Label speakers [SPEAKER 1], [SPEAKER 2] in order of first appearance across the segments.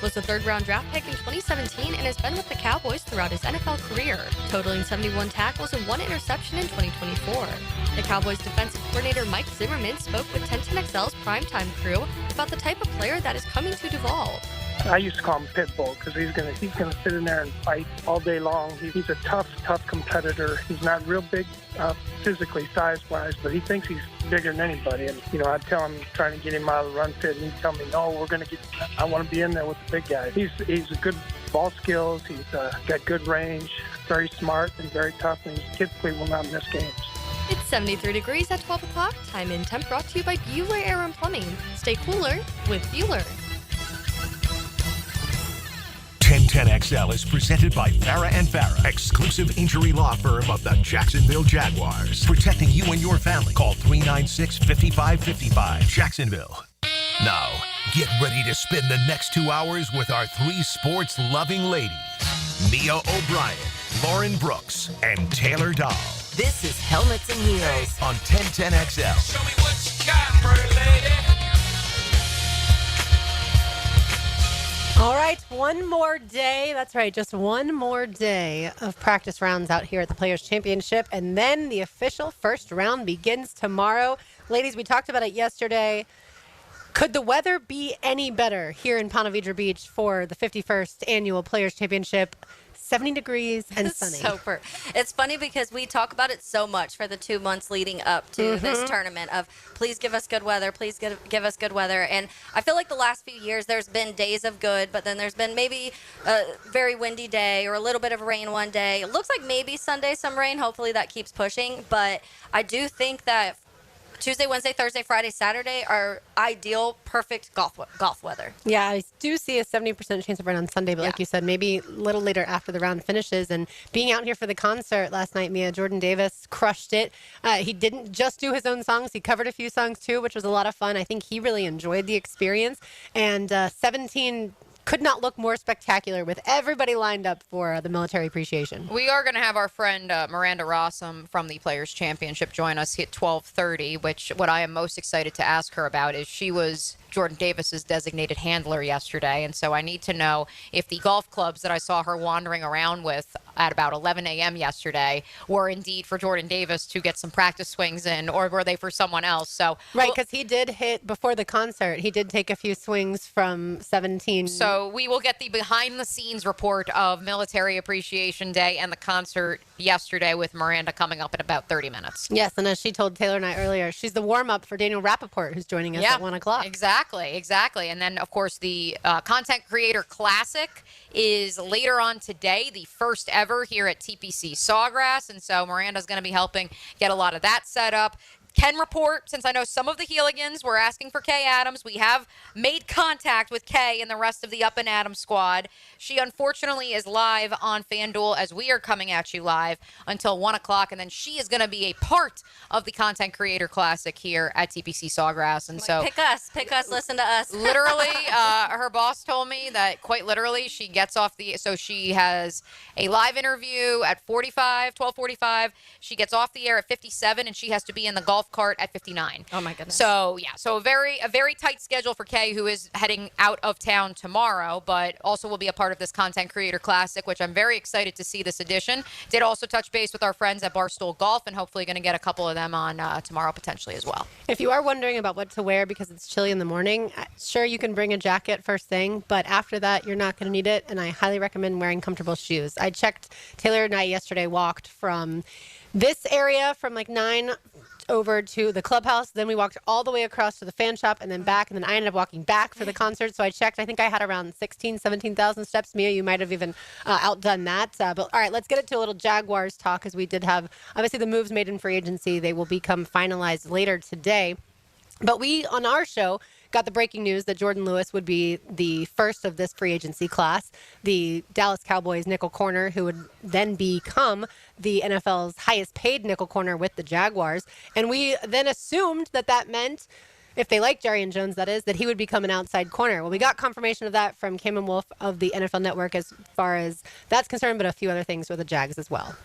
[SPEAKER 1] was a third-round draft pick in 2017 and has band with the Cowboys throughout his NFL career, totaling 71 tackles and 1 interception in 2024. The Cowboys defensive coordinator Mike Zimmerman spoke with 1010XL's primetime crew about the type of player that is coming to Duval.
[SPEAKER 2] I used to call him Pitbull because he's gonna sit in there and fight all day long. He's a tough competitor. He's not real big physically, size-wise, but he thinks he's bigger than anybody. And, I'd tell him, trying to get him out of the run fit, and he'd tell me, no, I want to be in there with the big guys. He's a good ball skills. He's got good range, very smart and very tough, and he typically will not miss games.
[SPEAKER 1] It's 73 degrees at 12 o'clock. Time in Temp brought to you by Bueller Air and Plumbing. Stay cooler with Bueller.
[SPEAKER 3] 1010XL is presented by Farah and Farah, exclusive injury law firm of the Jacksonville Jaguars. Protecting you and your family. Call 396-5555, Jacksonville. Now, get ready to spend the next 2 hours with our 3 sports-loving ladies. Mia O'Brien, Lauren Brooks, and Taylor Dahl.
[SPEAKER 4] This is Helmets and Heels
[SPEAKER 3] on 1010XL.
[SPEAKER 5] Show me what you got, pretty lady.
[SPEAKER 6] All right, one more day. That's right, just one more day of practice rounds out here at the Players' Championship, and then the official first round begins tomorrow. Ladies, we talked about it yesterday. Could the weather be any better here in Ponte Vedra Beach for the 51st Annual Players' Championship? 70 degrees and sunny.
[SPEAKER 7] It's funny because we talk about it so much for the 2 months leading up to this tournament of please give us good weather, please give us good weather. And I feel like the last few years there's been days of good, but then there's been maybe a very windy day or a little bit of rain one day. It looks like maybe Sunday some rain. Hopefully that keeps pushing. But I do think that Tuesday, Wednesday, Thursday, Friday, Saturday are ideal, perfect golf weather.
[SPEAKER 6] Yeah, I do see a 70% chance of rain on Sunday, but like you said, maybe a little later after the round finishes. And being out here for the concert last night, Mia, Jordan Davis crushed it. He didn't just do his own songs. He covered a few songs, too, which was a lot of fun. I think he really enjoyed the experience. And 17 could not look more spectacular with everybody lined up for the military appreciation.
[SPEAKER 8] We are going to have our friend Miranda Rossum from the Players' Championship join us at 12:30, which what I am most excited to ask her about is she was Jordan Davis's designated handler yesterday, and so I need to know if the golf clubs that I saw her wandering around with at about 11 a.m. yesterday were indeed for Jordan Davis to get some practice swings in, or were they for someone else? So
[SPEAKER 6] right, because he did hit before the concert. He did take a few swings from 17.
[SPEAKER 8] So we will get the behind-the-scenes report of Military Appreciation Day and the concert yesterday with Miranda coming up in about 30 minutes.
[SPEAKER 6] Yes, and as she told Taylor and I earlier, she's the warm-up for Daniel Rappaport, who's joining us at 1 o'clock.
[SPEAKER 8] Exactly. And then, of course, the Content Creator Classic is later on today, the first ever here at TPC Sawgrass. And so Miranda's going to be helping get a lot of that set up. Can report, since I know some of the Heeligans were asking for Kay Adams, we have made contact with Kay and the rest of the Up and Adams squad. She, unfortunately, is live on FanDuel as we are coming at you live until 1 o'clock, and then she is going to be a part of the Content Creator Classic here at TPC Sawgrass. And so
[SPEAKER 7] pick us, listen to us.
[SPEAKER 8] Literally, her boss told me that quite literally she gets off so she has a live interview at 12:45. She gets off the air at 57, and she has to be in the golf cart at 59.
[SPEAKER 7] Oh my goodness.
[SPEAKER 8] So a very tight schedule for Kay, who is heading out of town tomorrow, but also will be a part of this Content Creator Classic, which I'm very excited to see this edition. Did also touch base with our friends at Barstool Golf, and hopefully going to get a couple of them on tomorrow potentially as well.
[SPEAKER 6] If you are wondering about what to wear because it's chilly in the morning, sure, you can bring a jacket first thing, but after that, you're not going to need it, and I highly recommend wearing comfortable shoes. I checked, Taylor and I yesterday walked from this area from like 9 over to the clubhouse. Then we walked all the way across to the fan shop and then back. And then I ended up walking back for the concert. So I checked. I think I had around 17,000 steps. Mia, you might have even outdone that. But all right, let's get into a little Jaguars talk, because we did have, obviously, the moves made in free agency. They will become finalized later today. But we, on our show, got the breaking news that Jordan Lewis would be the first of this free agency class, the Dallas Cowboys nickel corner, who would then become the NFL's highest paid nickel corner with the Jaguars. And we then assumed that meant, if they like Jerry and Jones, that is, that he would become an outside corner. Well, we got confirmation of that from Kim Wolf of the NFL Network as far as that's concerned, but a few other things with the Jags as well.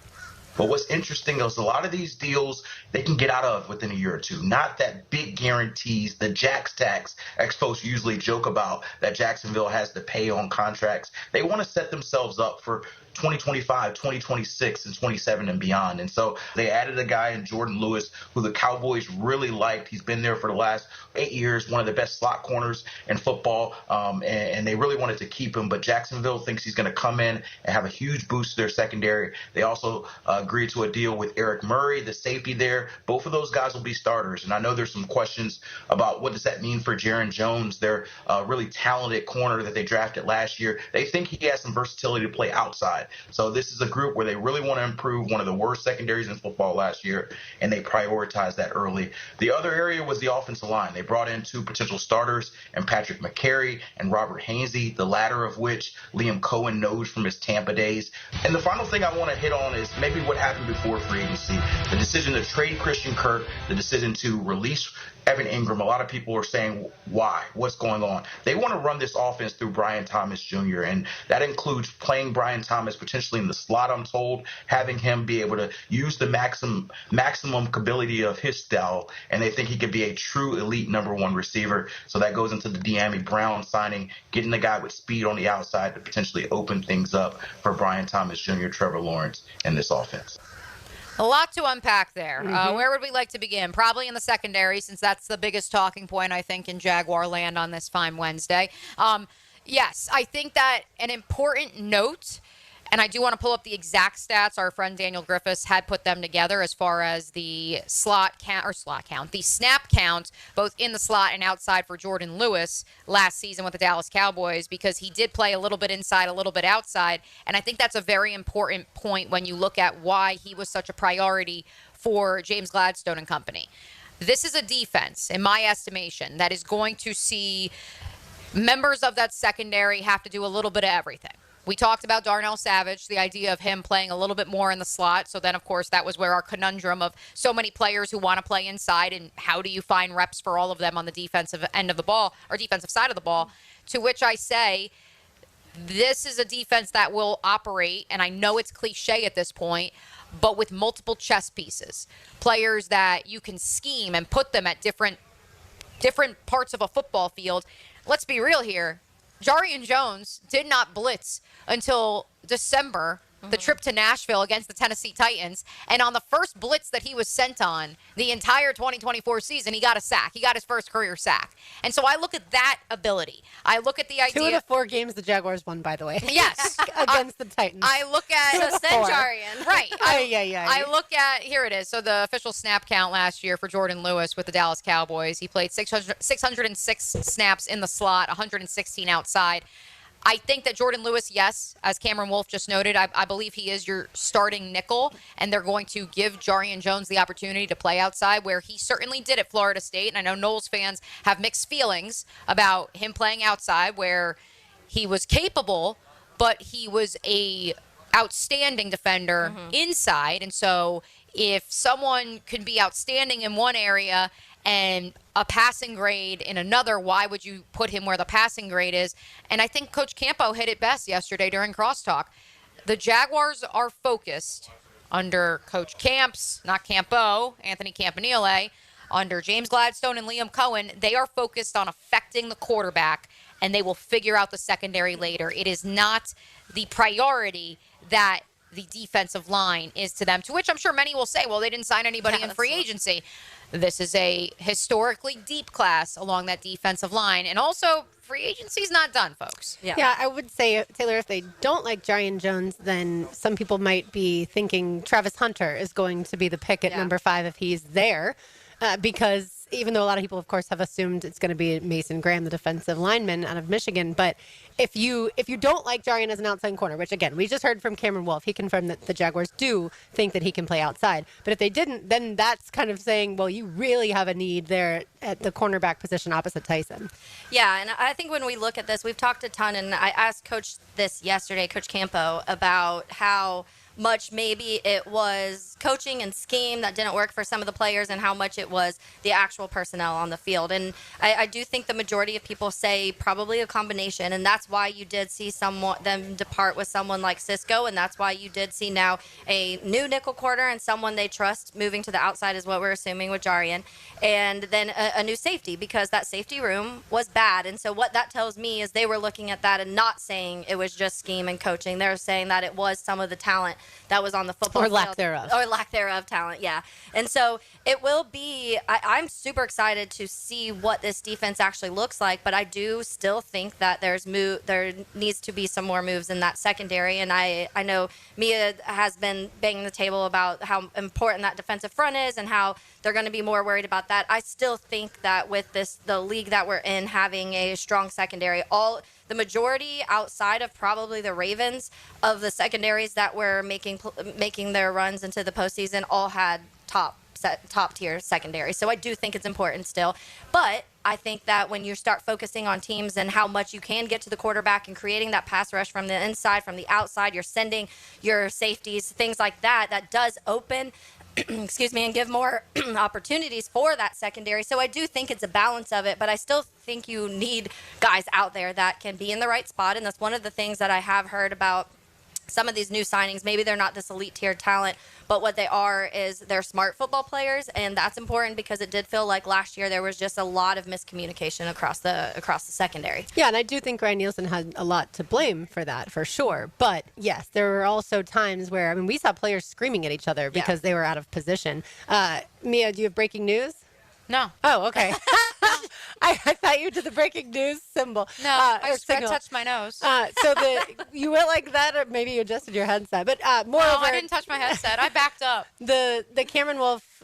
[SPEAKER 9] But what's interesting is a lot of these deals they can get out of within a year or two. Not that big guarantees, the Jax tax folks usually joke about that Jacksonville has to pay on contracts. They want to set themselves up for 2025, 2026, and 27 and beyond. And so they added a guy in Jordan Lewis who the Cowboys really liked. He's been there for the last 8 years, one of the best slot corners in football, and they really wanted to keep him. But Jacksonville thinks he's going to come in and have a huge boost to their secondary. They also agreed to a deal with Eric Murray, the safety there. Both of those guys will be starters. And I know there's some questions about what does that mean for Jaron Jones, their really talented corner that they drafted last year. They think he has some versatility to play outside. So this is a group where they really want to improve one of the worst secondaries in football last year, and they prioritized that early. The other area was the offensive line. They brought in 2 potential starters, and Patrick McCary and Robert Hainsey, the latter of which Liam Cohen knows from his Tampa days. And the final thing I want to hit on is maybe what happened before free agency. The decision to trade Christian Kirk, the decision to release Evan Ingram. A lot of people are saying, why? What's going on? They want to run this offense through Brian Thomas Jr., and that includes playing Brian Thomas potentially in the slot, I'm told, having him be able to use the maximum ability of his style, and they think he could be a true elite number 1 receiver. So that goes into the De'Ami Brown signing, getting the guy with speed on the outside to potentially open things up for Brian Thomas Jr., Trevor Lawrence in this offense.
[SPEAKER 8] A lot to unpack there. Where would we like to begin? Probably in the secondary, since that's the biggest talking point, I think, in Jaguar land on this fine Wednesday. Yes, I think that an important note, and I do want to pull up the exact stats. Our friend Daniel Griffiths had put them together as far as the the snap count, both in the slot and outside for Jordan Lewis last season with the Dallas Cowboys, because he did play a little bit inside, a little bit outside. And I think that's a very important point when you look at why he was such a priority for James Gladstone and company. This is a defense, in my estimation, that is going to see members of that secondary have to do a little bit of everything. We talked about Darnell Savage, the idea of him playing a little bit more in the slot. So then, of course, that was where our conundrum of so many players who want to play inside, and how do you find reps for all of them on the defensive end of the ball or defensive side of the ball, to which I say this is a defense that will operate, and I know it's cliche at this point, but with multiple chess pieces, players that you can scheme and put them at different parts of a football field. Let's be real here. Jarian Jones did not blitz until December, the trip to Nashville against the Tennessee Titans. And on the first blitz that he was sent on the entire 2024 season, he got a sack. He got his first career sack. And so I look at that ability. I look at the idea.
[SPEAKER 6] 2 of the 4 games the Jaguars won, by the way.
[SPEAKER 8] Yes.
[SPEAKER 6] Against the Titans.
[SPEAKER 8] I look at.
[SPEAKER 7] So send Jarian.
[SPEAKER 8] Right.
[SPEAKER 6] I
[SPEAKER 8] look at, here it is. So the official snap count last year for Jordan Lewis with the Dallas Cowboys, he played 606 snaps in the slot, 116 outside. I think that Jordan Lewis, yes, as Cameron Wolf just noted, I believe he is your starting nickel, and they're going to give Jarian Jones the opportunity to play outside, where he certainly did at Florida State. And I know Knowles fans have mixed feelings about him playing outside, where he was capable, but he was a outstanding defender inside. And so if someone could be outstanding in one area and a passing grade in another, why would you put him where the passing grade is? And I think Coach Campo hit it best yesterday during crosstalk. The Jaguars are focused under Coach Camps, not Campo, Anthony Campanile, under James Gladstone and Liam Cohen. They are focused on affecting the quarterback, and they will figure out the secondary later. It is not the priority that the defensive line is to them, to which I'm sure many will say, well, they didn't sign anybody in free agency. This is a historically deep class along that defensive line. And also, free agency's not done, folks.
[SPEAKER 6] Yeah, I would say, Taylor, if they don't like Jarian Jones, then some people might be thinking Travis Hunter is going to be the pick at number 5 if he's there. Because even though a lot of people, of course, have assumed it's going to be Mason Graham, the defensive lineman out of Michigan. But if you don't like Jarian as an outside corner, which, again, we just heard from Cameron Wolf, he confirmed that the Jaguars do think that he can play outside. But if they didn't, then that's kind of saying, well, you really have a need there at the cornerback position opposite Tyson.
[SPEAKER 7] Yeah, and I think when we look at this, we've talked a ton, and I asked Coach this yesterday, Coach Campo, about how much maybe it was coaching and scheme that didn't work for some of the players and how much it was the actual personnel on the field. And I do think the majority of people say probably a combination, and that's why you did see them depart with someone like Cisco, and that's why you did see now a new nickel corner and someone they trust moving to the outside is what we're assuming with Jarian, and then a new safety, because that safety room was bad. And so what that tells me is they were looking at that and not saying it was just scheme and coaching. They're saying that it was some of the talent that was on the football field. Or lack thereof talent, yeah. And so it will be, I'm super excited to see what this defense actually looks like, but I do still think that there needs to be some more moves in that secondary. And I know Mia has been banging the table about how important that defensive front is and how they're going to be more worried about that. I still think that with the league that we're in, having a strong secondary, the majority outside of probably the Ravens of the secondaries that were making their runs into the postseason all had top tier secondary. So I do think it's important still. But I think that when you start focusing on teams and how much you can get to the quarterback and creating that pass rush from the inside, from the outside, you're sending your safeties, things like that does open excuse me, and give more opportunities for that secondary. So I do think it's a balance of it, but I still think you need guys out there that can be in the right spot. And that's one of the things that I have heard about some of these new signings. Maybe they're not this elite tier talent, but what they are is they're smart football players, and that's important because it did feel like last year there was just a lot of miscommunication across the secondary.
[SPEAKER 6] Yeah, and I do think Ryan Nielsen had a lot to blame for that, for sure. But yes, there were also times where, we saw players screaming at each other because they were out of position. Mia, do you have breaking news?
[SPEAKER 8] No.
[SPEAKER 6] Oh, okay. I thought you did the breaking news symbol.
[SPEAKER 8] No, I touched my nose.
[SPEAKER 6] So you went like that, or maybe you adjusted your headset. But moreover,
[SPEAKER 8] no, I didn't touch my headset. I backed up.
[SPEAKER 6] The Cameron Wolf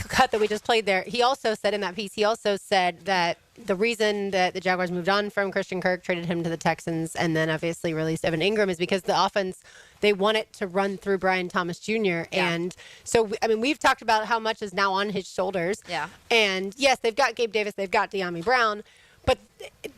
[SPEAKER 6] cut that we just played there, he also said in that piece, that the reason that the Jaguars moved on from Christian Kirk, traded him to the Texans, and then obviously released Evan Ingram is because the offense, they want it to run through Brian Thomas Jr. Yeah. And so, we've talked about how much is now on his shoulders.
[SPEAKER 7] Yeah.
[SPEAKER 6] And yes, they've got Gabe Davis, they've got De'Ami Brown, but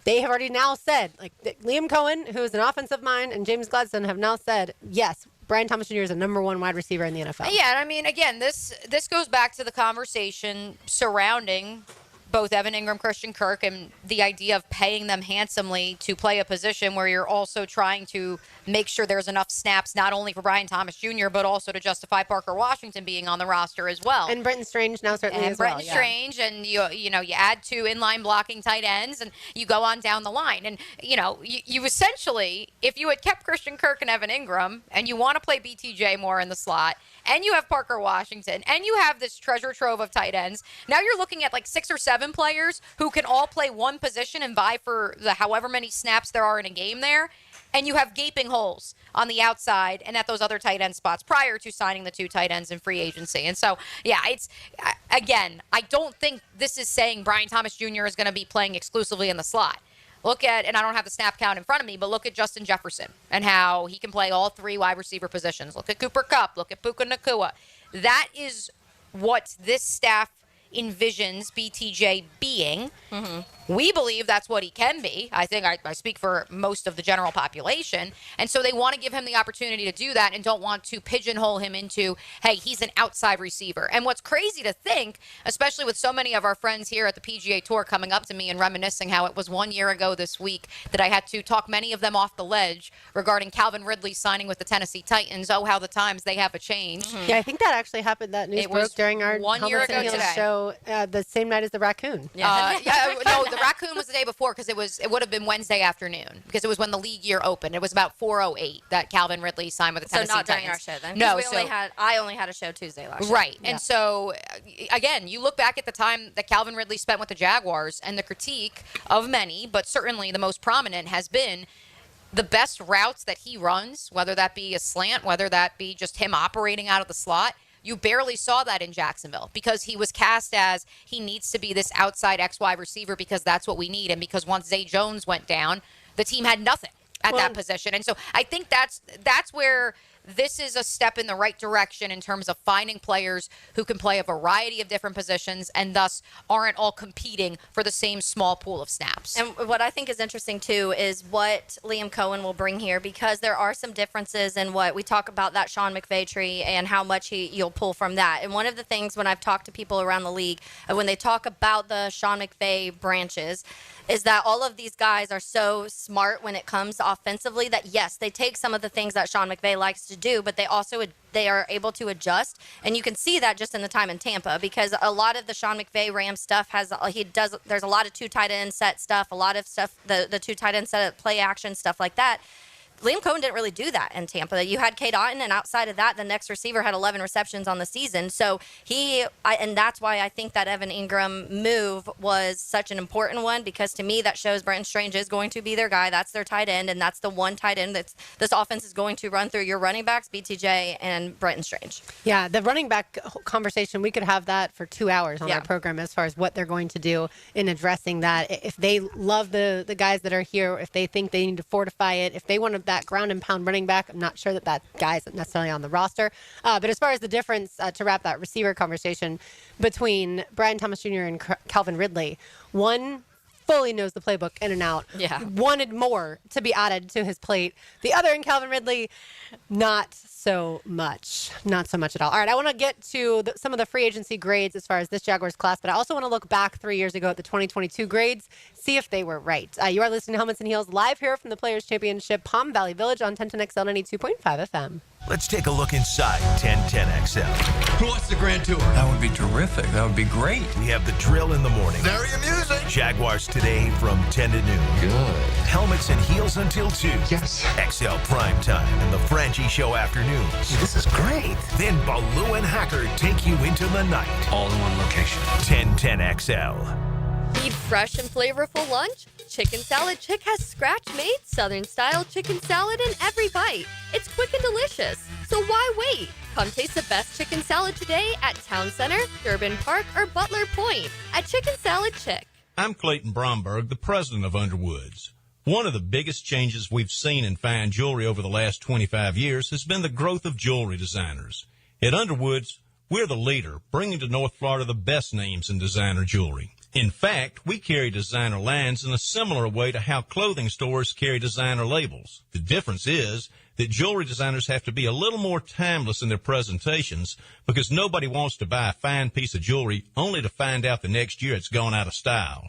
[SPEAKER 6] they have already now said, like Liam Cohen, who is an offensive mind, and James Gladstone have now said, yes, Brian Thomas Jr. is a number one wide receiver in the NFL.
[SPEAKER 8] Yeah, again, this goes back to the conversation surrounding both Evan Ingram, Christian Kirk, and the idea of paying them handsomely to play a position where you're also trying to make sure there's enough snaps, not only for Brian Thomas Jr., but also to justify Parker Washington being on the roster as well.
[SPEAKER 6] And Brenton Strange now certainly as well.
[SPEAKER 8] And Brenton Strange, and you add two inline blocking tight ends, and you go on down the line. And, you essentially, if you had kept Christian Kirk and Evan Ingram, and you want to play BTJ more in the slot, and you have Parker Washington, and you have this treasure trove of tight ends, now you're looking at like 6 or 7 players who can all play one position and vie for the however many snaps there are in a game there, and you have gaping holes on the outside and at those other tight end spots prior to signing the 2 tight ends in free agency. And so, yeah, again, I don't think this is saying Brian Thomas Jr. is going to be playing exclusively in the slot. Look at, and I don't have the snap count in front of me, but look at Justin Jefferson and how he can play all 3 wide receiver positions. Look at Cooper Kupp. Look at Puka Nacua. That is what this staff envisions BTJ being. Mm-hmm. We believe that's what he can be. I think I speak for most of the general population. And so they want to give him the opportunity to do that and don't want to pigeonhole him into, hey, he's an outside receiver. And what's crazy to think, especially with so many of our friends here at the PGA Tour coming up to me and reminiscing how it was 1 year ago this week that I had to talk many of them off the ledge regarding Calvin Ridley signing with the Tennessee Titans. Oh, how the times they have changed.
[SPEAKER 6] Mm-hmm. Yeah, I think that actually happened. That news broke during our
[SPEAKER 8] 1 year ago today.
[SPEAKER 6] Show the same night as the raccoon.
[SPEAKER 8] No, the raccoon was the day before because it would have been Wednesday afternoon because it was when the league year opened. It was about 4:08 that Calvin Ridley signed with the Tennessee Titans.
[SPEAKER 7] So not during our show then?
[SPEAKER 8] No,
[SPEAKER 7] I only had a show Tuesday last year.
[SPEAKER 8] Right, and so again, you look back at the time that Calvin Ridley spent with the Jaguars, and the critique of many, but certainly the most prominent, has been the best routes that he runs, whether that be a slant, whether that be just him operating out of the slot. You barely saw that in Jacksonville because he was cast as he needs to be this outside XY receiver because that's what we need. And because once Zay Jones went down, the team had nothing at that position. And so I think that's where this is a step in the right direction in terms of finding players who can play a variety of different positions and thus aren't all competing for the same small pool of snaps.
[SPEAKER 7] And what I think is interesting, too, is what Liam Cohen will bring here, because there are some differences in what we talk about, that Sean McVay tree and how much you'll pull from that. And one of the things when I've talked to people around the league, when they talk about the Sean McVay branches, is that all of these guys are so smart when it comes offensively that, yes, they take some of the things that Sean McVay likes to do, but they are able to adjust. And you can see that just in the time in Tampa, because a lot of the Sean McVay Rams stuff there's a lot of two tight end set stuff, a lot of stuff, the two tight end set play action, stuff like that. Liam Cohen didn't really do that in Tampa. You had Cade Otton, and outside of that, the next receiver had 11 receptions on the season. So and that's why I think that Evan Ingram move was such an important one, because to me that shows Brenton Strange is going to be their guy. That's their tight end, and that's the one tight end that this offense is going to run through your running backs, BTJ and Brenton Strange.
[SPEAKER 6] Yeah, the running back conversation, we could have that for 2 hours on our program as far as what they're going to do in addressing that. If they love the guys that are here, if they think they need to fortify it, if they want to that ground and pound running back, I'm not sure that guy's necessarily on the roster. But as far as the difference, to wrap that receiver conversation between Brian Thomas Jr. and Calvin Ridley, one fully knows the playbook in and out.
[SPEAKER 7] Yeah.
[SPEAKER 6] Wanted more to be added to his plate. The other in Calvin Ridley, not so much. Not so much at all. All right, I want to get to some of the free agency grades as far as this Jaguars class, but I also want to look back 3 years ago at the 2022 grades, see if they were right. You are listening to Helmets and Heels live here from the Players Championship, Palm Valley Village on 1010XL 92.5 FM.
[SPEAKER 3] Let's take a look inside 1010XL.
[SPEAKER 5] Who wants the Grand Tour?
[SPEAKER 10] That would be terrific. That would be great.
[SPEAKER 3] We have the drill in the morning.
[SPEAKER 5] Very amusing.
[SPEAKER 3] Jaguars today from 10 to noon.
[SPEAKER 10] Good.
[SPEAKER 3] Helmets and Heels until 2.
[SPEAKER 5] Yes.
[SPEAKER 3] XL Prime Time and the Franchi Show afternoons.
[SPEAKER 5] This is great.
[SPEAKER 3] Then Baloo and Hacker take you into the night.
[SPEAKER 10] All in one location.
[SPEAKER 3] 1010XL.
[SPEAKER 1] Need fresh and flavorful lunch? Chicken Salad Chick has scratch-made Southern-style chicken salad in every bite. It's quick and delicious, so why wait? Come taste the best chicken salad today at Town Center, Durbin Park, or Butler Point at Chicken Salad Chick.
[SPEAKER 11] I'm Clayton Bromberg, the president of Underwoods. One of the biggest changes we've seen in fine jewelry over the last 25 years has been the growth of jewelry designers. At Underwoods, we're the leader, bringing to North Florida the best names in designer jewelry. In fact, we carry designer lines in a similar way to how clothing stores carry designer labels. The difference is that jewelry designers have to be a little more timeless in their presentations, because nobody wants to buy a fine piece of jewelry only to find out the next year it's gone out of style.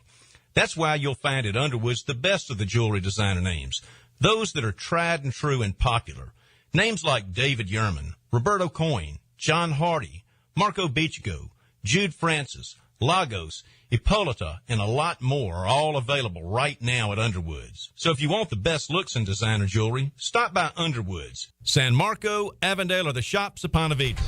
[SPEAKER 11] That's why you'll find at Underwoods the best of the jewelry designer names, those that are tried and true and popular. Names like David Yerman, Roberto Coin, John Hardy, Marco Bichigo, Jude Francis, Lagos, Hippolyta, and a lot more are all available right now at Underwoods. So if you want the best looks in designer jewelry, stop by Underwoods. San Marco, Avondale, or the shops of Ponte Vedra.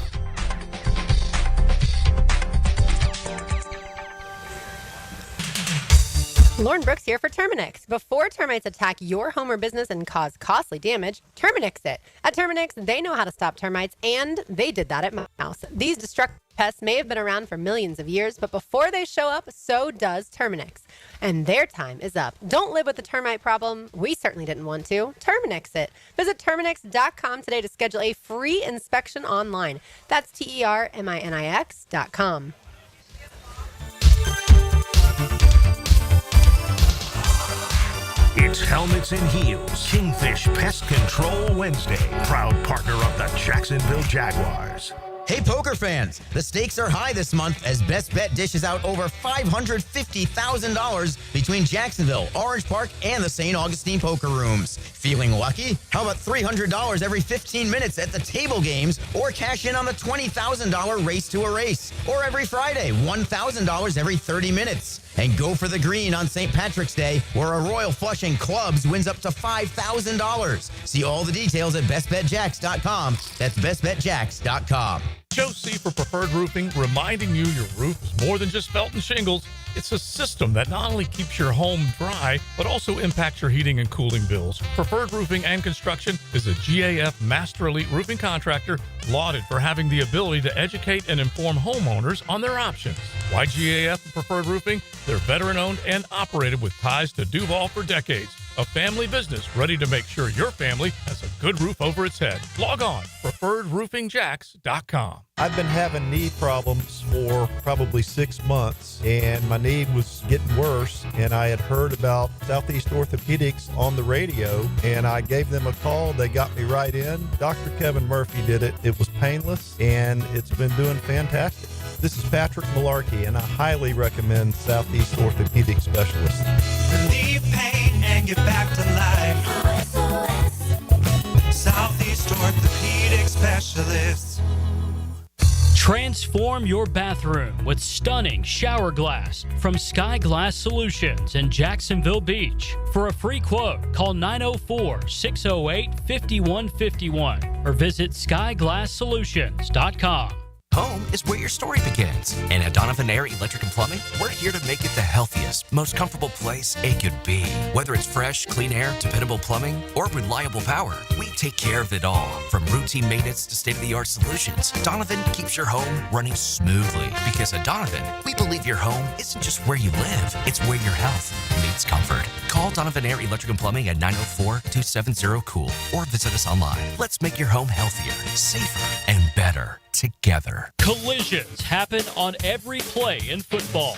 [SPEAKER 6] Lauren Brooks here for Terminix. Before termites attack your home or business and cause costly damage, Terminix it. At Terminix, they know how to stop termites, and they did that at my house. These destructive pests may have been around for millions of years, but before they show up, so does Terminix. And their time is up. Don't live with the termite problem. We certainly didn't want to. Terminix it. Visit Terminix.com today to schedule a free inspection online. That's TERMINIX.com.
[SPEAKER 3] It's Helmets and Heels, Kingfish Pest Control Wednesday. Proud partner of the Jacksonville Jaguars.
[SPEAKER 12] Hey, poker fans, the stakes are high this month as Best Bet dishes out over $550,000 between Jacksonville, Orange Park, and the St. Augustine poker rooms. Feeling lucky? How about $300 every 15 minutes at the table games, or cash in on the $20,000 race to a race, or every Friday, $1,000 every 30 minutes. And go for the green on St. Patrick's Day, where a Royal Flushing Clubs wins up to $5,000. See all the details at bestbetjacks.com. That's bestbetjacks.com.
[SPEAKER 13] Joe C. for Preferred Roofing, reminding you your roof is more than just felt and shingles. It's a system that not only keeps your home dry, but also impacts your heating and cooling bills. Preferred Roofing and Construction is a GAF Master Elite roofing contractor lauded for having the ability to educate and inform homeowners on their options. Why GAF and Preferred Roofing? They're veteran-owned and operated with ties to Duval for decades. a family business ready to make sure your family has a good roof over its head. Log on, preferredroofingjax.com.
[SPEAKER 14] I've been having knee problems for probably 6 months, and my knee was getting worse, and I had heard about Southeast Orthopedics on the radio, and I gave them a call. They got me right in. Dr. Kevin Murphy did it. It was painless, and it's been doing fantastic. This is Patrick Malarkey, and I highly recommend Southeast Orthopedic Specialists.
[SPEAKER 15] Relieve pain and get back to life. Southeast Orthopedic Specialists.
[SPEAKER 16] Transform your bathroom with stunning shower glass from Sky Glass Solutions in Jacksonville Beach. For a free quote, call 904-608-5151 or visit skyglasssolutions.com.
[SPEAKER 17] Home is where your story begins. And at Donovan Air Electric and Plumbing, we're here to make it the healthiest, most comfortable place it could be. Whether it's fresh, clean air, dependable plumbing, or reliable power, we take care of it all. From routine maintenance to state-of-the-art solutions, Donovan keeps your home running smoothly. Because at Donovan, we believe your home isn't just where you live, it's where your health meets comfort. Call Donovan Air Electric and Plumbing at 904-270-COOL or visit us online. Let's make your home healthier, safer, and better together.
[SPEAKER 16] Collisions happen on every play in football.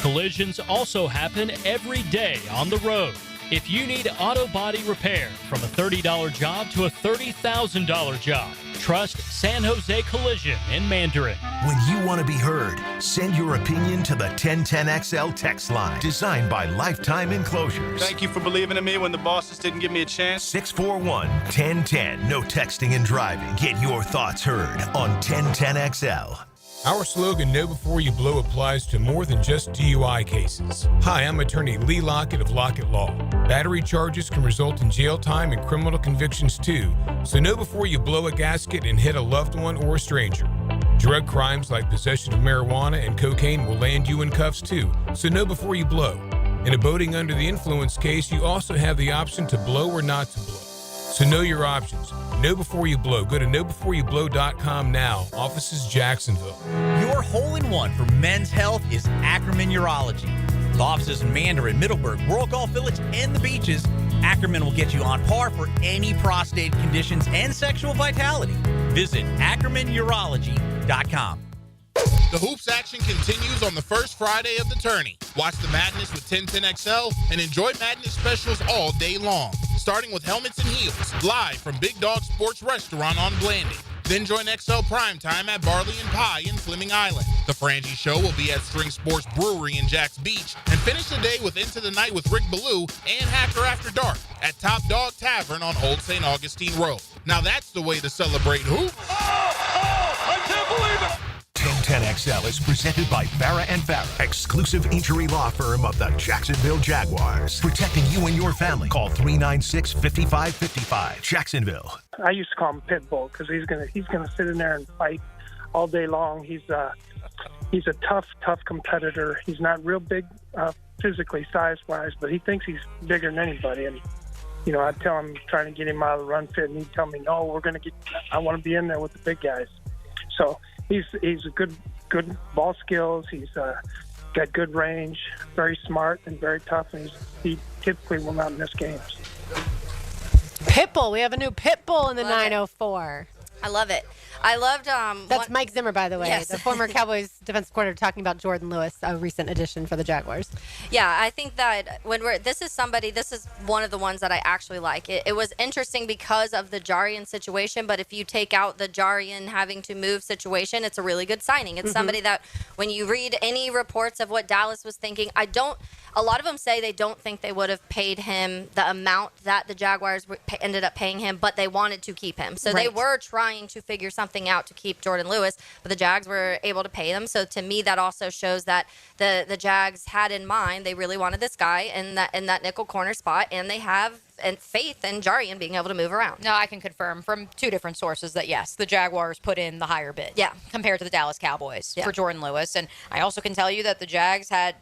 [SPEAKER 16] Collisions also happen every day on the road. If you need auto body repair, from a $30 job to a $30,000 job, trust San Jose Collision in Mandarin.
[SPEAKER 3] When you want to be heard, send your opinion to the 1010XL text line, designed by Lifetime Enclosures.
[SPEAKER 18] Thank you for believing in me when the bosses didn't give me a chance.
[SPEAKER 3] 641-1010. No texting and driving. Get your thoughts heard on 1010XL.
[SPEAKER 19] Our slogan, Know Before You Blow, applies to more than just DUI cases. Hi, I'm attorney Lee Lockett of Lockett Law. Battery charges can result in jail time and criminal convictions too, so know before you blow a gasket and hit a loved one or a stranger. Drug crimes like possession of marijuana and cocaine will land you in cuffs too, so know before you blow. In a boating under the influence case, you also have the option to blow or not to blow. So know your options. Know before you blow. Go to knowbeforeyouBlow.com now. Offices Jacksonville.
[SPEAKER 20] Your hole-in-one for men's health is Ackerman Urology. With offices in Mandarin, Middleburg, World Golf Village, and the beaches, Ackerman will get you on par for any prostate conditions and sexual vitality. Visit AckermanUrology.com.
[SPEAKER 21] The hoops action continues on the first Friday of the tourney. Watch the madness with 1010XL and enjoy madness specials all day long. Starting with Helmets and Heels, live from Big Dog Sports Restaurant on Blanding. Then join XL Primetime at Barley and Pie in Fleming Island. The Frangie Show will be at String Sports Brewery in Jacks Beach. And finish the day with Into the Night with Rick Ballou and Hacker After Dark at Top Dog Tavern on Old St. Augustine Road. Now that's the way to celebrate hoop.
[SPEAKER 3] I can't believe it! 1010XL is presented by Farah and Farah, exclusive injury law firm of the Jacksonville Jaguars. Protecting you and your family. Call 396-5555. Jacksonville.
[SPEAKER 2] I used to call him Pitbull because he's gonna sit in there and fight all day long. He's a tough competitor. He's not real big physically, size-wise, but he thinks he's bigger than anybody. And you know, I'd tell him, trying to get him out of the run fit, and he'd tell me, "No, I want to be in there with the big guys." So he's a good ball skills. He's got good range, very smart, and very tough. And he typically will not miss games.
[SPEAKER 6] Pitbull. We have a new Pitbull in the 904.
[SPEAKER 7] I love it. I loved
[SPEAKER 6] That's Mike Zimmer, by the way,
[SPEAKER 7] Yes.
[SPEAKER 6] the former Cowboys defensive coordinator, talking about Jordan Lewis, a recent addition for the Jaguars.
[SPEAKER 7] Yeah, I think that this is one of the ones that I actually like. It was interesting because of the Jarian situation, but if you take out the Jarian having to move situation, it's a really good signing. It's somebody that when you read any reports of what Dallas was thinking, a lot of them say they don't think they would have paid him the amount that the Jaguars ended up paying him, but they wanted to keep him. So they were trying to figure something out to keep Jordan Lewis, but the Jags were able to pay them. So to me, that also shows that the Jags had in mind they really wanted this guy in that nickel corner spot, and they have faith in Jarian being able to move around.
[SPEAKER 8] No, I can confirm from two different sources that yes, the Jaguars put in the higher bid.
[SPEAKER 7] Yeah,
[SPEAKER 8] compared to the Dallas Cowboys for Jordan Lewis, and I also can tell you that the Jags had,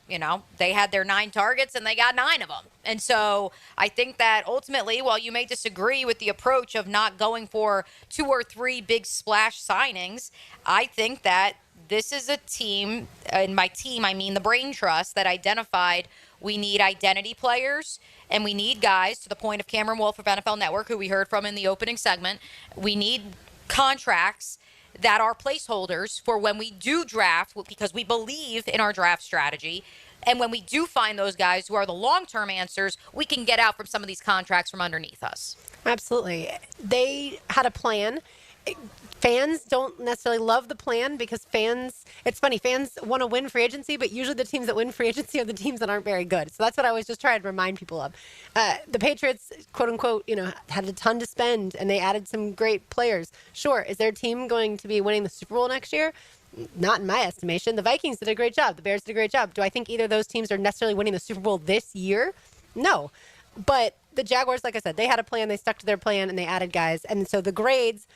[SPEAKER 8] they had their 9 targets and they got 9 of them. And so I think that ultimately, while you may disagree with the approach of not going for 2 or 3 big splash signings, I think that this is a team, and by team I mean the Brain Trust, that identified We need identity players, and we need guys, to the point of Cameron Wolf of NFL Network, who we heard from in the opening segment. We need contracts that are placeholders for when we do draft, because we believe in our draft strategy. And when we do find those guys who are the long-term answers, we can get out from some of these contracts from underneath us.
[SPEAKER 6] Absolutely. They had a plan. Fans don't necessarily love the plan because it's funny, fans want to win free agency, but usually the teams that win free agency are the teams that aren't very good. So that's what I always just try to remind people of. The Patriots, quote unquote, had a ton to spend and they added some great players. Sure. Is their team going to be winning the Super Bowl next year? Not in my estimation. The Vikings did a great job. The Bears did a great job. Do I think either of those teams are necessarily winning the Super Bowl this year? No. But the Jaguars, like I said, they had a plan. They stuck to their plan and they added guys. And so the grades,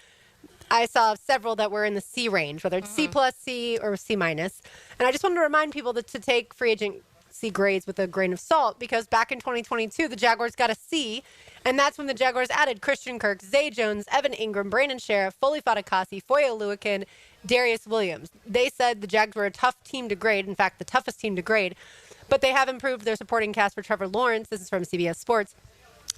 [SPEAKER 6] I saw several that were in the C range, whether it's C plus, C, or C minus. And I just wanted to remind people to take free agency grades with a grain of salt, because back in 2022, the Jaguars got a C, and that's when the Jaguars added Christian Kirk, Zay Jones, Evan Ingram, Brandon Sheriff, Foley Fatukasi, Foye Oluokun, Darius Williams. They said the Jags were a tough team to grade, in fact, the toughest team to grade, but they have improved their supporting cast for Trevor Lawrence. This is from CBS Sports.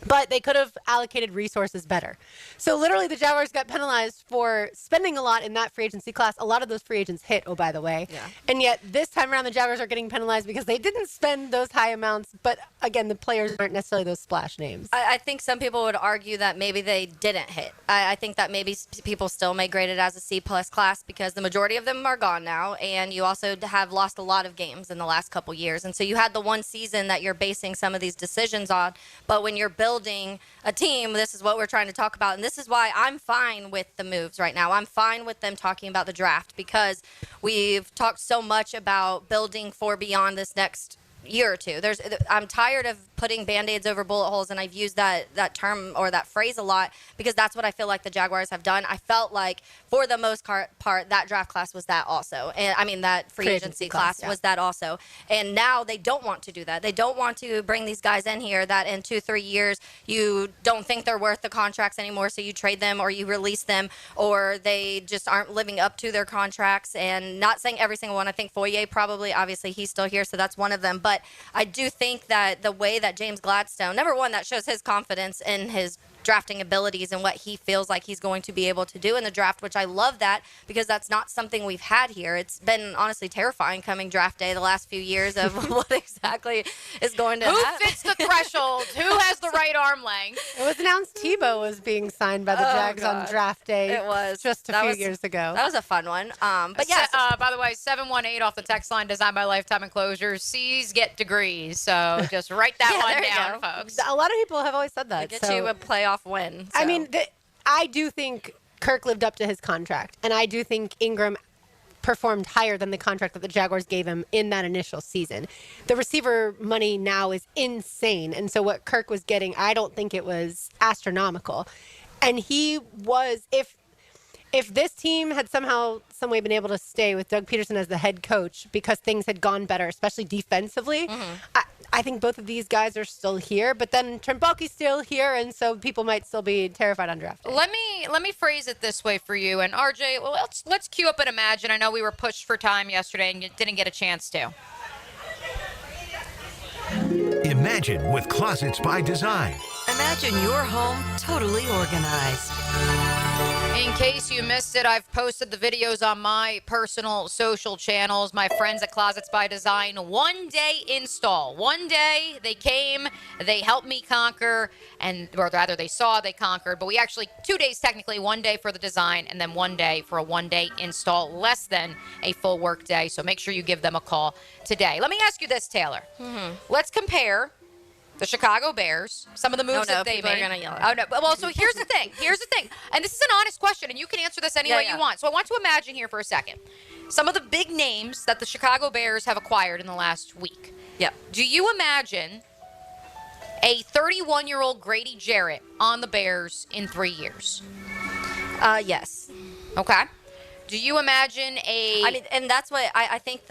[SPEAKER 6] But they could have allocated resources better. So literally the Jaguars got penalized for spending a lot in that free agency class. A lot of those free agents hit, oh, by the way. Yeah. And yet this time around the Jaguars are getting penalized because they didn't spend those high amounts. But again, the players aren't necessarily those splash names.
[SPEAKER 7] I think some people would argue that maybe they didn't hit. I think that maybe people still may grade it as a C-plus class because the majority of them are gone now. And you also have lost a lot of games in the last couple years. And so you had the one season that you're basing some of these decisions on. But when you're building a team, this is what we're trying to talk about, and this is why I'm fine with the moves right now. I'm fine with them talking about the draft because we've talked so much about building for beyond this next year or two. I'm tired of putting Band-Aids over bullet holes, and I've used that term or that phrase a lot because that's what I feel like the Jaguars have done. I felt like for the most part that draft class was that also, and I mean that free agency class was that also. And now they don't want to do that. They don't want to bring these guys in here that in 2-3 years you don't think they're worth the contracts anymore, so you trade them or you release them, or they just aren't living up to their contracts. And not saying every single one. I think Foye probably, obviously he's still here, so that's one of them. But I do think that the way that James Gladstone, number one, that shows his confidence in his drafting abilities and what he feels like he's going to be able to do in the draft, which I love that because that's not something we've had here. It's been honestly terrifying coming draft day the last few years of what exactly is going to happen.
[SPEAKER 8] Who fits the threshold? Who has the right arm length?
[SPEAKER 6] It was announced Tebow was being signed by the Jags on draft day.
[SPEAKER 7] It was.
[SPEAKER 6] Just a few years ago.
[SPEAKER 7] That was a fun one. But yeah.
[SPEAKER 8] By the way, 718 off the text line, designed by Lifetime Enclosures. C's get degrees. So just write that one down, folks.
[SPEAKER 6] A lot of people have always said that.
[SPEAKER 7] Get you a playoff win. So.
[SPEAKER 6] I mean, I do think Kirk lived up to his contract, and I do think Ingram performed higher than the contract that the Jaguars gave him in that initial season. The receiver money now is insane, and so what Kirk was getting, I don't think it was astronomical. And he was, if this team had somehow, some way been able to stay with Doug Peterson as the head coach because things had gone better, especially defensively, I think both of these guys are still here, but then Trent Baalke's still here, and so people might still be terrified on draft day.
[SPEAKER 8] Let me phrase it this way for you, and RJ, well, let's cue up and imagine. I know we were pushed for time yesterday and you didn't get a chance to.
[SPEAKER 3] Imagine with Closets by Design.
[SPEAKER 4] Imagine your home totally organized.
[SPEAKER 8] In case you missed it, I've posted the videos on my personal social channels. My friends at Closets by Design, one-day install. One day, they came, they helped me conquer, or rather they saw they conquered, but we actually, 2 days technically, 1 day for the design, and then 1 day for a one-day install, less than a full work day. So make sure you give them a call today. Let me ask you this, Taylor. Let's compare the Chicago Bears, some of the moves that they made.
[SPEAKER 7] People are gonna yell.
[SPEAKER 8] Oh, no. Well, so here's the thing. And this is an honest question, and you can answer this any way you want. So I want to imagine here for a second. Some of the big names that the Chicago Bears have acquired in the last week.
[SPEAKER 7] Yeah.
[SPEAKER 8] Do you imagine a 31-year-old Grady Jarrett on the Bears in 3 years?
[SPEAKER 7] Yes.
[SPEAKER 8] Okay. Do you imagine
[SPEAKER 7] I mean, and that's what I think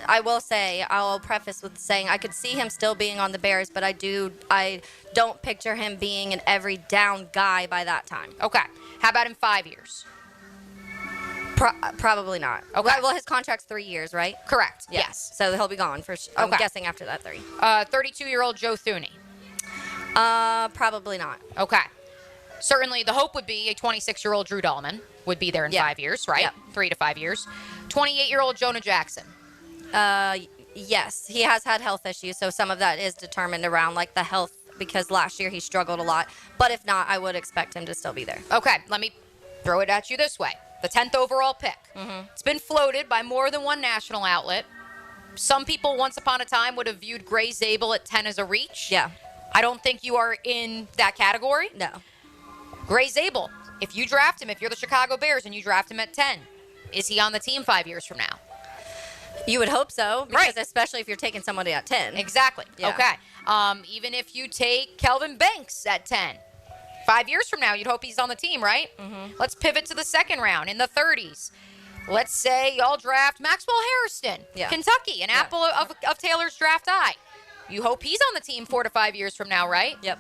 [SPEAKER 7] I will say, I'll preface with saying I could see him still being on the Bears, but I don't picture him being an every down guy by that time.
[SPEAKER 8] Okay. How about in 5 years?
[SPEAKER 7] Probably not.
[SPEAKER 8] Okay.
[SPEAKER 7] Well, his contract's 3 years, right?
[SPEAKER 8] Correct.
[SPEAKER 7] Yeah.
[SPEAKER 8] Yes.
[SPEAKER 7] So he'll be gone for. I'm
[SPEAKER 8] Okay.
[SPEAKER 7] guessing after that 3.
[SPEAKER 8] 32-year-old Joe Thuney.
[SPEAKER 7] Probably not.
[SPEAKER 8] Okay. Certainly, the hope would be a 26-year-old Drew Dahlman would be there in 5 years, right?
[SPEAKER 7] Yep.
[SPEAKER 8] 3 to 5 years. 28-year-old Jonah Jackson.
[SPEAKER 7] Yes, he has had health issues, so some of that is determined around like the health because last year he struggled a lot. But if not, I would expect him to still be there.
[SPEAKER 8] Okay, let me throw it at you this way. The 10th overall pick. It's been floated by more than one national outlet. Some people once upon a time would have viewed Gray Zabel at 10 as a reach.
[SPEAKER 7] Yeah.
[SPEAKER 8] I don't think you are in that category.
[SPEAKER 7] No.
[SPEAKER 8] Gray Zabel, if you draft him, if you're the Chicago Bears and you draft him at 10, is he on the team 5 years from now?
[SPEAKER 7] You would hope so, because
[SPEAKER 8] Right.
[SPEAKER 7] especially if you're taking somebody at 10.
[SPEAKER 8] Exactly.
[SPEAKER 7] Yeah.
[SPEAKER 8] Okay. Even if you take Kelvin Banks at 10, 5 years from now, you'd hope he's on the team, right? Let's pivot to the second round in the 30s. Let's say y'all draft Maxwell Harrison, Kentucky, an apple of Taylor's draft eye. You hope he's on the team 4 to 5 years from now, right?
[SPEAKER 7] Yep.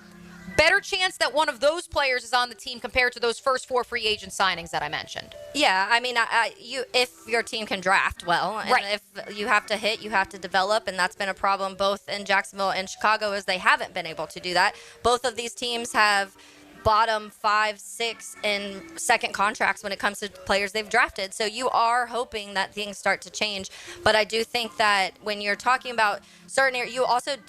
[SPEAKER 8] Better chance that one of those players is on the team compared to those first 4 free agent signings that I mentioned.
[SPEAKER 7] Yeah, I mean, if your team can draft well, and if you have to hit, you have to develop, and that's been a problem both in Jacksonville and Chicago as they haven't been able to do that. Both of these teams have bottom 5, 6 in second contracts when it comes to players they've drafted. So you are hoping that things start to change. But I do think that when you're talking about certain areas,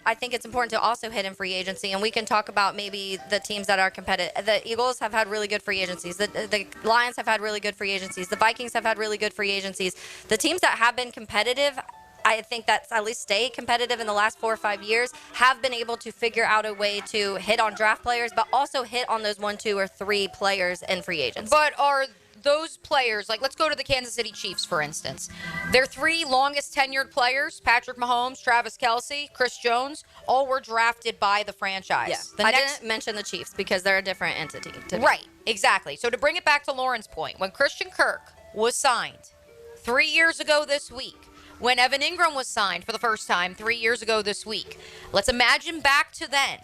[SPEAKER 7] I think it's important to also hit in free agency. And we can talk about maybe the teams that are competitive. The Eagles have had really good free agencies. The Lions have had really good free agencies. The Vikings have had really good free agencies. The teams that have been competitive, I think that's at least stay competitive in the last 4 or 5 years, have been able to figure out a way to hit on draft players, but also hit on those 1, 2, or 3 players in free agents.
[SPEAKER 8] But are those players, like let's go to the Kansas City Chiefs, for instance. Their 3 longest tenured players, Patrick Mahomes, Travis Kelce, Chris Jones, all were drafted by the franchise.
[SPEAKER 7] Yeah. I didn't mention the Chiefs because they're a different entity.
[SPEAKER 8] Right, exactly. So to bring it back to Lauren's point, when Christian Kirk was signed 3 years ago this week, when Evan Ingram was signed for the first time 3 years ago this week. Let's imagine back to then.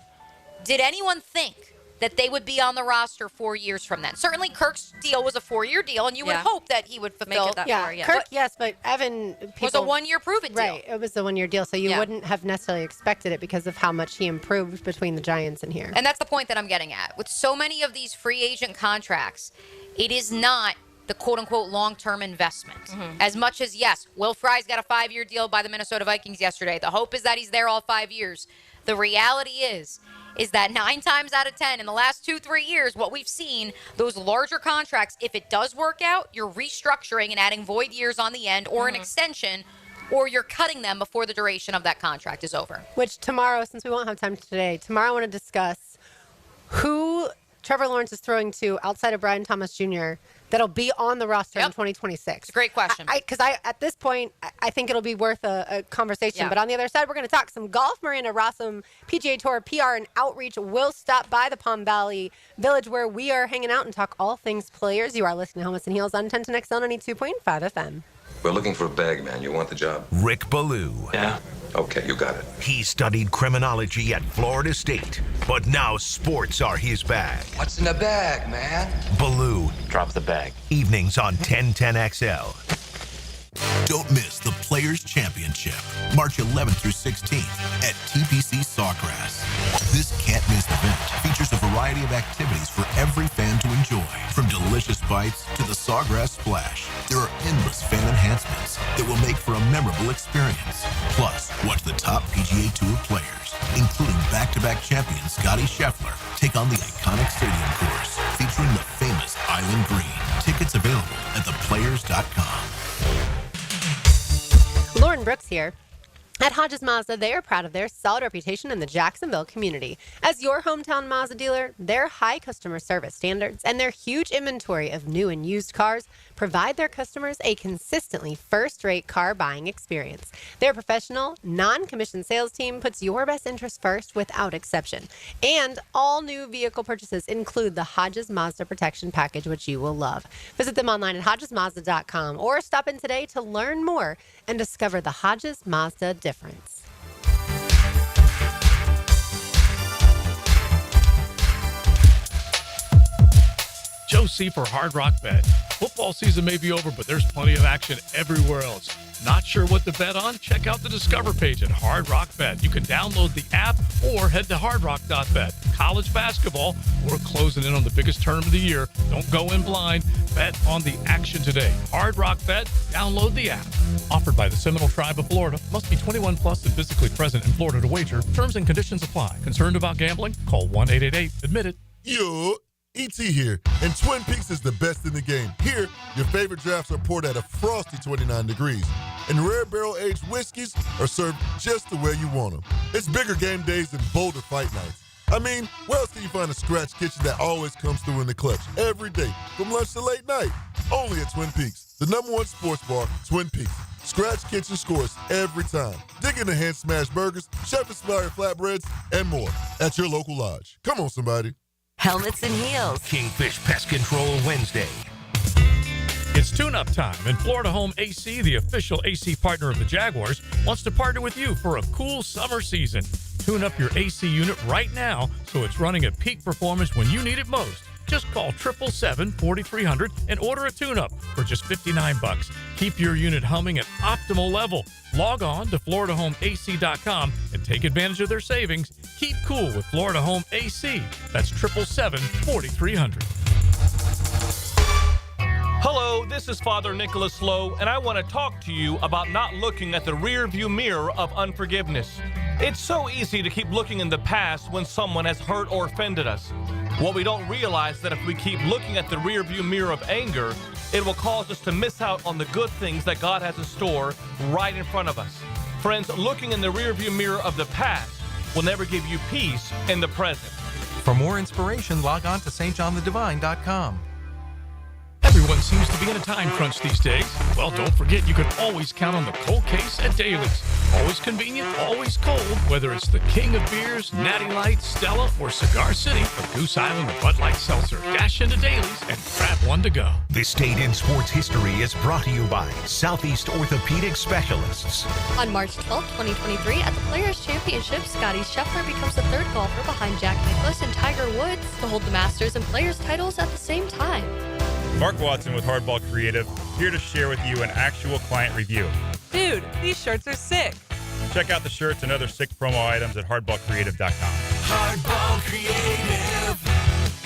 [SPEAKER 8] Did anyone think that they would be on the roster 4 years from then? Certainly Kirk's deal was a 4-year deal, and you would hope that he would fulfill
[SPEAKER 7] it that far,
[SPEAKER 6] Kirk, yes, but Evan
[SPEAKER 8] was a 1-year prove-it deal.
[SPEAKER 6] Right, it was a 1-year deal, so you wouldn't have necessarily expected it because of how much he improved between the Giants and here.
[SPEAKER 8] And that's the point that I'm getting at. With so many of these free agent contracts, it is not the quote-unquote long-term investment. As much as, yes, Will Fry's got a 5-year deal by the Minnesota Vikings yesterday. The hope is that he's there all 5 years. The reality is that 9 times out of 10 in the last 2-3 years, what we've seen, those larger contracts, if it does work out, you're restructuring and adding void years on the end or an extension, or you're cutting them before the duration of that contract is over.
[SPEAKER 6] Which tomorrow, since we won't have time today, tomorrow I want to discuss who Trevor Lawrence is throwing to outside of Brian Thomas Jr. that'll be on the roster in 2026?
[SPEAKER 8] It's a great question.
[SPEAKER 6] Because at this point, I think it'll be worth a conversation.
[SPEAKER 8] Yeah.
[SPEAKER 6] But on the other side, we're going to talk some golf. Miranda Rossum, PGA Tour PR and Outreach will stop by the Palm Valley Village where we are hanging out and talk all things players. You are listening to Helmets and Heels on 1010XL 92.5 FM.
[SPEAKER 9] We're looking for a bag man. You want the job?
[SPEAKER 3] Rick Ballou.
[SPEAKER 9] Yeah. Okay, you got it.
[SPEAKER 3] He studied criminology at Florida State, but now sports are his bag.
[SPEAKER 9] What's in the bag, man?
[SPEAKER 3] Ballou.
[SPEAKER 9] Drop the bag.
[SPEAKER 3] Evenings on 1010XL.
[SPEAKER 22] Don't miss the Players' Championship, March 11th through 16th at TPC Sawgrass. This can't-miss event features a variety of activities for every fan to enjoy, from delicious bites to the Sawgrass Splash. There are endless fan enhancements that will make for a memorable experience. Plus, watch the top PGA Tour players, including back-to-back champion Scotty Scheffler, take on the iconic stadium course featuring the famous Island Green. Tickets available at theplayers.com.
[SPEAKER 6] Lauren Brooks here. At Hodges Mazda, they are proud of their solid reputation in the Jacksonville community. As your hometown Mazda dealer, their high customer service standards and their huge inventory of new and used cars provide their customers a consistently first-rate car buying experience. Their professional, non-commissioned sales team puts your best interest first without exception. And all new vehicle purchases include the Hodges Mazda Protection Package, which you will love. Visit them online at hodgesmazda.com or stop in today to learn more and discover the Hodges Mazda difference.
[SPEAKER 13] Joe C. for Hard Rock Bet. Football season may be over, but there's plenty of action everywhere else. Not sure what to bet on? Check out the Discover page at Hard Rock Bet. You can download the app or head to hardrock.bet. College basketball, we're closing in on the biggest tournament of the year. Don't go in blind. Bet on the action today. Hard Rock Bet. Download the app. Offered by the Seminole Tribe of Florida. Must be 21 plus and physically present in Florida to wager. Terms and conditions apply. Concerned about gambling? Call 1-888-ADMIT-IT.
[SPEAKER 5] Yo, E.T. here, and Twin Peaks is the best in the game. Here, your favorite drafts are poured at a frosty 29 degrees, and rare barrel-aged whiskeys are served just the way you want them. It's bigger game days and bolder fight nights. I mean, where else can you find a scratch kitchen that always comes through in the clutch every day, from lunch to late night? Only at Twin Peaks, the #1 sports bar, Twin Peaks. Scratch kitchen scores every time. Dig into hand-smashed burgers, chef-inspired flatbreads, and more at your local lodge. Come on, somebody.
[SPEAKER 4] Helmets and heels.
[SPEAKER 3] Kingfish Pest Control Wednesday.
[SPEAKER 13] It's tune-up time, and Florida Home AC, the official AC partner of the Jaguars, wants to partner with you for a cool summer season. Tune up your AC unit right now so it's running at peak performance when you need it most. Just call 777-4300 and order a tune-up for just $59. Keep your unit humming at optimal level. Log on to FloridaHomeAC.com and take advantage of their savings. Keep cool with Florida Home AC. That's 777-4300.
[SPEAKER 10] Hello, this is Father Nicholas Lowe, and I want to talk to you about not looking at the rear-view mirror of unforgiveness. It's so easy to keep looking in the past when someone has hurt or offended us. What we don't realize that if we keep looking at the rear-view mirror of anger, it will cause us to miss out on the good things that God has in store right in front of us. Friends, looking in the rear-view mirror of the past will never give you peace in the present.
[SPEAKER 23] For more inspiration, log on to stjohnthedivine.com.
[SPEAKER 13] Everyone seems to be in a time crunch these days. Well, don't forget you can always count on the cold case at Daly's. Always convenient, always cold. Whether it's the king of beers, Natty Light, Stella, or Cigar City, or Goose Island, or Bud Light Seltzer, dash into Daly's and grab one to go.
[SPEAKER 3] This Date in Sports History is brought to you by Southeast Orthopedic Specialists.
[SPEAKER 1] On March 12, 2023, at the Players' Championship, Scotty Scheffler becomes the third golfer behind Jack Nicklaus and Tiger Woods to hold the Masters and Players titles at the same time.
[SPEAKER 24] Mark Watson with Hardball Creative, here to share with you an actual client review.
[SPEAKER 25] Dude, these shirts are sick.
[SPEAKER 24] Check out the shirts and other sick promo items at hardballcreative.com.
[SPEAKER 15] Hardball Creative.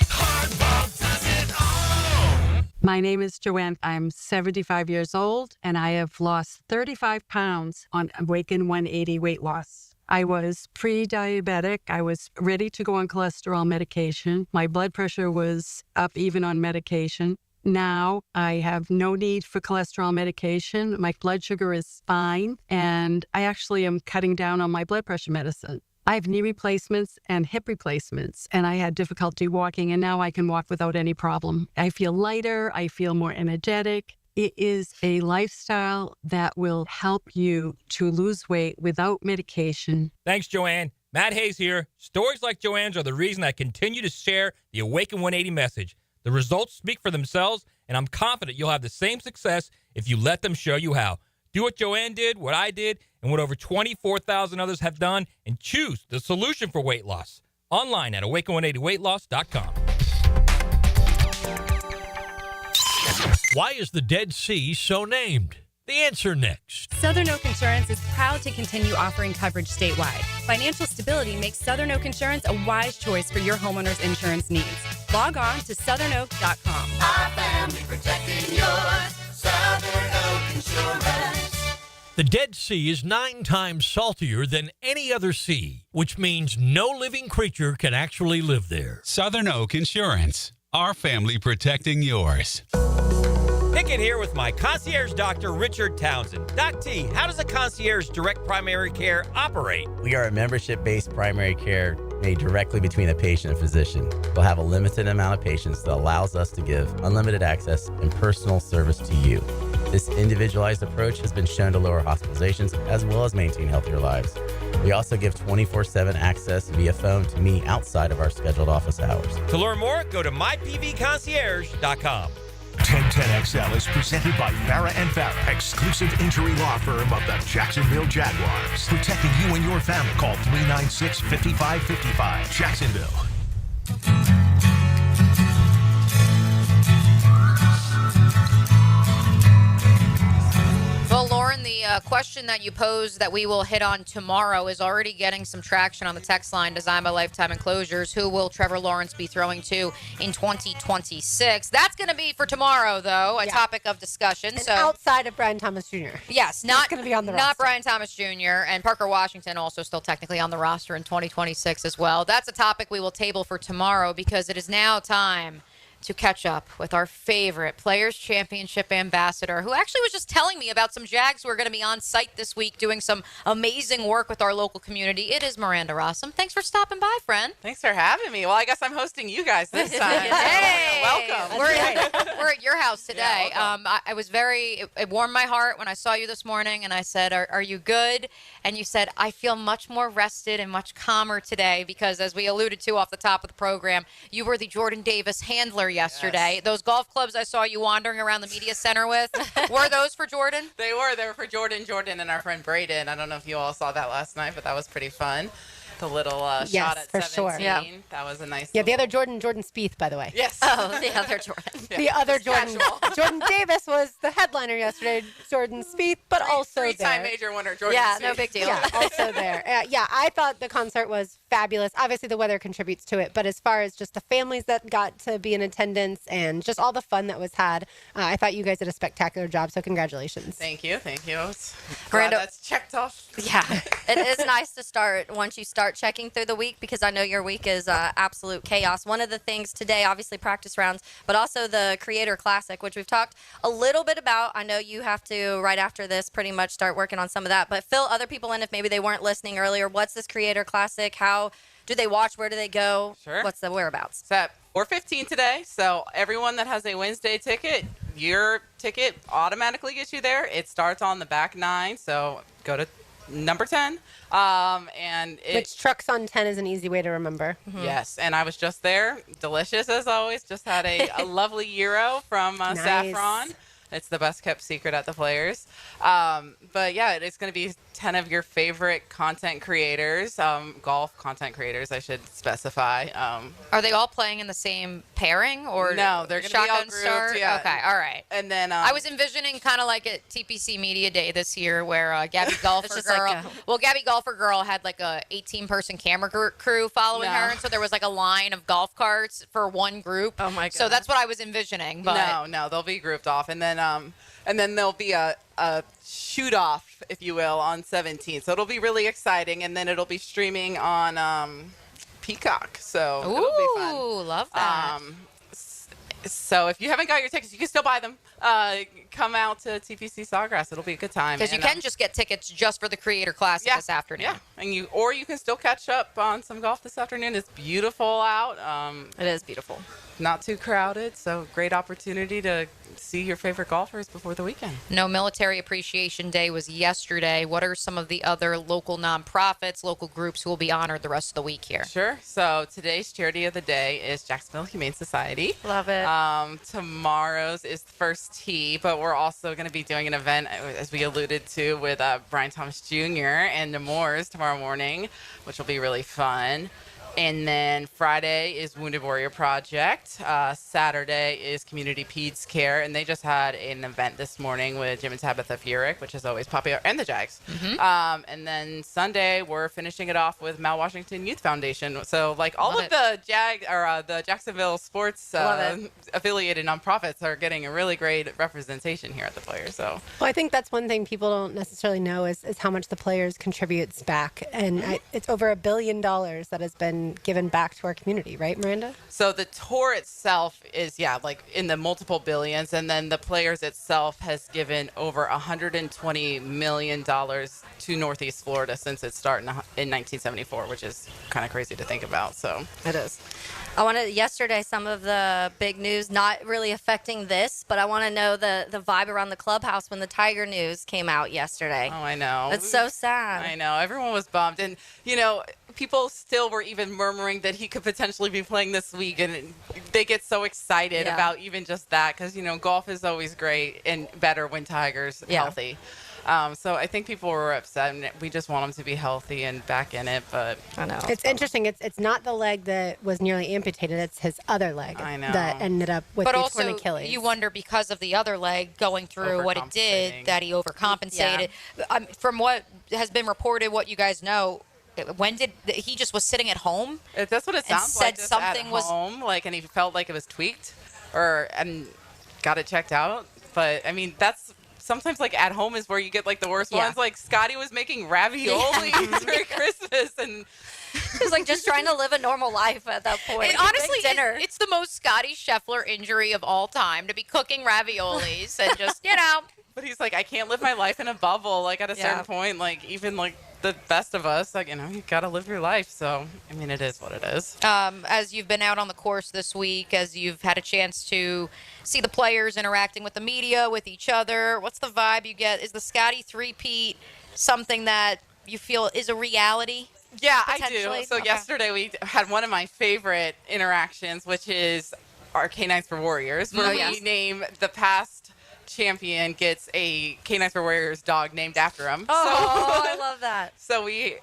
[SPEAKER 15] Hardball does it all.
[SPEAKER 26] My name is Joanne. I'm 75 years old, and I have lost 35 pounds on Awaken 180 weight loss. I was pre-diabetic. I was ready to go on cholesterol medication. My blood pressure was up even on medication. Now I have no need for cholesterol medication. My blood sugar is fine, and I actually am cutting down on my blood pressure medicine. I have knee replacements and hip replacements, and I had difficulty walking, and now I can walk without any problem. I feel lighter. I feel more energetic. It is a lifestyle that will help you to lose weight without medication.
[SPEAKER 20] Thanks, Joanne. Matt Hayes here. Stories like Joanne's are the reason I continue to share the Awaken 180 message. The results speak for themselves, and I'm confident you'll have the same success if you let them show you how. Do what Joanne did, what I did, and what over 24,000 others have done, and choose the solution for weight loss. Online at awaken180weightloss.com.
[SPEAKER 27] Why is the Dead Sea so named? The answer next.
[SPEAKER 28] Southern Oak Insurance is proud to continue offering coverage statewide. Financial stability makes Southern Oak Insurance a wise choice for your homeowner's insurance needs. Log on to southernoak.com.
[SPEAKER 15] Our family protecting yours. Southern Oak Insurance.
[SPEAKER 27] The Dead Sea is 9 times saltier than any other sea, which means no living creature can actually live there.
[SPEAKER 29] Southern Oak Insurance. Our family protecting yours.
[SPEAKER 30] Pickett here with my concierge doctor, Richard Townsend. Doc T, how does a concierge direct primary care operate?
[SPEAKER 31] We are a membership-based primary care made directly between a patient and physician. We'll have a limited amount of patients that allows us to give unlimited access and personal service to you. This individualized approach has been shown to lower hospitalizations as well as maintain healthier lives. We also give 24/7 access via phone to me outside of our scheduled office hours.
[SPEAKER 30] To learn more, go to mypvconcierge.com.
[SPEAKER 3] 1010XL is presented by Farah and Farah, exclusive injury law firm of the Jacksonville Jaguars. Protecting you and your family. Call 396-5555. Jacksonville.
[SPEAKER 2] question that you posed that we will hit on tomorrow is already getting some traction on the text line, designed by Lifetime Enclosures. Who will Trevor Lawrence be throwing to in 2026? That's going to be for tomorrow, though, a topic of discussion.
[SPEAKER 6] And
[SPEAKER 2] so
[SPEAKER 6] outside of Brian Thomas Jr.
[SPEAKER 2] Yes, not
[SPEAKER 6] going to be on the
[SPEAKER 2] not
[SPEAKER 6] roster.
[SPEAKER 2] Brian Thomas Jr. and Parker Washington also still technically on the roster in 2026 as well. That's a topic we will table for tomorrow because it is now time to catch up with our favorite Players Championship ambassador, who actually was just telling me about some Jags who are going to be on site this week doing some amazing work with our local community. It is Miranda Rossum. Thanks for stopping by, friend.
[SPEAKER 7] Thanks for having me. Well, I guess I'm hosting you guys this time.
[SPEAKER 2] Hey,
[SPEAKER 7] welcome.
[SPEAKER 2] We're at your house today.
[SPEAKER 7] Yeah,
[SPEAKER 2] I was it warmed my heart when I saw you this morning, and I said, are you good? And you said, I feel much more rested and much calmer today because, as we alluded to off the top of the program, you were the Jordan Davis handler yesterday. Yes. Those golf clubs I saw you wandering around the media center with, were those for Jordan?
[SPEAKER 7] They were for Jordan, and our friend Braden. I don't know if you all saw that last night, but that was pretty fun. The little shot at 17.
[SPEAKER 6] Sure. Yeah.
[SPEAKER 7] That was a nice.
[SPEAKER 6] Yeah, the other Jordan Spieth, by the way.
[SPEAKER 7] Yes.
[SPEAKER 2] Oh, the other Jordan.
[SPEAKER 7] Yeah.
[SPEAKER 6] The other Jordan. Jordan Davis was the headliner yesterday. Jordan Spieth, but also
[SPEAKER 7] three-time
[SPEAKER 6] there.
[SPEAKER 7] major winner Jordan Spieth.
[SPEAKER 2] No big deal.
[SPEAKER 6] Yeah, also there. I thought the concert was fabulous. Obviously, the weather contributes to it, but as far as just the families that got to be in attendance and just all the fun that was had, I thought you guys did a spectacular job. So congratulations.
[SPEAKER 7] Thank you.
[SPEAKER 2] Miranda,
[SPEAKER 7] that's checked off.
[SPEAKER 1] Yeah, it is nice to start once you start checking through the week because I know your week is absolute chaos. One of the things today, obviously practice rounds, but also the Creator Classic, which we've talked a little bit about. I know you have to, right after this, pretty much start working on some of that, but fill other people in if maybe they weren't listening earlier. What's this Creator Classic? How do they watch? Where do they go?
[SPEAKER 7] Sure.
[SPEAKER 1] What's the whereabouts?
[SPEAKER 7] It's at 4:15 today, so everyone that has a Wednesday ticket, your ticket automatically gets you there. It starts on the back 9, so go to number 10.
[SPEAKER 6] Which trucks on 10 is an easy way to remember.
[SPEAKER 7] Mm-hmm. Yes, and I was just there. Delicious as always. Just had a lovely gyro from
[SPEAKER 6] Nice.
[SPEAKER 7] Saffron. It's the best kept secret at the Players. But yeah, it's going to be 10 of your favorite content creators, golf content creators, I should specify.
[SPEAKER 2] Are they all playing in the same pairing or
[SPEAKER 7] no? They're going to be all grouped.
[SPEAKER 2] Start?
[SPEAKER 7] Yeah.
[SPEAKER 2] Okay, all right.
[SPEAKER 7] And then
[SPEAKER 2] I was envisioning kind of like at TPC Media Day this year, where Gabby Golfer Girl. Gabby Golfer Girl had like a 18-person camera crew following her, and so there was like a line of golf carts for one group.
[SPEAKER 7] Oh my god!
[SPEAKER 2] So that's what I was envisioning. But
[SPEAKER 7] no, they'll be grouped off, and then there'll be a shoot off, if you will, on 17. So it'll be really exciting, and then it'll be streaming on Peacock. So it'll be fun.
[SPEAKER 2] Ooh, love that.
[SPEAKER 7] So if you haven't got your tickets, you can still buy them. Come out to TPC Sawgrass. It'll be a good time.
[SPEAKER 2] Because you can just get tickets just for the Creator Classic this afternoon.
[SPEAKER 7] Yeah, and you can still catch up on some golf this afternoon. It's beautiful out.
[SPEAKER 1] It is beautiful.
[SPEAKER 7] Not too crowded, so great opportunity to see your favorite golfers before the weekend.
[SPEAKER 2] No, Military Appreciation Day was yesterday. What are some of the other local nonprofits, local groups who will be honored the rest of the week here?
[SPEAKER 7] Sure. So today's charity of the day is Jacksonville Humane Society.
[SPEAKER 1] Love it.
[SPEAKER 7] Tomorrow's is the First Tee, but we're also going to be doing an event, as we alluded to, with Brian Thomas Jr. and the Moores tomorrow morning, which will be really fun. And then Friday is Wounded Warrior Project. Saturday is Community Peds Care. And they just had an event this morning with Jim and Tabitha Furyk, which is always popular, and the Jags.
[SPEAKER 2] Mm-hmm.
[SPEAKER 7] And then Sunday, we're finishing it off with Mal Washington Youth Foundation. So, like, all of the the Jacksonville sports affiliated nonprofits are getting a really great representation here at the Players. So,
[SPEAKER 6] well, I think that's one thing people don't necessarily know is how much the Players contributes back. And it's over $1 billion that has been given back to our community, right, Miranda?
[SPEAKER 7] So the tour itself is, like in the multiple billions, and then the Players itself has given over $120 million to Northeast Florida since it started in 1974, which is kind of crazy to think about. So
[SPEAKER 1] it is. I wanted yesterday some of the big news, not really affecting this, but I want to know the vibe around the clubhouse when the Tiger news came out yesterday.
[SPEAKER 7] Oh, I know.
[SPEAKER 1] It's so sad.
[SPEAKER 7] I know. Everyone was bummed. And, people still were even murmuring that he could potentially be playing this week. And they get so excited about even just that because, golf is always great and better when Tiger's healthy. So I think people were upset, and we just want him to be healthy and back in it. But
[SPEAKER 1] I know
[SPEAKER 6] it's interesting. It's not the leg that was nearly amputated. It's his other leg
[SPEAKER 7] I know.
[SPEAKER 6] that ended up with
[SPEAKER 2] But
[SPEAKER 6] the
[SPEAKER 2] also,
[SPEAKER 6] torn Achilles.
[SPEAKER 2] you wonder because of the other leg going through what it did that he overcompensated. From what has been reported, what you guys know, when did he just was sitting at home?
[SPEAKER 7] That's what it sounds
[SPEAKER 2] said
[SPEAKER 7] like. Just
[SPEAKER 2] something
[SPEAKER 7] at
[SPEAKER 2] was
[SPEAKER 7] home, like, and he felt like it was tweaked, and got it checked out. But I mean, that's sometimes like at home is where you get like the worst ones. Like Scotty was making ravioli during Christmas, and
[SPEAKER 1] he was like just trying to live a normal life at that point.
[SPEAKER 2] And honestly, it's the most Scotty Scheffler injury of all time to be cooking raviolis and just,
[SPEAKER 7] But he's like, I can't live my life in a bubble. Like at a certain point, like even like the best of us, like, you got to live your life. So, I mean, it is what it is.
[SPEAKER 2] As you've been out on the course this week, as you've had a chance to see the players interacting with the media, with each other, what's the vibe you get? Is the Scotty three-peat something that you feel is a reality?
[SPEAKER 7] Yeah, I do. So yesterday we had one of my favorite interactions, which is our Canines for Warriors, where we name the past champion gets a Canines for Warriors dog named after him.
[SPEAKER 1] Oh, I love that.
[SPEAKER 7] So we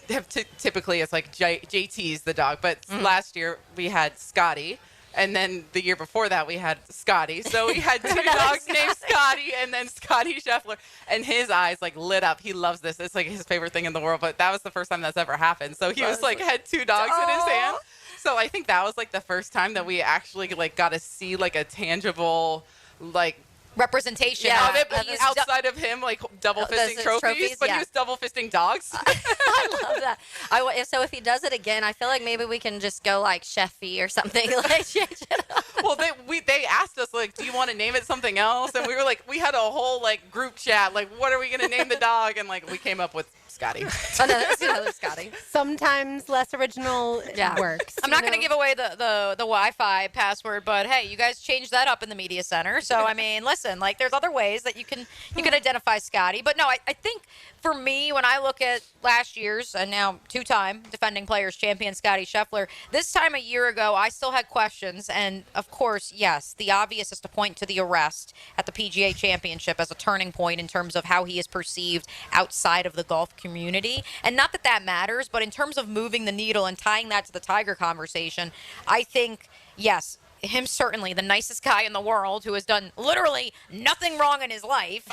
[SPEAKER 7] have typically it's like JT's the dog, but last year we had Scotty, and then the year before that we had Scotty. So we had two dogs named Scotty, and then Scotty Scheffler, and his eyes like lit up. He loves this. It's like his favorite thing in the world. But that was the first time that's ever happened. So he was like had two dogs in his hand. So I think that was like the first time that we actually like got to see like a tangible like
[SPEAKER 2] representation
[SPEAKER 7] of it, but outside of him like double fisting trophies, but he was double fisting dogs.
[SPEAKER 1] I love that. So if he does it again, I feel like maybe we can just go like Sheffy or something, like change it up.
[SPEAKER 7] Well, they asked us like, do you want to name it something else? And we were like, we had a whole like group chat, like, what are we gonna name the dog? And like we came up with Scotty.
[SPEAKER 1] Another Scotty.
[SPEAKER 6] Sometimes less original works.
[SPEAKER 2] I'm not going to give away the Wi-Fi password, but hey, you guys changed that up in the media center. So I mean, listen, like there's other ways that you can identify Scotty. But no, I think for me, when I look at last year's and now two-time defending players champion Scotty Scheffler, this time a year ago, I still had questions. And of course, yes, the obvious is to point to the arrest at the PGA Championship as a turning point in terms of how he is perceived outside of the golf community. And not that that matters, but in terms of moving the needle and tying that to the Tiger conversation, I think, yes, him certainly the nicest guy in the world who has done literally nothing wrong in his life.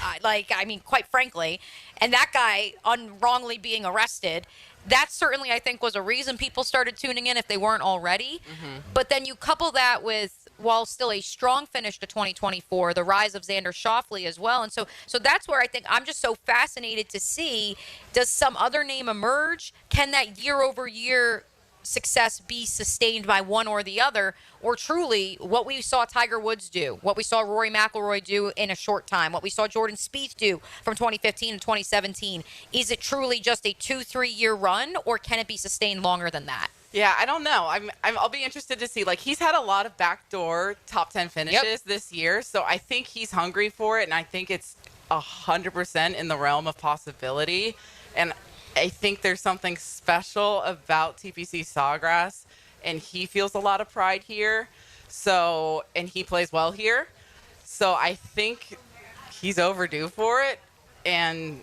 [SPEAKER 2] Quite frankly, and that guy wrongly being arrested, that certainly I think was a reason people started tuning in if they weren't already. Mm-hmm. But then you couple that with, while still a strong finish to 2024, the rise of Xander Schauffele as well. And so that's where I think I'm just so fascinated to see, does some other name emerge? Can that year over year success be sustained by one or the other, or truly what we saw Tiger Woods do, what we saw Rory McIlroy do in a short time, what we saw Jordan Spieth do from 2015 to 2017? Is it truly just a 2-3 year run, or can it be sustained longer than that?
[SPEAKER 7] Yeah, I don't know. I'll be interested to see. Like, he's had a lot of backdoor top 10 finishes this year, so I think he's hungry for it, and I think it's 100% in the realm of possibility. And I think there's something special about TPC Sawgrass, and he feels a lot of pride here. So, and he plays well here. So I think he's overdue for it, and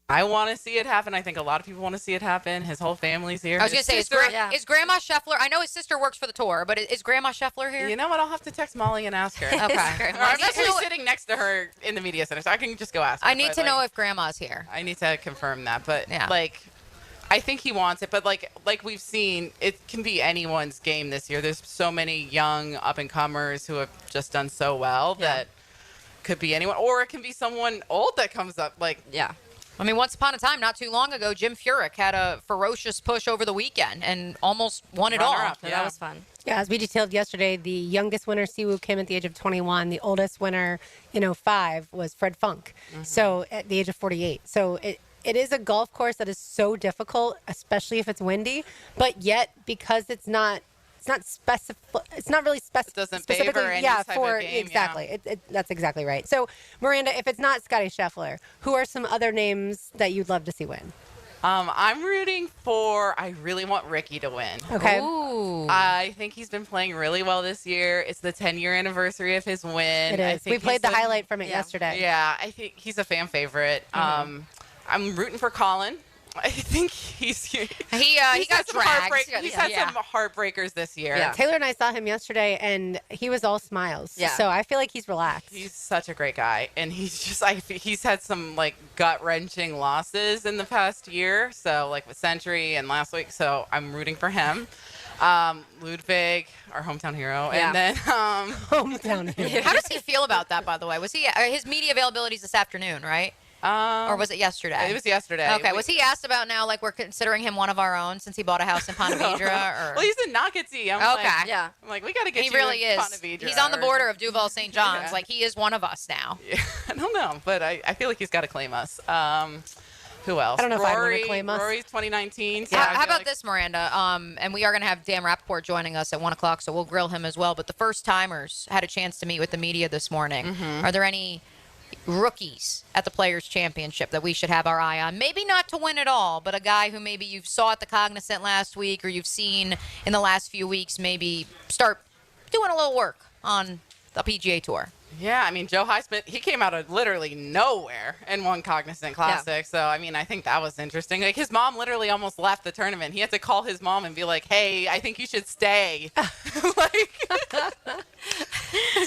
[SPEAKER 7] I want to see it happen. I think a lot of people want to see it happen. His whole family's here.
[SPEAKER 2] I was going to say, is Grandma Scheffler, I know his sister works for the tour, but is Grandma Scheffler here?
[SPEAKER 7] You know what? I'll have to text Molly and ask her.
[SPEAKER 2] Okay.
[SPEAKER 7] I'm actually sitting next to her in the media center, so I can just go ask her.
[SPEAKER 2] I need to know if Grandma's here.
[SPEAKER 7] I need to confirm that. But, I think he wants it. But, like we've seen, it can be anyone's game this year. There's so many young up-and-comers who have just done so well that could be anyone. Or it can be someone old that comes up.
[SPEAKER 2] I mean, once upon a time, not too long ago, Jim Furyk had a ferocious push over the weekend and almost won it all.
[SPEAKER 1] That was fun.
[SPEAKER 6] Yeah, as we detailed yesterday, the youngest winner, Siwoo Kim, at the age of 21. The oldest winner in 05 was Fred Funk, so at the age of 48. So it is a golf course that is so difficult, especially if it's windy, but yet because it's not really specific.
[SPEAKER 7] It doesn't
[SPEAKER 6] specifically,
[SPEAKER 7] favor any type of game.
[SPEAKER 6] Exactly. That's exactly right. So, Miranda, if it's not Scotty Scheffler, who are some other names that you'd love to see win?
[SPEAKER 7] I'm rooting for. I really want Ricky to win.
[SPEAKER 6] Okay.
[SPEAKER 2] Ooh.
[SPEAKER 7] I think he's been playing really well this year. It's the 10-year anniversary of his win.
[SPEAKER 6] It
[SPEAKER 7] I
[SPEAKER 6] is.
[SPEAKER 7] think
[SPEAKER 6] We played
[SPEAKER 7] he's
[SPEAKER 6] the highlight from it yesterday.
[SPEAKER 7] Yeah, I think he's a fan favorite. I'm rooting for Colin. I think he
[SPEAKER 2] got dragged.
[SPEAKER 7] He's had some heartbreakers this year.
[SPEAKER 6] Yeah. Taylor and I saw him yesterday, and he was all smiles.
[SPEAKER 7] Yeah.
[SPEAKER 6] So I feel like he's relaxed.
[SPEAKER 7] He's such a great guy, and he's had some like gut-wrenching losses in the past year. So like with Century and last week. So I'm rooting for him. Ludwig, our hometown hero, and then
[SPEAKER 6] hometown hero.
[SPEAKER 2] How does he feel about that? By the way, was he his media availability is this afternoon, right? Or was it yesterday?
[SPEAKER 7] It was yesterday.
[SPEAKER 2] Okay. Was he asked about now, like we're considering him one of our own since he bought a house in Ponte Vedra? Or?
[SPEAKER 7] Well, he's in Nocatee. I'm like, we got to get
[SPEAKER 2] he
[SPEAKER 7] you
[SPEAKER 2] really
[SPEAKER 7] in
[SPEAKER 2] is.
[SPEAKER 7] Ponte Vedra.
[SPEAKER 2] He's on the border of Duval St. John's.
[SPEAKER 7] Yeah.
[SPEAKER 2] Like he is one of us now.
[SPEAKER 7] Yeah, I don't know, but I feel like he's got to claim us. Who else?
[SPEAKER 6] I don't know if I want
[SPEAKER 7] Rory,
[SPEAKER 6] to claim us.
[SPEAKER 7] Rory's 2019. So
[SPEAKER 2] How about this, Miranda? And we are going to have Dan Rappaport joining us at 1 o'clock, so we'll grill him as well. But the first timers had a chance to meet with the media this morning.
[SPEAKER 7] Mm-hmm.
[SPEAKER 2] Are there any rookies at the Players' Championship that we should have our eye on? Maybe not to win it all, but a guy who maybe you saw at the Cognizant last week or you've seen in the last few weeks maybe start doing a little work on the PGA Tour.
[SPEAKER 7] Yeah, I mean, Joe Highsmith, he came out of literally nowhere and won Cognizant Classic. So, I mean, I think that was interesting. Like, his mom literally almost left the tournament. He had to call his mom and be like, hey, I think you should stay.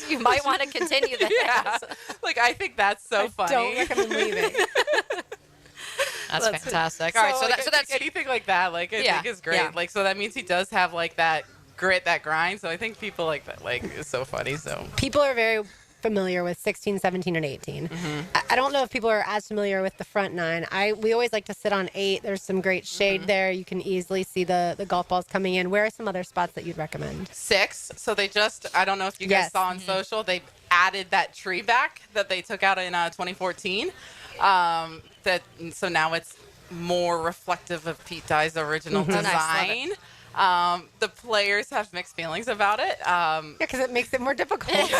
[SPEAKER 8] You might want to continue this.
[SPEAKER 7] Yeah. Like, I think that's so funny.
[SPEAKER 6] Don't recommend leaving.
[SPEAKER 2] That's fantastic.
[SPEAKER 7] So,
[SPEAKER 2] All right, so,
[SPEAKER 7] like,
[SPEAKER 2] so that's
[SPEAKER 7] anything like that, like, I think is great.
[SPEAKER 2] Yeah.
[SPEAKER 7] Like, so that means he does have, like, that grit, that grind. So I think people like that, like, is so funny. So
[SPEAKER 6] People are very familiar with 16, 17, and 18.
[SPEAKER 7] Mm-hmm.
[SPEAKER 6] I don't know if people are as familiar with the front nine. We always like to sit on 8. There's some great shade there. You can easily see the golf balls coming in. Where are some other spots that you'd recommend?
[SPEAKER 7] 6. So they just, I don't know if you guys saw on social, they added that tree back that they took out in 2014. So now it's more reflective of Pete Dye's original design. The players have mixed feelings about it.
[SPEAKER 6] Because it makes it more difficult.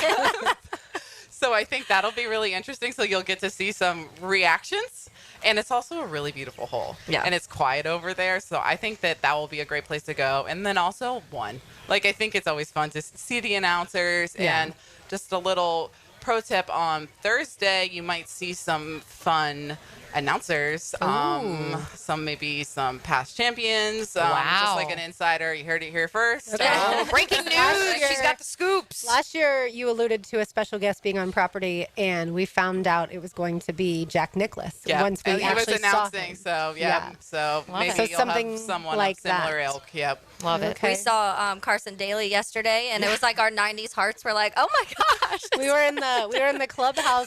[SPEAKER 7] So I think that'll be really interesting. So you'll get to see some reactions. And it's also a really beautiful hole.
[SPEAKER 8] Yeah.
[SPEAKER 7] And it's quiet over there. So I think that will be a great place to go. And then also 1. Like, I think it's always fun to see the announcers.
[SPEAKER 6] Yeah.
[SPEAKER 7] And just a little pro tip on Thursday, you might see some fun announcers, maybe some past champions, just like an insider. You heard it here first.
[SPEAKER 6] Okay.
[SPEAKER 2] Breaking news! She's got the scoops.
[SPEAKER 6] Last year, you alluded to a special guest being on property, and we found out it was going to be Jack Nicklaus.
[SPEAKER 7] Yeah.
[SPEAKER 6] Once we
[SPEAKER 7] he was
[SPEAKER 6] actually
[SPEAKER 7] announcing,
[SPEAKER 6] saw him.
[SPEAKER 7] so yeah. So
[SPEAKER 6] Love
[SPEAKER 7] maybe
[SPEAKER 6] it. So
[SPEAKER 7] you'll
[SPEAKER 6] something
[SPEAKER 7] have someone
[SPEAKER 6] like
[SPEAKER 7] of similar
[SPEAKER 6] that.
[SPEAKER 7] ilk. Yep.
[SPEAKER 2] Love it.
[SPEAKER 6] Okay.
[SPEAKER 8] We saw Carson Daly yesterday, and it was like our '90s hearts were like, "Oh my gosh!"
[SPEAKER 6] We were in the clubhouse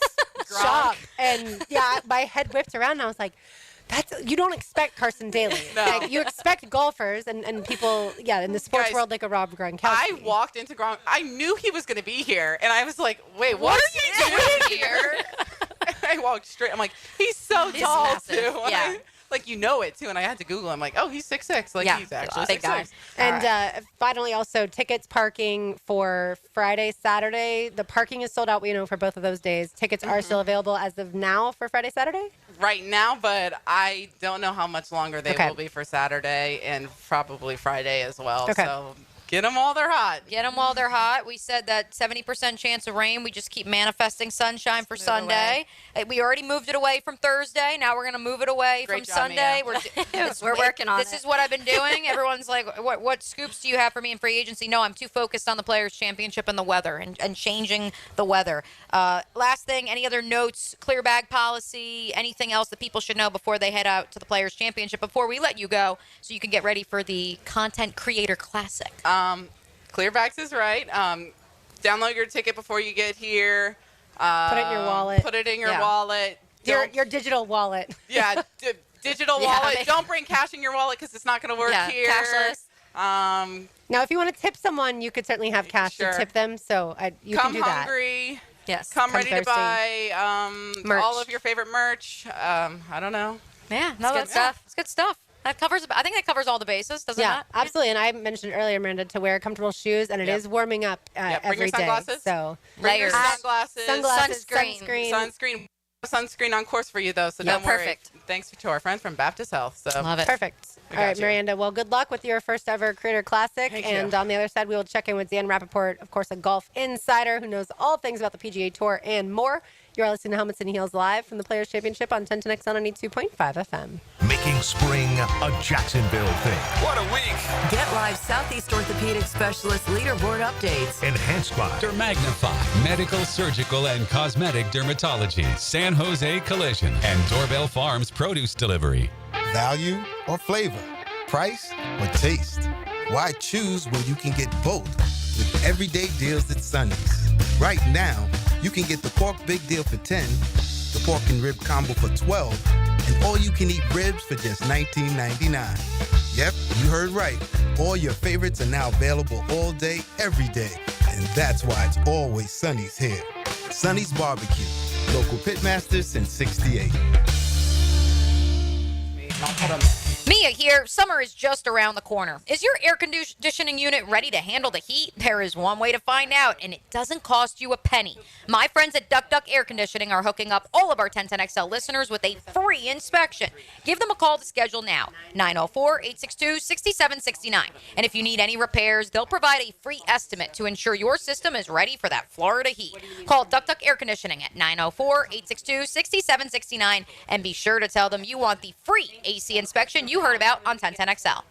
[SPEAKER 6] shop, and my head whipped around, and I was like, you don't expect Carson Daly.
[SPEAKER 7] No.
[SPEAKER 6] Like, you expect golfers and people, in the sports
[SPEAKER 7] Guys,
[SPEAKER 6] world, like a Rob Gronkowski.
[SPEAKER 7] I walked into Gronk. I knew he was going to be here, and I was like, "Wait, what are you doing here?" I walked straight. I'm like, "He's so tall
[SPEAKER 8] massive.
[SPEAKER 7] too."
[SPEAKER 8] Yeah.
[SPEAKER 7] Like, you know it too, and I had to Google. I'm like, "Oh, he's 6'6". Like, he's actually
[SPEAKER 8] big
[SPEAKER 7] 6'6".
[SPEAKER 8] guy.
[SPEAKER 6] And finally, also tickets, parking for Friday, Saturday. The parking is sold out, we know, for both of those days. Tickets are still available as of now for Friday, Saturday?
[SPEAKER 7] Right now, but I don't know how much longer they
[SPEAKER 6] Okay.
[SPEAKER 7] will be for Saturday and probably Friday as well.
[SPEAKER 6] Okay.
[SPEAKER 7] So get them while they're hot.
[SPEAKER 2] Get them while they're hot. We said that 70% chance of rain. We just keep manifesting sunshine for Sunday. We already moved it away from Thursday. Now we're going to move it away
[SPEAKER 7] Great
[SPEAKER 2] from
[SPEAKER 7] job,
[SPEAKER 2] Sunday.
[SPEAKER 7] Mia.
[SPEAKER 8] We're working on
[SPEAKER 2] This
[SPEAKER 8] it.
[SPEAKER 2] is what I've been doing. Everyone's like, what scoops do you have for me in free agency? No, I'm too focused on the Players' Championship and the weather and changing the weather. Last thing, any other notes, clear bag policy, anything else that people should know before they head out to the Players' Championship before we let you go so you can get ready for the Content Creator Classic?
[SPEAKER 7] Clearbacks is right. Download your ticket before you get here.
[SPEAKER 6] Put it in your wallet.
[SPEAKER 7] Put it in your wallet.
[SPEAKER 6] Your digital wallet.
[SPEAKER 7] Yeah, digital wallet. Don't bring cash in your wallet because it's not going to work here.
[SPEAKER 8] Cashless.
[SPEAKER 6] Now, if you want to tip someone, you could certainly have cash to tip them. So you
[SPEAKER 7] Come
[SPEAKER 6] can do that.
[SPEAKER 7] hungry.
[SPEAKER 8] Yes.
[SPEAKER 7] Come ready
[SPEAKER 6] thirsty.
[SPEAKER 7] to buy
[SPEAKER 6] Merch.
[SPEAKER 7] all of your favorite merch. I don't know.
[SPEAKER 2] Yeah, no,
[SPEAKER 8] good
[SPEAKER 2] that's
[SPEAKER 8] stuff.
[SPEAKER 2] It's good stuff. That covers. I think that covers all the bases, doesn't it?
[SPEAKER 6] Yeah, absolutely. And I mentioned earlier, Miranda, to wear comfortable shoes, and it is warming up
[SPEAKER 7] Bring
[SPEAKER 6] every
[SPEAKER 7] your
[SPEAKER 6] day.
[SPEAKER 7] sunglasses.
[SPEAKER 6] So
[SPEAKER 7] Bring your
[SPEAKER 2] Layers.
[SPEAKER 7] sunglasses.
[SPEAKER 6] sunglasses,
[SPEAKER 2] Sunscreen.
[SPEAKER 6] sunscreen.
[SPEAKER 7] Sunscreen. Sunscreen on course for you, though, so don't worry. Thanks to our friend from Baptist Health. So
[SPEAKER 2] Love it.
[SPEAKER 6] Perfect. All right, Miranda. Well, good luck with your first ever Creator Classic.
[SPEAKER 7] Thank
[SPEAKER 6] and
[SPEAKER 7] you.
[SPEAKER 6] on the other side, we will check in with Dan Rappaport, of course, a golf insider who knows all things about the PGA Tour and more. You're listening to Helmets and Heels live from the Players Championship on 1010X on 92.5 FM.
[SPEAKER 3] Making spring a Jacksonville thing.
[SPEAKER 15] What a week.
[SPEAKER 4] Get live Southeast Orthopedic Specialist leaderboard updates.
[SPEAKER 3] Enhanced by
[SPEAKER 29] Magnify Medical, Surgical, and Cosmetic Dermatology, San Jose Collision, and Doorbell Farms Produce Delivery.
[SPEAKER 5] Value or flavor? Price or taste? Why choose when you can get both? With everyday deals at Sonny's. Right now, you can get the pork big deal for 10, the pork and rib combo for 12, and all you can eat ribs for just $19.99. Yep, you heard right. All your favorites are now available all day, every day. And that's why it's always Sonny's here. Sonny's Barbecue. Local pitmasters since 68.
[SPEAKER 2] Mia here. Summer is just around the corner. Is your air conditioning unit ready to handle the heat? There is one way to find out, and it doesn't cost you a penny. My friends at Duck Duck Air Conditioning are hooking up all of our 1010XL listeners with a free inspection. Give them a call to schedule now, 904-862-6769. And if you need any repairs, they'll provide a free estimate to ensure your system is ready for that Florida heat. Call Duck Duck Air Conditioning at 904-862-6769 and be sure to tell them you want the free AC inspection you heard about on 1010XL.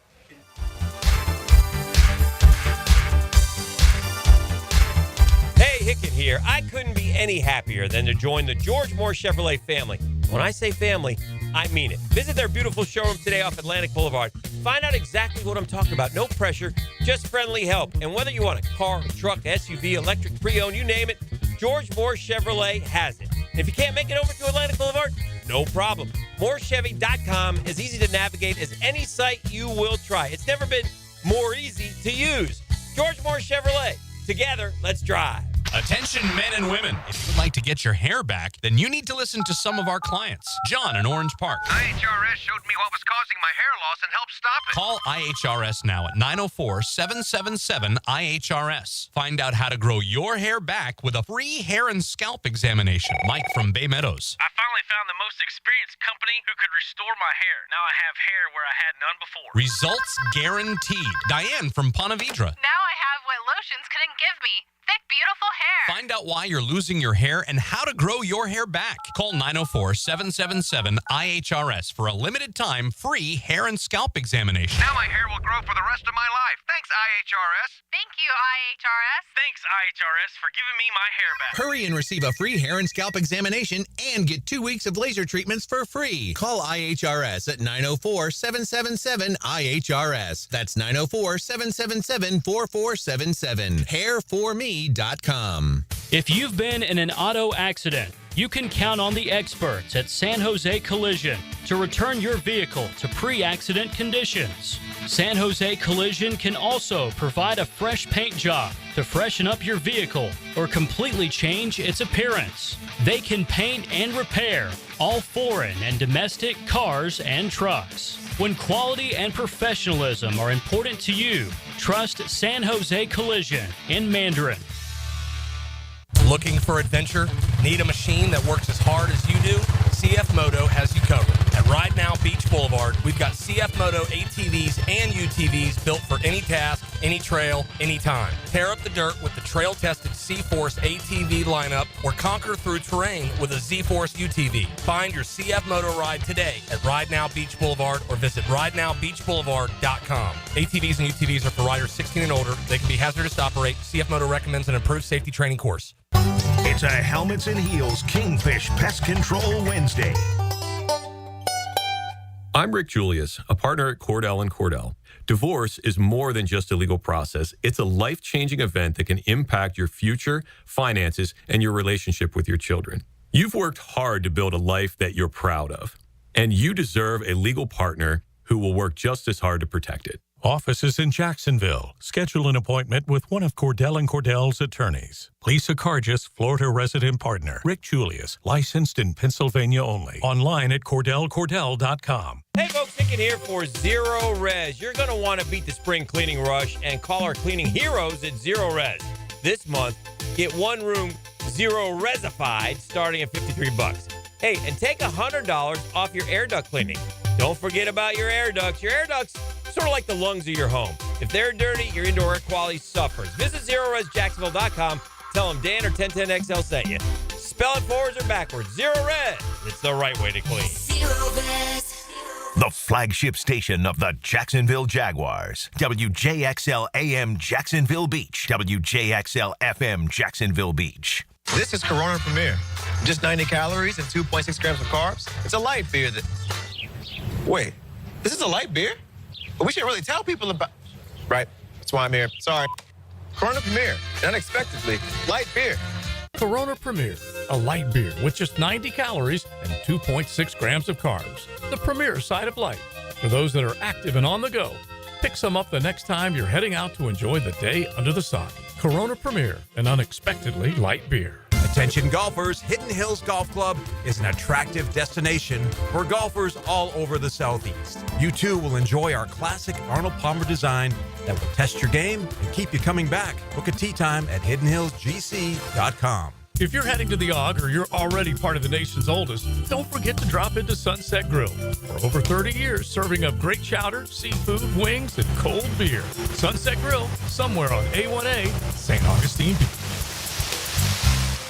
[SPEAKER 30] Hey, Hicken here. I couldn't be any happier than to join the George Moore Chevrolet family. When I say family, I mean it. Visit their beautiful showroom today off Atlantic Boulevard. Find out exactly what I'm talking about. No pressure, just friendly help. And whether you want a car, a truck, SUV, electric, pre-owned, you name it, George Moore Chevrolet has it. And if you can't make it over to Atlantic Boulevard, no problem. MooreChevy.com is easy to navigate as any site you will try. It's never been more easy to use. George Moore Chevrolet. Together, let's drive.
[SPEAKER 9] Attention men and women. If you would like to get your hair back, then you need to listen to some of our clients. John in Orange Park.
[SPEAKER 11] IHRS showed me what was causing my hair loss and helped stop it.
[SPEAKER 9] Call IHRS now at 904-777-IHRS. Find out how to grow your hair back with a free hair and scalp examination. Mike from Bay Meadows.
[SPEAKER 11] I finally found the most experienced company who could restore my hair. Now I have hair where I had none before.
[SPEAKER 9] Results guaranteed. Diane from Ponte Vedra.
[SPEAKER 12] Now I have what lotions couldn't give me. Thick, beautiful hair.
[SPEAKER 9] Find out why you're losing your hair and how to grow your hair back. Call 904-777-IHRS for a limited time free hair and scalp examination.
[SPEAKER 11] Now my hair will grow for the rest of my life. Thanks, IHRS.
[SPEAKER 12] Thank you, IHRS.
[SPEAKER 11] Thanks, IHRS, for giving me my hair back.
[SPEAKER 20] Hurry and receive a free hair and scalp examination and get 2 weeks of laser treatments for free. Call IHRS at 904-777-IHRS. That's 904-777-4477. HairForMe.com.
[SPEAKER 14] If you've been in an auto accident, you can count on the experts at San Jose Collision to return your vehicle to pre-accident conditions. San Jose Collision can also provide a fresh paint job to freshen up your vehicle or completely change its appearance. They can paint and repair all foreign and domestic cars and trucks. When quality and professionalism are important to you, trust San Jose Collision in Mandarin.
[SPEAKER 16] Looking for adventure? Need a machine that works as hard as you do? CF Moto has you covered. At Ride Now Beach Boulevard, we've got CF Moto ATVs and UTVs built for any task, any trail, anytime. Tear up the dirt with the trail-tested C-Force ATV lineup or conquer through terrain with a Z-Force UTV. Find your CF Moto ride today at Ride Now Beach Boulevard or visit ridenowbeachboulevard.com. ATVs and UTVs are for riders 16 and older. They can be hazardous to operate. CF Moto recommends an improved safety training course.
[SPEAKER 3] It's a Helmets and Heels Kingfish Pest Control Wednesday.
[SPEAKER 17] I'm Rick Julius, a partner at Cordell & Cordell. Divorce is more than just a legal process. It's a life-changing event that can impact your future, finances, and your relationship with your children. You've worked hard to build a life that you're proud of, and you deserve a legal partner who will work just as hard to protect it.
[SPEAKER 13] Offices in Jacksonville. Schedule an appointment with one of Cordell & Cordell's attorneys. Lisa Cargis, Florida resident partner. Rick Julius, licensed in Pennsylvania only. Online at CordellCordell.com.
[SPEAKER 30] Hey folks, Hicken here for Zero Res. You're going to want to beat the spring cleaning rush and call our cleaning heroes at Zero Res. This month, get one room Zero Resified starting at $53. Hey, and take $100 off your air duct cleaning. Don't forget about your air ducts. Your air ducts, sort of like the lungs of your home. If they're dirty, your indoor air quality suffers. Visit ZeroResJacksonville.com. Tell them Dan or 1010XL sent you. Spell it forwards or backwards. Zero Res. It's the right way to clean.
[SPEAKER 3] The flagship station of the Jacksonville Jaguars. WJXL AM Jacksonville Beach. WJXL FM Jacksonville Beach.
[SPEAKER 10] This is Corona Premier. Just 90 calories and 2.6 grams of carbs. It's a light beer that... Wait, this is a light beer? But we should really tell people about... Right, that's why I'm here. Sorry. Corona Premier, unexpectedly, light beer.
[SPEAKER 13] Corona Premier, a light beer with just 90 calories and 2.6 grams of carbs. The premier side of light. For those that are active and on the go, pick some up the next time you're heading out to enjoy the day under the sun. Corona Premier, an unexpectedly light beer.
[SPEAKER 18] Attention golfers, Hidden Hills Golf Club is an attractive destination for golfers all over the Southeast. You too will enjoy our classic Arnold Palmer design that will test your game and keep you coming back. Book a tee time at hiddenhillsgc.com.
[SPEAKER 13] If you're heading to the Og or you're already part of the nation's oldest, don't forget to drop into Sunset Grill. For over 30 years, serving up great chowder, seafood, wings, and cold beer. Sunset Grill, somewhere on A1A, St. Augustine Beach.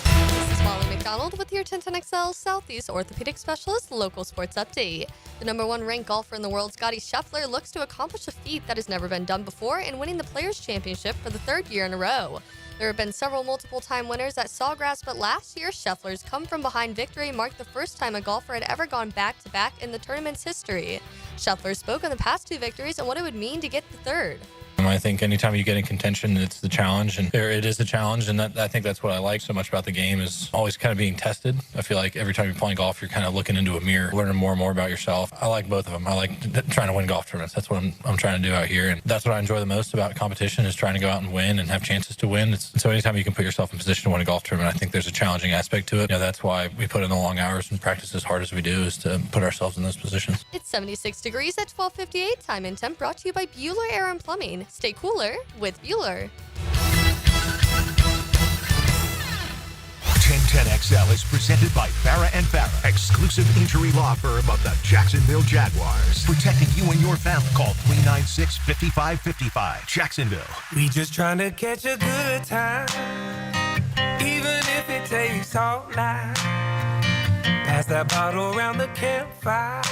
[SPEAKER 1] This is Molly McDonald with your 1010XL Southeast Orthopedic Specialist Local Sports Update. The number one ranked golfer in the world, Scotty Scheffler, looks to accomplish a feat that has never been done before in winning the Players' Championship for the third year in a row. There have been several multiple-time winners at Sawgrass, but last year, Scheffler's come-from-behind victory marked the first time a golfer had ever gone back-to-back in the tournament's history. Scheffler spoke on the past two victories and what it would mean to get the third.
[SPEAKER 19] I think anytime you get in contention, it's the challenge, and it is a challenge, and I think that's what I like so much about the game is always kind of being tested. I feel like every time you're playing golf, you're kind of looking into a mirror, learning more and more about yourself. I like both of them. I like trying to win golf tournaments. That's what I'm trying to do out here, and that's what I enjoy the most about competition is trying to go out and win and have chances to win. So anytime you can put yourself in position to win a golf tournament, I think there's a challenging aspect to it. That's why we put in the long hours and practice as hard as we do is to put ourselves in those positions.
[SPEAKER 1] It's 76 degrees at 12:58. Time and temp brought to you by Bueller Air and Plumbing. Stay cooler with Bueller.
[SPEAKER 3] 1010XL is presented by Farah & Farah, exclusive injury law firm of the Jacksonville Jaguars. Protecting you and your family. Call 396-5555. Jacksonville.
[SPEAKER 15] We just trying to catch a good time, even if it takes all night. Pass that bottle around the campfire,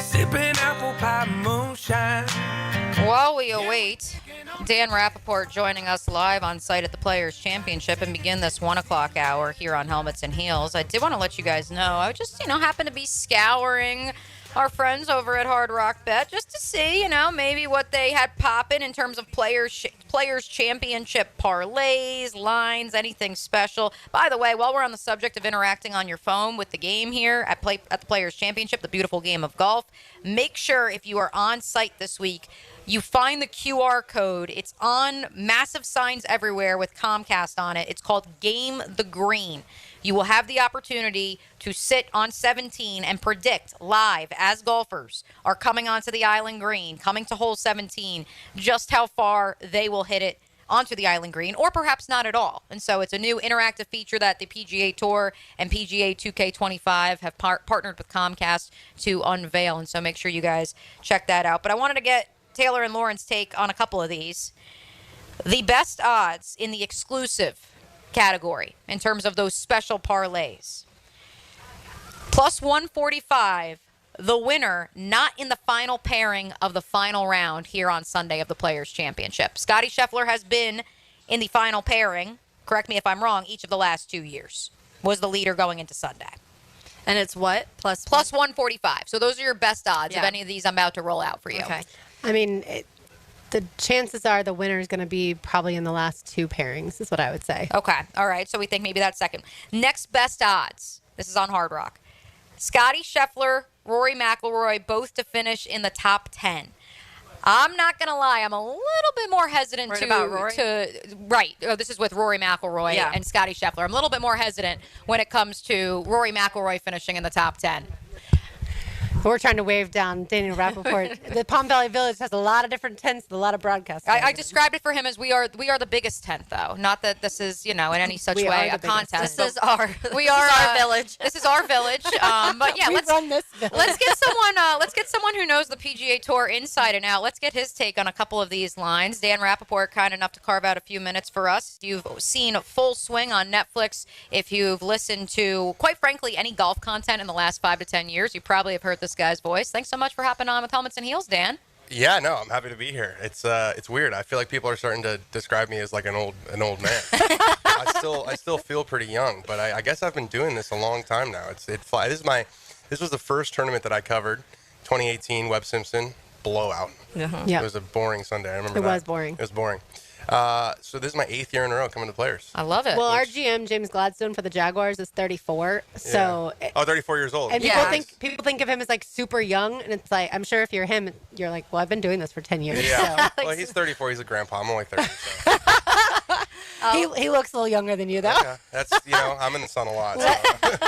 [SPEAKER 15] sipping apple pie moonshine.
[SPEAKER 2] While we await Dan Rappaport joining us live on site at the Players' Championship and begin this 1 o'clock hour here on Helmets and Heels, I did want to let you guys know, I just, happened to be scouring our friends over at Hard Rock Bet just to see, maybe what they had popping in terms of Players' Championship parlays, lines, anything special. By the way, while we're on the subject of interacting on your phone with the game here at the Players' Championship, the beautiful game of golf, make sure if you are on site this week, you find the QR code. It's on massive signs everywhere with Comcast on it. It's called Game the Green. You will have the opportunity to sit on 17 and predict live as golfers are coming onto the island green, coming to hole 17, just how far they will hit it onto the island green, or perhaps not at all. And so it's a new interactive feature that the PGA Tour and PGA 2K25 have partnered with Comcast to unveil. And so make sure you guys check that out. But I wanted to get Taylor and Lauren's take on a couple of these. The best odds in the exclusive category in terms of those special parlays. Plus 145, the winner not in the final pairing of the final round here on Sunday of the Players' Championship. Scotty Scheffler has been in the final pairing, correct me if I'm wrong, each of the last 2 years. Was the leader going into Sunday.
[SPEAKER 8] And it's what? Plus
[SPEAKER 2] 145. So those are your best odds
[SPEAKER 8] Yeah.
[SPEAKER 2] of any of these I'm about to roll out for you.
[SPEAKER 8] Okay.
[SPEAKER 6] I mean, the chances are the winner is going to be probably in the last two pairings, is what I would say.
[SPEAKER 2] Okay. All right. So we think maybe that's second. Next best odds. This is on Hard Rock. Scotty Scheffler, Rory McIlroy, both to finish in the top 10. I'm not going to lie. I'm a little bit more hesitant
[SPEAKER 8] about Rory?
[SPEAKER 2] Right. This is with Rory McIlroy and Scotty Scheffler. I'm a little bit more hesitant when it comes to Rory McIlroy finishing in the top 10.
[SPEAKER 6] We're trying to wave down Daniel Rappaport. The Palm Valley Village has a lot of different tents with a lot of broadcasts.
[SPEAKER 2] I described it for him as we are the biggest tent, though. Not that this is, in any such way a contest.
[SPEAKER 8] This is our village.
[SPEAKER 2] This is our village. But yeah, let's
[SPEAKER 6] run this village.
[SPEAKER 2] Let's get someone who knows the PGA Tour inside and out. Let's get his take on a couple of these lines. Dan Rappaport, kind enough to carve out a few minutes for us. You've seen Full Swing on Netflix. If you've listened to, quite frankly, any golf content in the last 5 to 10 years, you probably have heard this guy's voice. Thanks so much for hopping on with Helmets and Heels, Dan.
[SPEAKER 4] Yeah, no, I'm happy to be here. It's weird. I feel like people are starting to describe me as like an old man. I still feel pretty young, but I guess I've been doing this a long time now. This was the first tournament that I covered, 2018 Webb Simpson blowout.
[SPEAKER 6] Yeah.
[SPEAKER 4] It was a boring Sunday. I remember that.
[SPEAKER 6] It was boring.
[SPEAKER 4] It was boring. So this is my 8th year in a row coming to Players.
[SPEAKER 2] I love it.
[SPEAKER 6] Well, our GM, James Gladstone, for the Jaguars is 34. So.
[SPEAKER 4] Yeah. Oh, 34 years old.
[SPEAKER 6] And people think of him as like super young, and it's like, I'm sure if you're him, you're like, well, I've been doing this for 10 years.
[SPEAKER 4] Yeah.
[SPEAKER 6] So.
[SPEAKER 4] Well, he's 34. He's a grandpa. I'm only 30. So.
[SPEAKER 6] He looks a little younger than you, though.
[SPEAKER 4] Okay. That's, I'm in the sun a lot. So.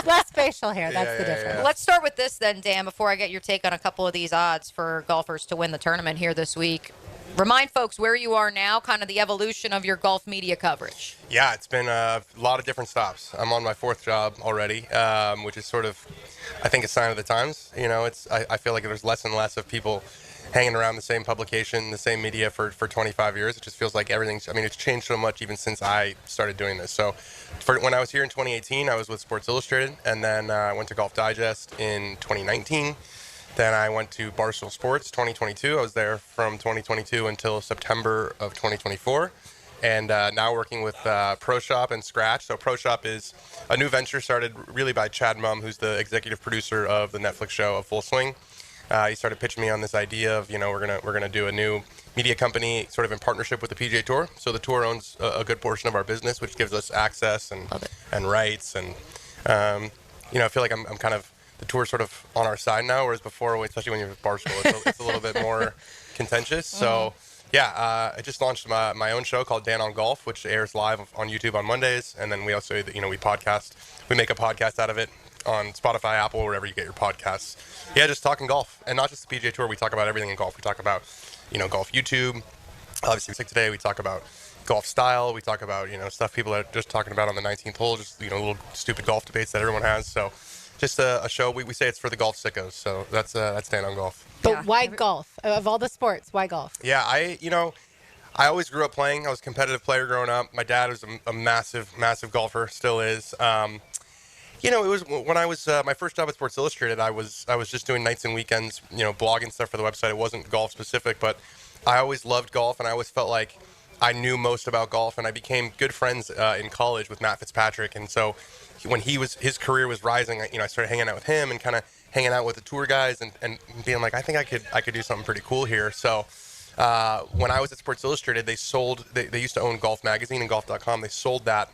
[SPEAKER 6] Less facial hair. That's the difference.
[SPEAKER 4] Yeah.
[SPEAKER 2] Let's start with this then, Dan, before I get your take on a couple of these odds for golfers to win the tournament here this week. Remind folks where you are now, kind of the evolution of your golf media coverage.
[SPEAKER 4] Yeah, it's been a lot of different stops. I'm on my 4th job already, which is sort of, I think, a sign of the times. I feel like there's less and less of people hanging around the same publication, the same media for 25 years. It just feels like it's changed so much even since I started doing this. So when I was here in 2018, I was with Sports Illustrated, and then I went to Golf Digest in 2019. Then I went to Barstool Sports 2022. I was there from 2022 until September of 2024. And now working with Pro Shop and Scratch. So Pro Shop is a new venture started really by Chad Mumm, who's the executive producer of the Netflix show of Full Swing. He started pitching me on this idea of, we're gonna do a new media company sort of in partnership with the PGA Tour. So the tour owns a good portion of our business, which gives us access and rights. And, I feel like I'm kind of, the tour's sort of on our side now, whereas before, especially when you're with Barstool, it's a little bit more contentious. So, I just launched my own show called Dan on Golf, which airs live on YouTube on Mondays. And then we also, we podcast. We make a podcast out of it on Spotify, Apple, wherever you get your podcasts. Yeah, just talking golf. And not just the PGA Tour. We talk about everything in golf. We talk about, golf YouTube. Obviously, today we talk about golf style. We talk about, stuff people are just talking about on the 19th hole, just, little stupid golf debates that everyone has. So just a show. We say it's for the golf sickos. So that's Dan on Golf.
[SPEAKER 6] But why golf? Of all the sports, why golf?
[SPEAKER 4] Yeah, I always grew up playing. I was a competitive player growing up. My dad was a massive, massive golfer, still is. It was when I was my first job at Sports Illustrated. I was just doing nights and weekends, blogging stuff for the website. It wasn't golf specific, but I always loved golf, and I always felt like I knew most about golf. And I became good friends in college with Matt Fitzpatrick, and so when his career was rising, I started hanging out with him and kind of hanging out with the tour guys and being like, I think I could do something pretty cool here. So when I was at Sports Illustrated, they used to own Golf Magazine and Golf.com. They sold that,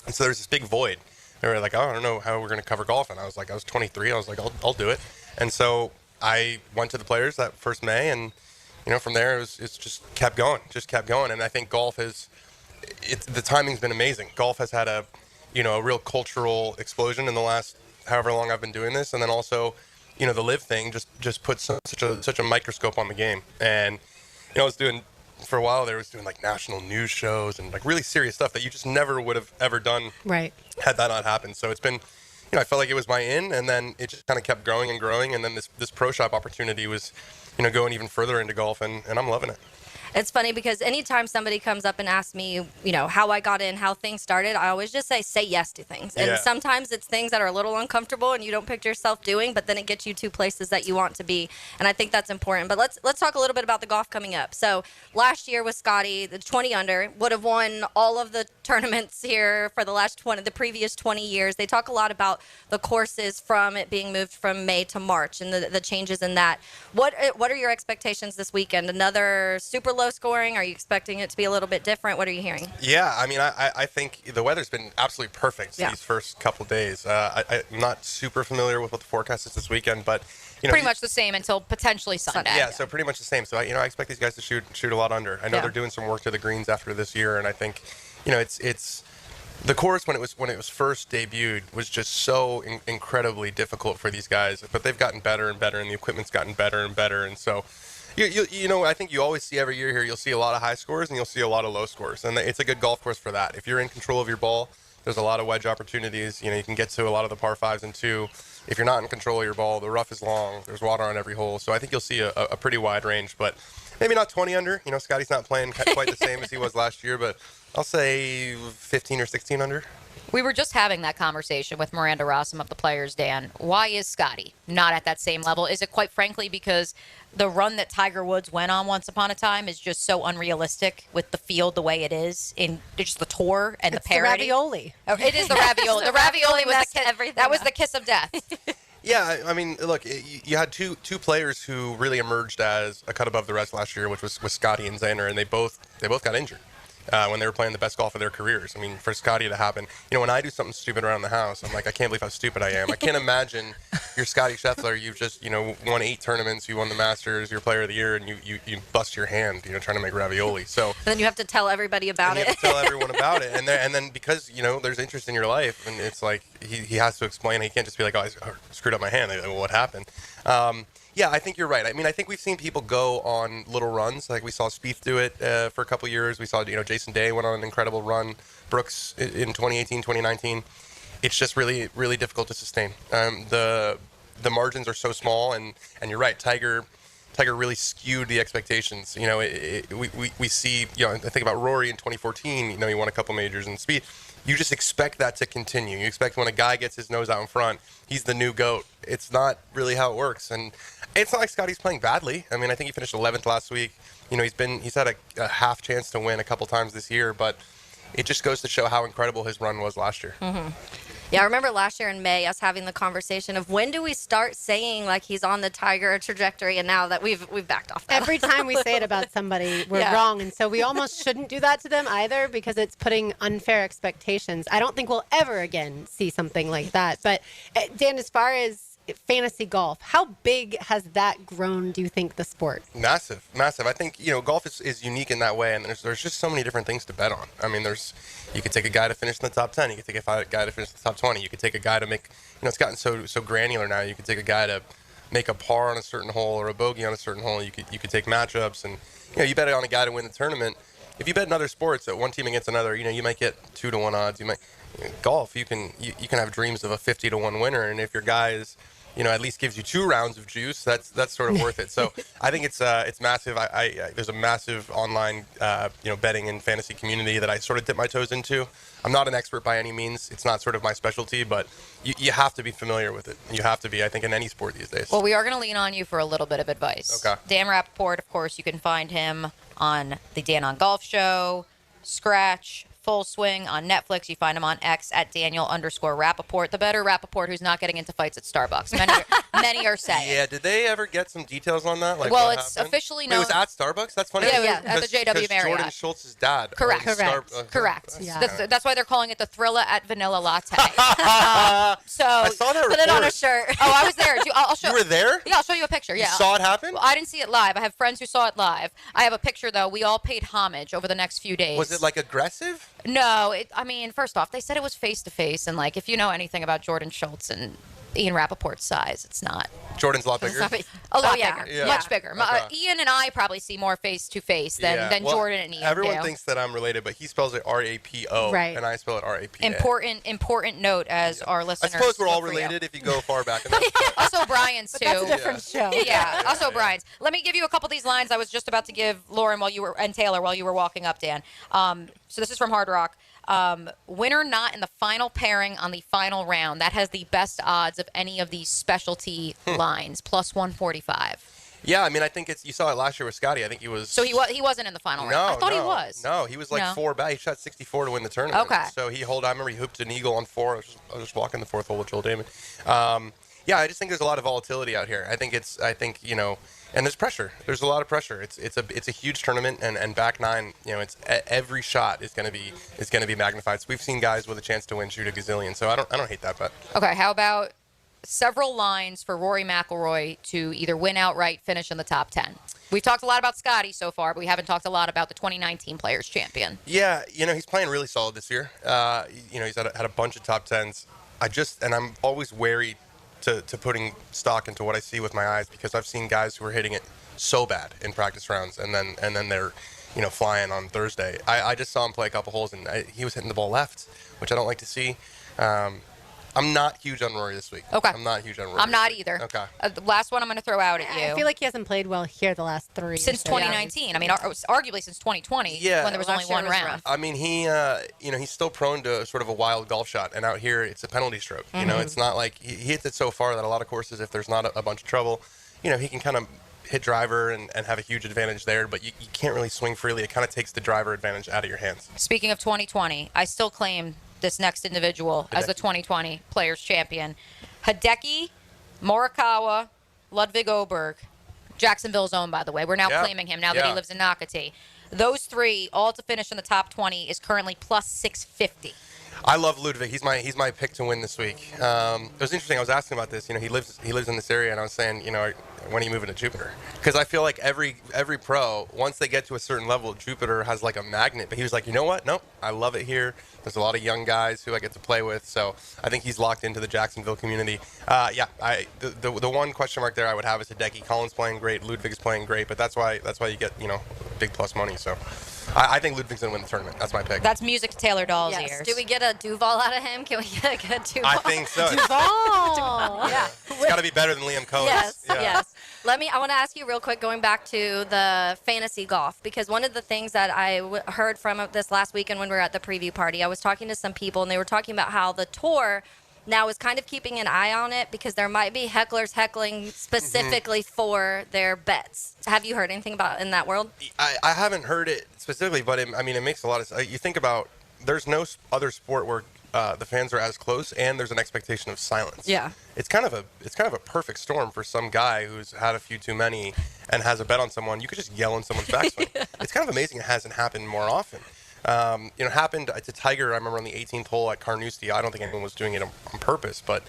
[SPEAKER 4] and so there's this big void. They were like, oh, I don't know how we're going to cover golf. And I was 23. I was like, I'll do it. And so I went to the Players that first May, and from there it's just kept going. And I think golf the timing's been amazing. Golf has had a real cultural explosion in the last however long I've been doing this, and then also, the live thing just puts such a microscope on the game. And I was doing for a while there, was doing like national news shows and like really serious stuff that you just never would have ever done,
[SPEAKER 6] right,
[SPEAKER 4] had that not happened. So it's been, I felt like it was my in, and then it just kind of kept growing and growing, and then this Pro Shop opportunity was, going even further into golf, and I'm loving it.
[SPEAKER 8] It's funny because anytime somebody comes up and asks me, how I got in, how things started, I always just say yes to things. And sometimes it's things that are a little uncomfortable and you don't picture yourself doing, but then it gets you to places that you want to be. And I think that's important. But let's talk a little bit about the golf coming up. So last year with Scotty, the 20 under, would have won all of the tournaments here for the previous 20 years. They talk a lot about the courses from it being moved from May to March and the changes in that. What are your expectations this weekend? Another super low scoring? Are you expecting it to be a little bit different? What are you hearing?
[SPEAKER 4] Yeah, I mean, I think the weather's been absolutely perfect these first couple days. I'm not super familiar with what the forecast is this weekend, but
[SPEAKER 2] pretty much the same until potentially Sunday.
[SPEAKER 4] Yeah, so pretty much the same. So I expect these guys to shoot a lot under. I know they're doing some work to the greens after this year, and I think it's The course when it was first debuted was just so incredibly difficult for these guys, but they've gotten better and better, and the equipment's gotten better and better, and so you know, I think you always see every year here, you'll see a lot of high scores and you'll see a lot of low scores, and it's a good golf course for that. If you're in control of your ball, there's a lot of wedge opportunities. You know, you can get to a lot of the par 5s and 2. If you're not in control of your ball, the rough is long. There's water on every hole, so I think you'll see a pretty wide range, but maybe not 20 under. You know, Scotty's not playing quite the same as he was last year, but I'll say 15 or 16 under.
[SPEAKER 2] We were just having that conversation with Miranda Rossum of the Players, Dan. Why is Scotty not at that same level? Is it quite frankly because the run that Tiger Woods went on once upon a time is just so unrealistic with the field the way it is in just the tour and
[SPEAKER 6] It's
[SPEAKER 2] the parody?
[SPEAKER 6] the ravioli.
[SPEAKER 2] Oh, it is the ravioli. The ravioli was
[SPEAKER 8] messed
[SPEAKER 2] the kiss.
[SPEAKER 8] everything
[SPEAKER 2] That was
[SPEAKER 8] up.
[SPEAKER 2] the kiss of death.
[SPEAKER 4] Yeah, I mean, look, you had two players who really emerged as a cut above the rest last year, which was Scotty and Xander, and they both got injured when they were playing the best golf of their careers. I mean, for Scotty to happen, you know, when I do something stupid around the house, I'm like, I can't believe how stupid I am. I can't imagine you're Scotty Scheffler, you've just, you know, won 8 tournaments, you won the Masters, you're Player of the Year, and you bust your hand, you know, trying to make ravioli. So
[SPEAKER 8] And then you have to tell everybody about
[SPEAKER 4] you
[SPEAKER 8] it.
[SPEAKER 4] have to tell everyone about it, and then because you know there's interest in your life, and it's like he has to explain. He can't just be like, oh, I screwed up my hand. Like, well, what happened? Yeah, I think you're right. I mean, I think we've seen people go on little runs. Like we saw Spieth do it for a couple years. We saw, you know, Jason Day went on an incredible run. Brooks in 2018, 2019. It's just really, really difficult to sustain. The margins are so small, and you're right. Tiger really skewed the expectations. You know, we see, you know, I think about Rory in 2014. You know, he won a couple majors, and Spieth. You just expect that to continue. You expect when a guy gets his nose out in front, he's the new GOAT. It's not really how it works, and it's not like Scotty's playing badly. I mean, I think he finished 11th last week. You know, he's had a half chance to win a couple times this year, but it just goes to show how incredible his run was last year.
[SPEAKER 8] Mm-hmm. Yeah, I remember last year in May us having the conversation of when do we start saying like he's on the Tiger trajectory, and now that we've backed off that.
[SPEAKER 6] Every time we say it about somebody, we're
[SPEAKER 8] Yeah.
[SPEAKER 6] wrong. And so we almost shouldn't do that to them either because it's putting unfair expectations. I don't think we'll ever again see something like that. But Dan, as far as fantasy golf, how big has that grown, do you think, the sport?
[SPEAKER 4] Massive. I think, you know, golf is unique in that way, and there's just so many different things to bet on. I mean, you could take a guy to finish in the top 10. You could take a guy to finish in the top 20. You could take a guy to make, you know, it's gotten so granular now. You could take a guy to make a par on a certain hole or a bogey on a certain hole. You could take matchups, and, you know, you bet on a guy to win the tournament. If you bet in other sports, one team against another, you know, you might get 2-1 odds. Golf, you can have dreams of a 50-1 winner, and if your guy is, you know, at least gives you 2 rounds of juice, that's sort of worth it. So I think it's massive. There's a massive online, you know, betting and fantasy community that I sort of dip my toes into. I'm not an expert by any means. It's not sort of my specialty, but you have to be familiar with it. You have to be, I think, in any sport these days.
[SPEAKER 2] Well, we are going to lean on you for a little bit of advice.
[SPEAKER 4] Okay.
[SPEAKER 2] Dan Rappaport, of course, you can find him on the Dan on Golf Show, Scratch, Full Swing on Netflix. You find him on X at Daniel_Rappaport. The better Rappaport who's not getting into fights at Starbucks. Many are saying.
[SPEAKER 4] Yeah, did they ever get some details on that? Like,
[SPEAKER 2] well,
[SPEAKER 4] what
[SPEAKER 2] it's
[SPEAKER 4] happened?
[SPEAKER 2] officially
[SPEAKER 4] Wait,
[SPEAKER 2] known.
[SPEAKER 4] it was at Starbucks? That's funny.
[SPEAKER 2] Yeah, at the JW Marriott.
[SPEAKER 4] Jordan Schultz's dad.
[SPEAKER 2] Correct. Correct.
[SPEAKER 6] Yeah.
[SPEAKER 2] That's why they're calling it the Thrilla at Vanilla Latte. So
[SPEAKER 4] I saw that
[SPEAKER 8] Put it on a
[SPEAKER 4] report.
[SPEAKER 8] shirt.
[SPEAKER 2] Oh, I was there. I'll show.
[SPEAKER 4] You were there?
[SPEAKER 2] Yeah, I'll show you a picture. Yeah.
[SPEAKER 4] You saw it happen?
[SPEAKER 2] Well, I didn't see it live. I have friends who saw it live. I have a picture though. We all paid homage over the next few days.
[SPEAKER 4] Was it like aggressive?
[SPEAKER 2] No, I mean, first off, they said it was face to face, and like, if you know anything about Jordan Schultz and Ian Rappaport's size, it's not.
[SPEAKER 4] Jordan's a lot bigger.
[SPEAKER 2] A lot
[SPEAKER 8] yeah.
[SPEAKER 2] bigger,
[SPEAKER 4] Yeah.
[SPEAKER 2] much bigger.
[SPEAKER 4] Okay.
[SPEAKER 2] Ian and I probably see more face to face than
[SPEAKER 4] Well,
[SPEAKER 2] Jordan and Ian
[SPEAKER 4] everyone
[SPEAKER 2] do.
[SPEAKER 4] thinks that I'm related, but he spells it RAPO,
[SPEAKER 6] Right.
[SPEAKER 4] and I spell it RAPA.
[SPEAKER 2] Important note as our
[SPEAKER 4] I
[SPEAKER 2] listeners.
[SPEAKER 4] suppose we're all
[SPEAKER 2] look for you.
[SPEAKER 4] related if you go far back enough.
[SPEAKER 2] Us O'Brien's too.
[SPEAKER 6] That's a different show.
[SPEAKER 2] Yeah, us O'Brien's. Let me give you a couple of these lines I was just about to give Lauren and Taylor while you were walking up, Dan. So this is from Hard Rock. Winner not in the final pairing on the final round. That has the best odds of any of these specialty lines, plus 145.
[SPEAKER 4] Yeah, I mean, I think you saw it last year with Scotty. I think he was.
[SPEAKER 2] So he wasn't in the final round. I thought he was.
[SPEAKER 4] No, he was like
[SPEAKER 2] No.
[SPEAKER 4] 4 back. He shot 64 to win the tournament.
[SPEAKER 2] Okay.
[SPEAKER 4] So I remember he hooped an eagle on 4. I was just walking the 4th hole with Joel Damon. Yeah, I just think there's a lot of volatility out here. I think you know, and there's pressure. There's a lot of pressure. It's a huge tournament, and back nine, you know, it's every shot is going to be magnified. So we've seen guys with a chance to win shoot a gazillion. So I don't hate that bet.
[SPEAKER 2] Okay, how about several lines for Rory McIlroy to either win outright, finish in the top 10? We've talked a lot about Scotty so far, but we haven't talked a lot about the 2019 Players Champion.
[SPEAKER 4] Yeah, he's playing really solid this year. He's had a bunch of top tens. I'm always wary to putting stock into what I see with my eyes, because I've seen guys who are hitting it so bad in practice rounds, and then they're flying on Thursday. I just saw him play a couple holes, and he was hitting the ball left, which I don't like to see. I'm not huge on Rory this week.
[SPEAKER 2] Okay.
[SPEAKER 4] I'm not huge on Rory.
[SPEAKER 2] I'm not either.
[SPEAKER 4] Okay.
[SPEAKER 2] The last one I'm going to throw out at you.
[SPEAKER 6] I feel like he hasn't played well here the last 3
[SPEAKER 2] since 2019. I mean, arguably since 2020, when there was only one round.
[SPEAKER 4] I mean, he's still prone to sort of a wild golf shot, and out here it's a penalty stroke. It's not like he hits it so far that a lot of courses, if there's not a bunch of trouble, he can kind of hit driver and have a huge advantage there, but you can't really swing freely. It kind of takes the driver advantage out of your hands.
[SPEAKER 2] Speaking of 2020, I still claim this next individual as the 2020 Players Champion. Hideki, Morikawa, Ludwig Oberg, Jacksonville's own, by the way. We're now claiming him now that he lives in Nocatee. Those 3, all to finish in the top 20, is currently plus 650.
[SPEAKER 4] I love Ludwig. He's my pick to win this week. It was interesting. I was asking about this. He lives in this area, and I was saying, when are you moving to Jupiter? Because I feel like every pro, once they get to a certain level, Jupiter has like a magnet. But he was like, you know what? Nope, I love it here. There's a lot of young guys who I get to play with, so I think he's locked into the Jacksonville community. The one question mark there I would have is Hideki. Colin's playing great, Ludwig's playing great, but that's why you get big plus money. So I think Ludwig's gonna win the tournament. That's my pick.
[SPEAKER 2] That's music to Taylor Doll's ears.
[SPEAKER 8] Do we get a Duval out of him? Can we get a good Duval?
[SPEAKER 4] I think so.
[SPEAKER 8] Duval. Yeah.
[SPEAKER 4] It's got to be better than Liam Cohen.
[SPEAKER 8] Yes. I want to ask you real quick, going back to the fantasy golf, because one of the things that I heard from this last weekend when we were at the preview party, I was talking to some people, and they were talking about how the tour now is kind of keeping an eye on it because there might be hecklers heckling specifically for their bets. Have you heard anything about in that world?
[SPEAKER 4] I haven't heard it specifically, but it makes a lot of sense. You think about, there's no other sport where the fans are as close and there's an expectation of silence.
[SPEAKER 8] Yeah.
[SPEAKER 4] It's kind of a perfect storm for some guy who's had a few too many and has a bet on someone. You could just yell in someone's backswing. It's kind of amazing it hasn't happened more often. It happened to Tiger, I remember, on the 18th hole at Carnoustie. I don't think anyone was doing it on purpose, but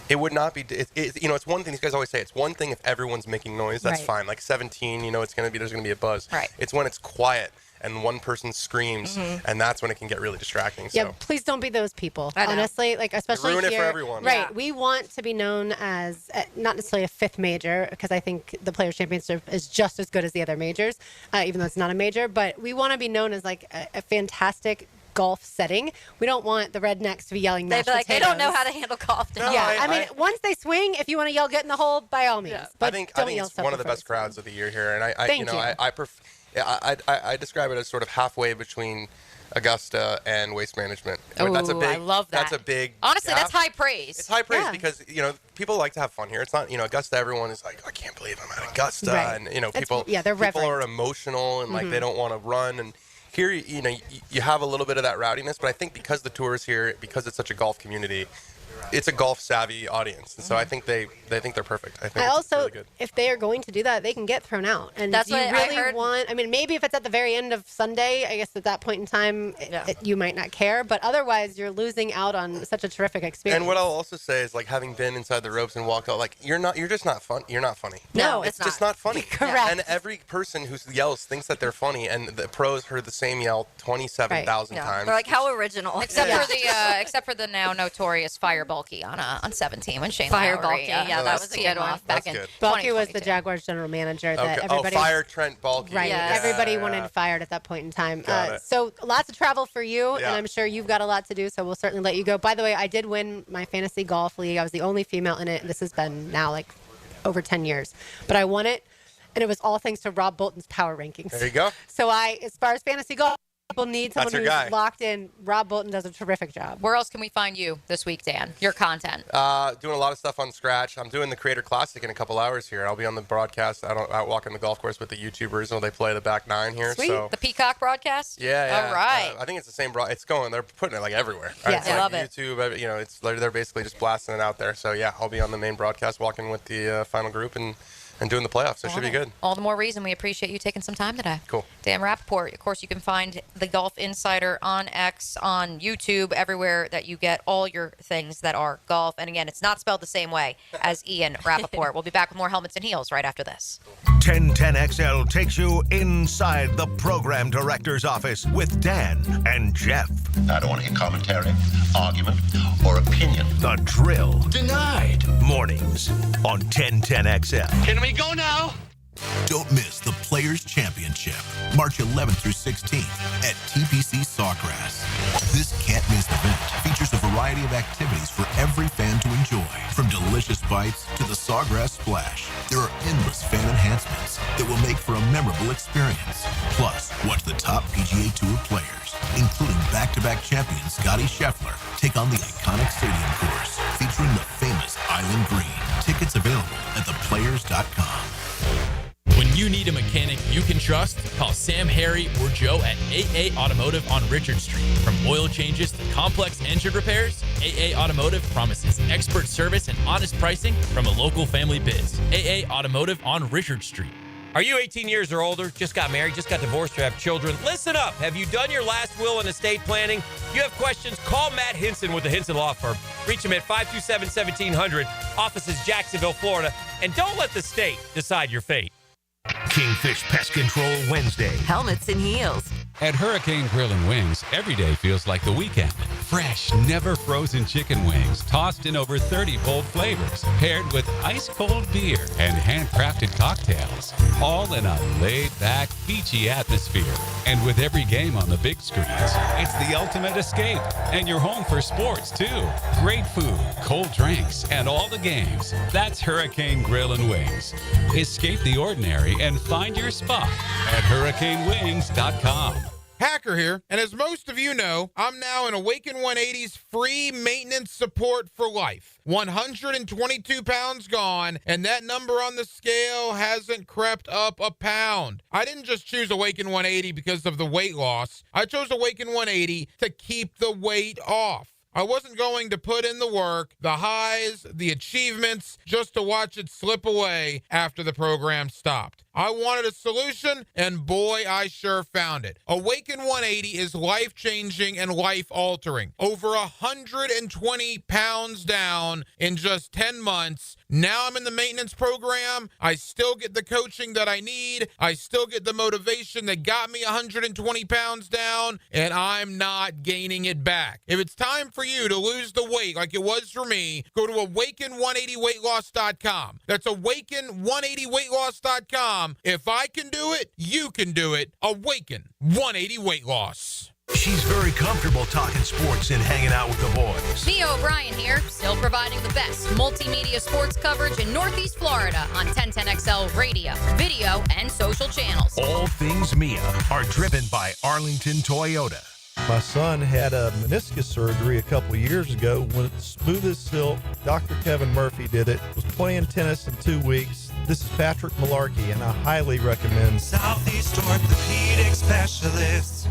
[SPEAKER 4] it would not be. It's one thing. These guys always say it's one thing if everyone's making noise. That's fine. Like 17, there's going to be a buzz.
[SPEAKER 2] Right.
[SPEAKER 4] It's when it's quiet and one person screams, and that's when it can get really distracting.
[SPEAKER 6] Yeah, please don't be those people. Honestly, especially
[SPEAKER 4] ruin
[SPEAKER 6] here.
[SPEAKER 4] it for everyone.
[SPEAKER 6] Right.
[SPEAKER 4] Yeah.
[SPEAKER 6] We want to be known as not necessarily a 5th major, because I think the Players Championship is just as good as the other majors, even though it's not a major. But we want to be known as like a fantastic golf setting. We don't want the rednecks to be yelling mashed potatoes.
[SPEAKER 8] They don't know how to handle golf.
[SPEAKER 6] Once they swing, if you want to yell, get in the hole, by all means.
[SPEAKER 8] Yeah.
[SPEAKER 6] But
[SPEAKER 4] I think it's one of the best crowds of the year here, and I describe it as sort of halfway between Augusta and Waste Management.
[SPEAKER 2] Oh,
[SPEAKER 4] I
[SPEAKER 2] love that.
[SPEAKER 4] That's a big.
[SPEAKER 2] Honestly,
[SPEAKER 4] gap.
[SPEAKER 2] that's high praise.
[SPEAKER 4] It's high praise because people like to have fun here. It's not Augusta. Everyone is like, I can't believe I'm at Augusta, and people are emotional and like they don't want to run. And here, you have a little bit of that rowdiness, but I think because the tour is here, because it's such a golf community, it's a golf savvy audience, and so I think they think they're perfect. I think it's really good.
[SPEAKER 6] If they are going to do that, they can get thrown out. And
[SPEAKER 8] that's
[SPEAKER 6] what
[SPEAKER 8] I
[SPEAKER 6] really
[SPEAKER 8] heard.
[SPEAKER 6] want. I mean, maybe if it's at the very end of Sunday, I guess at that point in time, you might not care. But otherwise, you're losing out on such a terrific experience.
[SPEAKER 4] And what I'll also say is, like, having been inside the ropes and walked out, like, you're just not fun. You're not funny.
[SPEAKER 8] No,
[SPEAKER 4] it's just not funny.
[SPEAKER 6] Correct.
[SPEAKER 4] And every person who yells thinks that they're funny, and the pros heard the same yell 27,000 times.
[SPEAKER 8] They're like, how original.
[SPEAKER 2] Except for the now notorious Fire Bulky on 17 when Shane
[SPEAKER 8] Fire
[SPEAKER 2] Lowry,
[SPEAKER 8] Bulky, that was a good one.
[SPEAKER 2] Back in
[SPEAKER 6] Bulky was the Jaguars general manager that everybody.
[SPEAKER 4] Fire Trent Bulky.
[SPEAKER 6] Right.
[SPEAKER 4] Yes.
[SPEAKER 6] Everybody wanted fired at that point in time.
[SPEAKER 4] Got it.
[SPEAKER 6] So lots of travel for you, and I'm sure you've got a lot to do, so we'll certainly let you go. By the way, I did win my fantasy golf league. I was the only female in it. This has been now like over 10 years. But I won it, and it was all thanks to Rob Bolton's power rankings.
[SPEAKER 4] There you go.
[SPEAKER 6] So as far as fantasy golf, people need someone
[SPEAKER 4] That's your
[SPEAKER 6] who's
[SPEAKER 4] guy.
[SPEAKER 6] locked in. Rob Bolton does a terrific job.
[SPEAKER 2] Where else can we find you this week, Dan? Your content.
[SPEAKER 4] Doing a lot of stuff on Scratch. I'm doing the Creator Classic in a couple hours here. I'll be on the broadcast out walking the golf course with the YouTubers while they play the back nine here.
[SPEAKER 2] Sweet.
[SPEAKER 4] So
[SPEAKER 2] The Peacock broadcast?
[SPEAKER 4] yeah.
[SPEAKER 2] All right.
[SPEAKER 4] I think it's the same it's going. They're putting it like everywhere.
[SPEAKER 6] Yeah,
[SPEAKER 4] it's
[SPEAKER 2] I
[SPEAKER 4] like
[SPEAKER 2] love it.
[SPEAKER 4] YouTube. They're basically just blasting it out there. So yeah, I'll be on the main broadcast walking with the final group and doing the playoffs. So it should be good.
[SPEAKER 2] All the more reason we appreciate you taking some time today.
[SPEAKER 4] Cool.
[SPEAKER 2] Dan Rappaport. Of course, you can find the Golf Insider on X, on YouTube, everywhere that you get all your things that are golf. And again, it's not spelled the same way as Ian Rappaport. We'll be back with more Helmets and Heels right after this.
[SPEAKER 3] 1010XL takes you inside the program director's office with Dan and Jeff.
[SPEAKER 7] I don't want to hear commentary, argument, or opinion.
[SPEAKER 3] The Drill.
[SPEAKER 7] Denied.
[SPEAKER 3] Mornings on 1010XL.
[SPEAKER 7] Can we go now?
[SPEAKER 21] Don't miss the Players' Championship, March 11th through 16th at TPC Sawgrass. This can't-miss event features a variety of activities for every fan to enjoy, from delicious bites to the Sawgrass Splash. There are endless fan enhancements that will make for a memorable experience. Plus, watch the top PGA Tour players, including back-to-back champion Scotty Scheffler, take on the iconic stadium course featuring the famous Island Green. Tickets available at theplayers.com.
[SPEAKER 9] When you need a mechanic you can trust, call Sam, Harry, or Joe at AA Automotive on Richard Street. From oil changes to complex engine repairs, AA Automotive promises expert service and honest pricing from a local family biz. AA Automotive on Richard Street.
[SPEAKER 30] Are you 18 years or older, just got married, just got divorced, or have children? Listen up. Have you done your last will and estate planning? If you have questions, call Matt Hinson with the Hinson Law Firm. Reach him at 527-1700, offices Jacksonville, Florida. And don't let the state decide your fate.
[SPEAKER 3] Kingfish Pest Control Wednesday.
[SPEAKER 22] Helmets and Heels.
[SPEAKER 23] At Hurricane Grill and Wings, every day feels like the weekend. Fresh, never frozen chicken wings, tossed in over 30 bold flavors, paired with ice-cold beer and handcrafted cocktails. All in a laid-back, beachy atmosphere. And with every game on the big screens, it's the ultimate escape. And you're home for sports, too. Great food, cold drinks, and all the games. That's Hurricane Grill and Wings. Escape the ordinary and find your spot at hurricanewings.com.
[SPEAKER 24] Hacker here, and as most of you know, I'm now in Awaken 180's free maintenance support for life. 122 pounds gone, and that number on the scale hasn't crept up a pound. I didn't just choose Awaken 180 because of the weight loss. I chose Awaken 180 to keep the weight off. I wasn't going to put in the work, the highs, the achievements, just to watch it slip away after the program stopped. I wanted a solution, and boy, I sure found it. Awaken 180 is life-changing and life-altering. Over 120 pounds down in just 10 months. Now I'm in the maintenance program. I still get the coaching that I need. I still get the motivation that got me 120 pounds down, and I'm not gaining it back. If it's time for you to lose the weight like it was for me, go to awaken180weightloss.com. That's awaken180weightloss.com. If I can do it, you can do it. Awaken 180 Weight Loss.
[SPEAKER 3] She's very comfortable talking sports and hanging out with the boys.
[SPEAKER 2] Mia O'Brien here, still providing the best multimedia sports coverage in Northeast Florida on 1010XL radio, video, and social channels.
[SPEAKER 3] All things Mia are driven by Arlington Toyota.
[SPEAKER 25] My son had a meniscus surgery a couple of years ago. When it's smooth as silk, Dr. Kevin Murphy did it. Was playing tennis in 2 weeks. This is Patrick Malarkey, and I highly recommend
[SPEAKER 15] Southeast Orthopedic Specialists.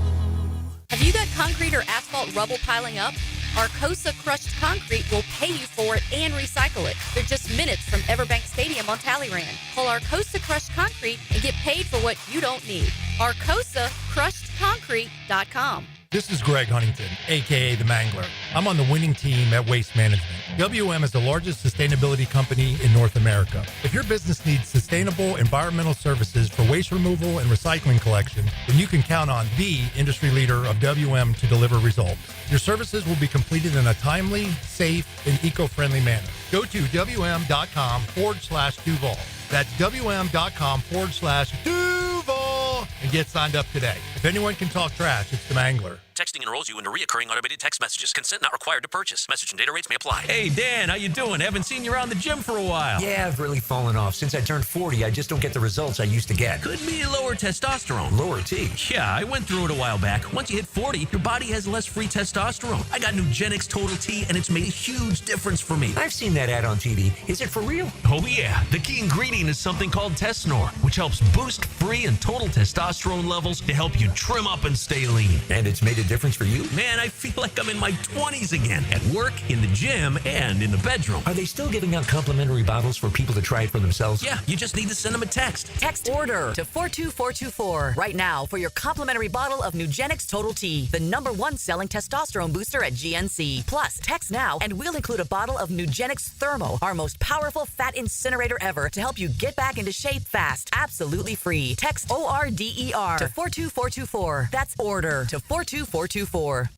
[SPEAKER 26] Have you got concrete or asphalt rubble piling up? Arcosa Crushed Concrete will pay you for it and recycle it. They're just minutes from Everbank Stadium on Talleyrand. Call Arcosa Crushed Concrete and get paid for what you don't need. ArcosaCrushedConcrete.com.
[SPEAKER 27] This is Greg Huntington, a.k.a. The Mangler. I'm on the winning team at Waste Management. WM is the largest sustainability company in North America. If your business needs sustainable environmental services for waste removal and recycling collection, then you can count on the industry leader of WM to deliver results. Your services will be completed in a timely, safe, and eco-friendly manner. Go to WM.com/Duval. That's WM.com/Duval and get signed up today. If anyone can talk trash, it's The Mangler.
[SPEAKER 28] Texting enrolls you into recurring automated text messages. Consent not required to purchase. Message and data rates may apply.
[SPEAKER 30] Hey, Dan, how you doing? Haven't seen you around the gym for a while. Yeah, I've really fallen off. Since I turned 40, I just don't get the results I used to get. Could be lower testosterone. Lower T? Yeah, I went through it a while back. Once you hit 40, your body has less free testosterone. I got Nugenix Total T, and it's made a huge difference for me. I've seen that ad on TV. Is it for real?
[SPEAKER 28] Oh, yeah. The key ingredient is something called Tesnor, which helps boost free and total testosterone levels to help you trim up and stay lean.
[SPEAKER 30] And it's made a
[SPEAKER 28] difference for you? Man, I feel like I'm in my 20s again. At work, in the gym, and in the bedroom. Are they still giving out complimentary bottles for people to try it for themselves? Yeah, you just need to send them a text.
[SPEAKER 5] Text ORDER to 42424 right now for your complimentary bottle of Nugenix Total T, the #1 selling testosterone booster at GNC. Plus, text now and we'll include a bottle of Nugenix Thermo, our most powerful fat incinerator ever, to help you get back into shape fast. Absolutely free. Text ORDER to 42424. That's ORDER to 42424.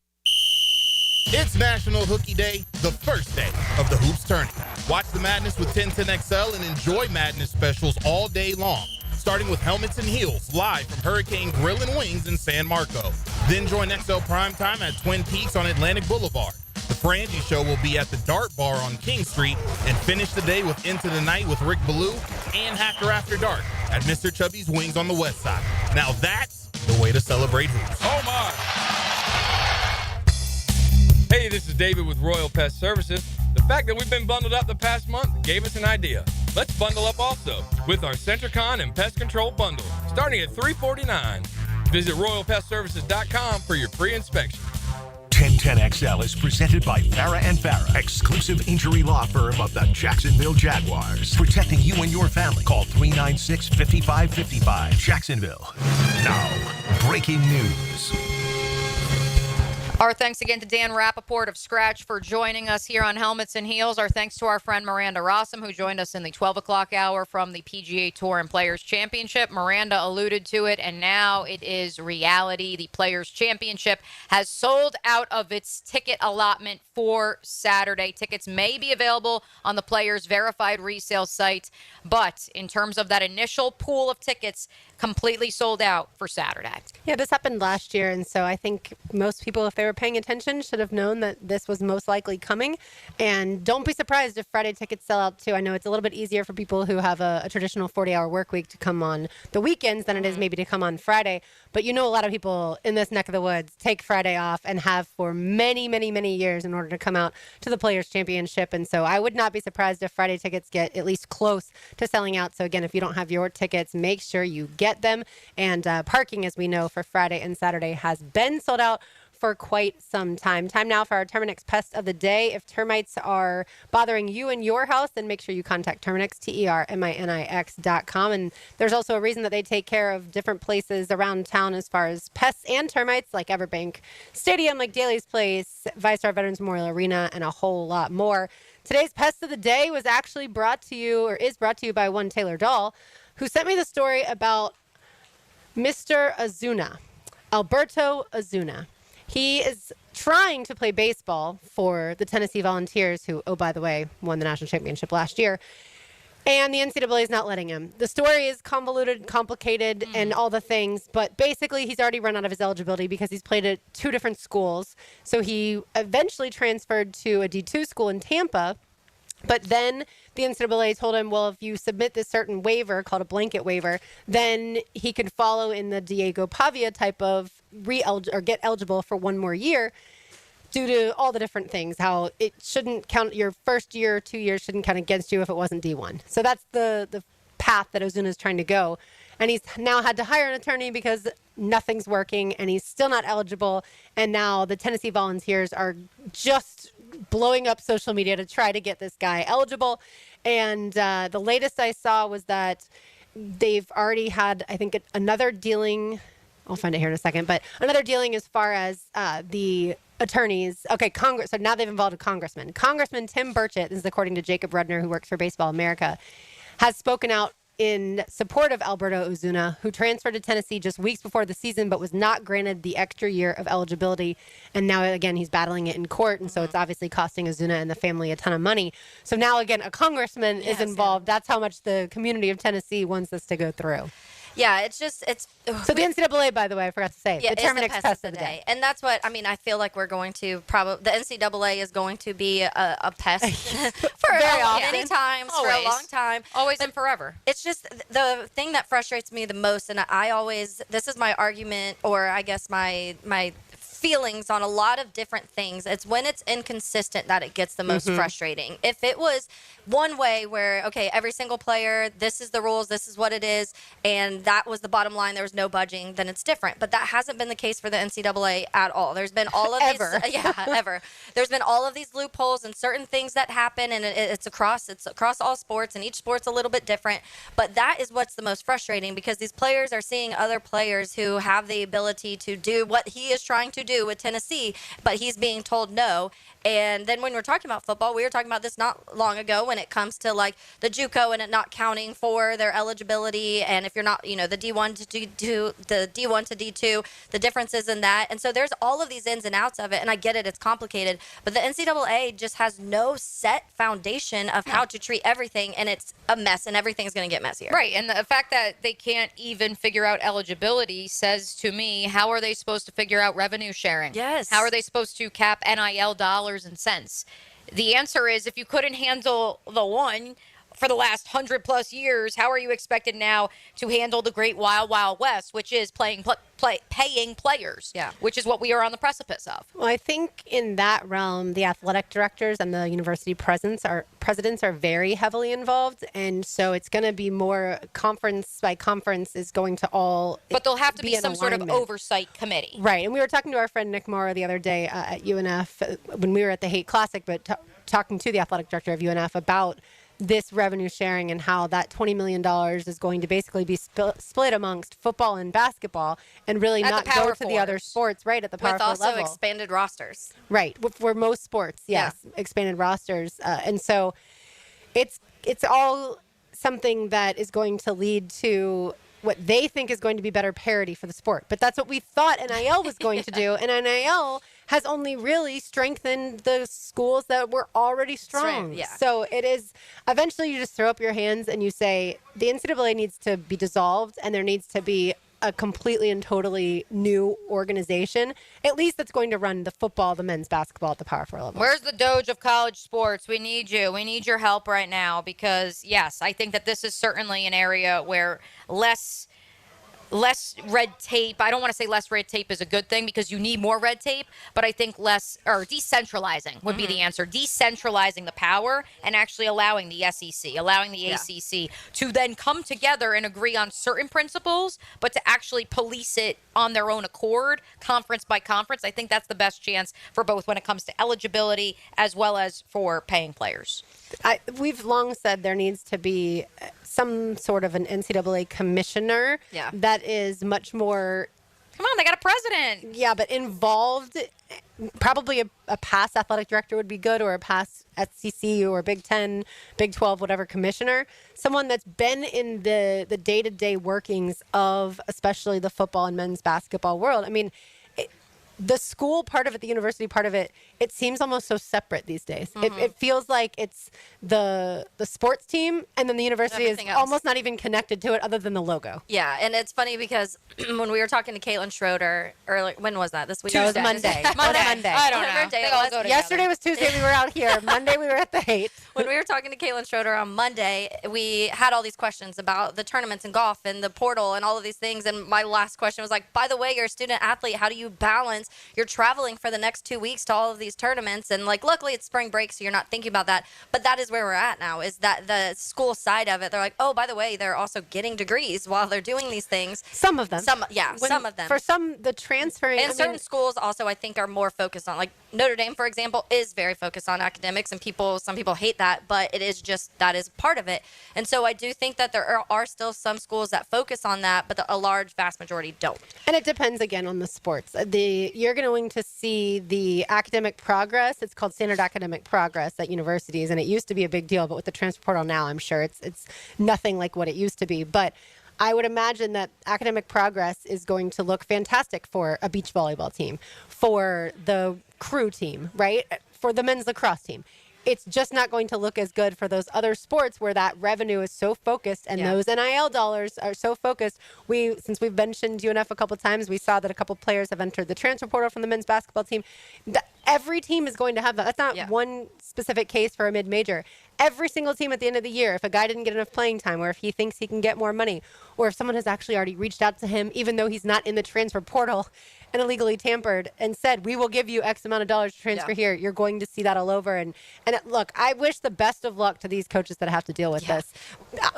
[SPEAKER 24] It's National Hooky Day, the first day of the Hoops Tourney. Watch the madness with 1010XL and enjoy madness specials all day long, starting with Helmets and Heels live from Hurricane Grill and Wings in San Marco. Then join XL Primetime at Twin Peaks on Atlantic Boulevard. The Frangie Show will be at the Dart Bar on King Street, and finish the day with Into the Night with Rick Ballou and Hacker After Dark at Mr. Chubby's Wings on the West Side. Now that's the way to celebrate hoops.
[SPEAKER 10] Oh my! Hey, this is David with Royal Pest Services. The fact that we've been bundled up the past month gave us an idea. Let's bundle up also with our Centricon and Pest Control bundle, starting at $349. Visit RoyalPestServices.com for your free inspection.
[SPEAKER 3] 1010XL is presented by Farah and Farah, exclusive injury law firm of the Jacksonville Jaguars. Protecting you and your family. Call 396-5555. Jacksonville. Now, breaking news.
[SPEAKER 2] Our thanks again to Dan Rappaport of Scratch for joining us here on Helmets and Heels. Our thanks to our friend Miranda Rossum, who joined us in the 12 o'clock hour from the PGA Tour and Players Championship. Miranda alluded to it, and now it is reality. The Players Championship has sold out of its ticket allotment for Saturday. Tickets may be available on the Players verified resale site, but in terms of that initial pool of tickets, completely sold out for Saturday.
[SPEAKER 6] Yeah, this happened last year, and so I think most people, if they were paying attention, should have known that this was most likely coming. And don't be surprised if Friday tickets sell out too. I know it's a little bit easier for people who have a traditional 40-hour work week to come on the weekends than it is maybe to come on Friday. But you know, a lot of people in this neck of the woods take Friday off and have for many, many, many years in order to come out to the Players Championship. And so I would not be surprised if Friday tickets get at least close to selling out. So again, if you don't have your tickets, make sure you get them. And parking, as we know, for Friday and Saturday has been sold out for quite some time. Time now for our Terminix Pest of the Day. If termites are bothering you in your house, then make sure you contact Terminix, TERMINIX.com. And there's also a reason that they take care of different places around town as far as pests and termites, like Everbank Stadium, like Daly's Place, ViStar Veterans Memorial Arena, and a whole lot more. Today's Pest of the Day was actually is brought to you by one Taylor Dahl, who sent me the story about Mr. Ozuna, Alberto Ozuna. He is trying to play baseball for the Tennessee Volunteers, who, oh, by the way, won the national championship last year. And the NCAA is not letting him. The story is convoluted, complicated, and all the things. But basically, he's already run out of his eligibility because he's played at 2 different schools. So he eventually transferred to a D2 school in Tampa. But then the NCAA told him, well, if you submit this certain waiver called a blanket waiver, then he could follow in the Diego Pavia type of get eligible for 1 more year due to all the different things, how it shouldn't count your first year, 2 years shouldn't count against you if it wasn't D1. So that's the path that Ozuna is trying to go. And he's now had to hire an attorney because nothing's working and he's still not eligible. And now the Tennessee Volunteers are just blowing up social media to try to get this guy eligible. And the latest I saw was that they've already had, I think, another dealing. I'll find it here in a second, but another dealing as far as the attorneys. Okay, Congress. So now they've involved a congressman. Congressman Tim Burchett, this is according to Jacob Rudner, who works for Baseball America, has spoken out in support of Alberto Ozuna, who transferred to Tennessee just weeks before the season, but was not granted the extra year of eligibility. And now, again, he's battling it in court. And so it's obviously costing Ozuna and the family a ton of money. So now, again, a congressman is involved. Yeah. That's how much the community of Tennessee wants this to go through.
[SPEAKER 8] Yeah, it's
[SPEAKER 6] so the NCAA, by the way, I forgot to say,
[SPEAKER 8] yeah,
[SPEAKER 6] the Terminix Pest of the Day.
[SPEAKER 8] And that's what, I mean, I feel like we're going to probably, the NCAA is going to be a pest for
[SPEAKER 6] very often.
[SPEAKER 8] Many times,
[SPEAKER 2] Always.
[SPEAKER 8] for a long time.
[SPEAKER 2] Always and forever.
[SPEAKER 8] It's just the thing that frustrates me the most, and I always, this is my argument, or I guess my feelings on a lot of different things. It's when it's inconsistent that it gets the most frustrating. If it was one way where, okay, every single player, this is the rules, this is what it is, and that was the bottom line, there was no budging, then it's different. But that hasn't been the case for the NCAA at all. There's been all of ever. There's been all of these loopholes and certain things that happen, and it's across all sports, and each sport's a little bit different. But that is what's the most frustrating, because these players are seeing other players who have the ability to do what he is trying to do with Tennessee, but he's being told no. And then when we're talking about football, we were talking about this not long ago when it comes to like the JUCO and it not counting for their eligibility, and if you're not, the D1 to D2, the differences in that. And so there's all of these ins and outs of it, and I get it, it's complicated, but the NCAA just has no set foundation of how to treat everything, and it's a mess, and everything's going to get messier.
[SPEAKER 2] Right, and the fact that they can't even figure out eligibility says to me, how are they supposed to figure out revenue sharing?
[SPEAKER 8] Yes.
[SPEAKER 2] How are they supposed to cap NIL dollars and cents? The answer is, if you couldn't handle the one for the last 100+ years, how are you expected now to handle the great wild, wild west, which is paying players, which is what we are on the precipice of?
[SPEAKER 6] Well, I think in that realm, the athletic directors and the university presidents are very heavily involved, and so it's going to be more conference by conference is going to all.
[SPEAKER 2] But there'll have to be
[SPEAKER 6] in
[SPEAKER 2] some sort of
[SPEAKER 6] alignment.
[SPEAKER 2] Oversight committee,
[SPEAKER 6] right? And we were talking to our friend Nick Morrow the other day at UNF when we were at the Haight Classic, but talking to the athletic director of UNF about this revenue sharing and how that $20 million is going to basically be split amongst football and basketball and really
[SPEAKER 8] At
[SPEAKER 6] not
[SPEAKER 8] the Power
[SPEAKER 6] go to the other sports, right, at the Power
[SPEAKER 8] With
[SPEAKER 6] 4
[SPEAKER 8] also
[SPEAKER 6] level.
[SPEAKER 8] expanded rosters.
[SPEAKER 6] Right, for most sports, yes, expanded rosters. And so it's all something that is going to lead to what they think is going to be better parity for the sport. But that's what we thought NIL was going to do, and NIL has only really strengthened the schools that were already strong.
[SPEAKER 8] Yeah.
[SPEAKER 6] So it is, eventually you just throw up your hands and you say, the NCAA needs to be dissolved, and there needs to be a completely and totally new organization, at least that's going to run the football, the men's basketball at the Power 4 level.
[SPEAKER 2] Where's the Doge of college sports? We need you. We need your help right now, because, yes, I think that this is certainly an area where less red tape. I don't want to say less red tape is a good thing, because you need more red tape, but I think decentralizing would be the answer. Decentralizing the power and actually allowing the SEC, allowing the ACC to then come together and agree on certain principles, but to actually police it on their own accord, conference by conference. I think that's the best chance for both when it comes to eligibility as well as for paying players.
[SPEAKER 6] We've long said there needs to be some sort of an NCAA commissioner that is much more.
[SPEAKER 2] Come on, they got a president.
[SPEAKER 6] Yeah, but involved. Probably a past athletic director would be good, or a past SEC or Big 10, Big 12, whatever commissioner. Someone that's been in the day-to-day workings of especially the football and men's basketball world. I mean, the school part of it, the university part of it, it seems almost so separate these days. It feels like it's the sports team, and then the university
[SPEAKER 8] Everything
[SPEAKER 6] is
[SPEAKER 8] else.
[SPEAKER 6] almost not even connected to it other than the logo.
[SPEAKER 8] Yeah, and it's funny because when we were talking to Caitlin Schroeder earlier, when was that? This week?
[SPEAKER 6] That was Monday.
[SPEAKER 8] Monday.
[SPEAKER 2] I don't know.
[SPEAKER 8] Whatever day
[SPEAKER 2] They
[SPEAKER 8] it
[SPEAKER 2] all
[SPEAKER 8] was.
[SPEAKER 2] go together.
[SPEAKER 6] Yesterday was Tuesday. We were out here. Monday we were at the Haight.
[SPEAKER 8] When we were talking to Caitlin Schroeder on Monday, we had all these questions about the tournaments and golf and the portal and all of these things. And my last question was like, by the way, you're a student athlete. How do you balance your traveling for the next 2 weeks to all of these tournaments? And like, luckily it's spring break, so you're not thinking about that. But that is where we're at now, is that the school side of it. They're like, oh, by the way, they're also getting degrees while they're doing these things.
[SPEAKER 6] Some of them.
[SPEAKER 8] Some of them.
[SPEAKER 6] For some, the transferring.
[SPEAKER 8] And certain schools also, I think, are more focused on, like Notre Dame, for example, is very focused on academics, and some people hate that, but it is just, that is part of it. And so I do think that there are still some schools that focus on that, but a large, vast majority don't.
[SPEAKER 6] And it depends, again, on the sports. You're going to see the academic progress. It's called standard academic progress at universities, and it used to be a big deal, but with the transfer portal now, I'm sure it's nothing like what it used to be. But I would imagine that academic progress is going to look fantastic for a beach volleyball team, for the crew team, right? For the men's lacrosse team. It's just not going to look as good for those other sports where that revenue is so focused and those NIL dollars are so focused. Since we've mentioned UNF a couple of times, we saw that a couple of players have entered the transfer portal from the men's basketball team. Every team is going to have that. That's not one specific case for a mid-major. every single team at the end of the year, if a guy didn't get enough playing time, or if he thinks he can get more money, or if someone has actually already reached out to him, even though he's not in the transfer portal and illegally tampered, and said, we will give you X amount of dollars to transfer here, you're going to see that all over. And look, I wish the best of luck to these coaches that have to deal with this.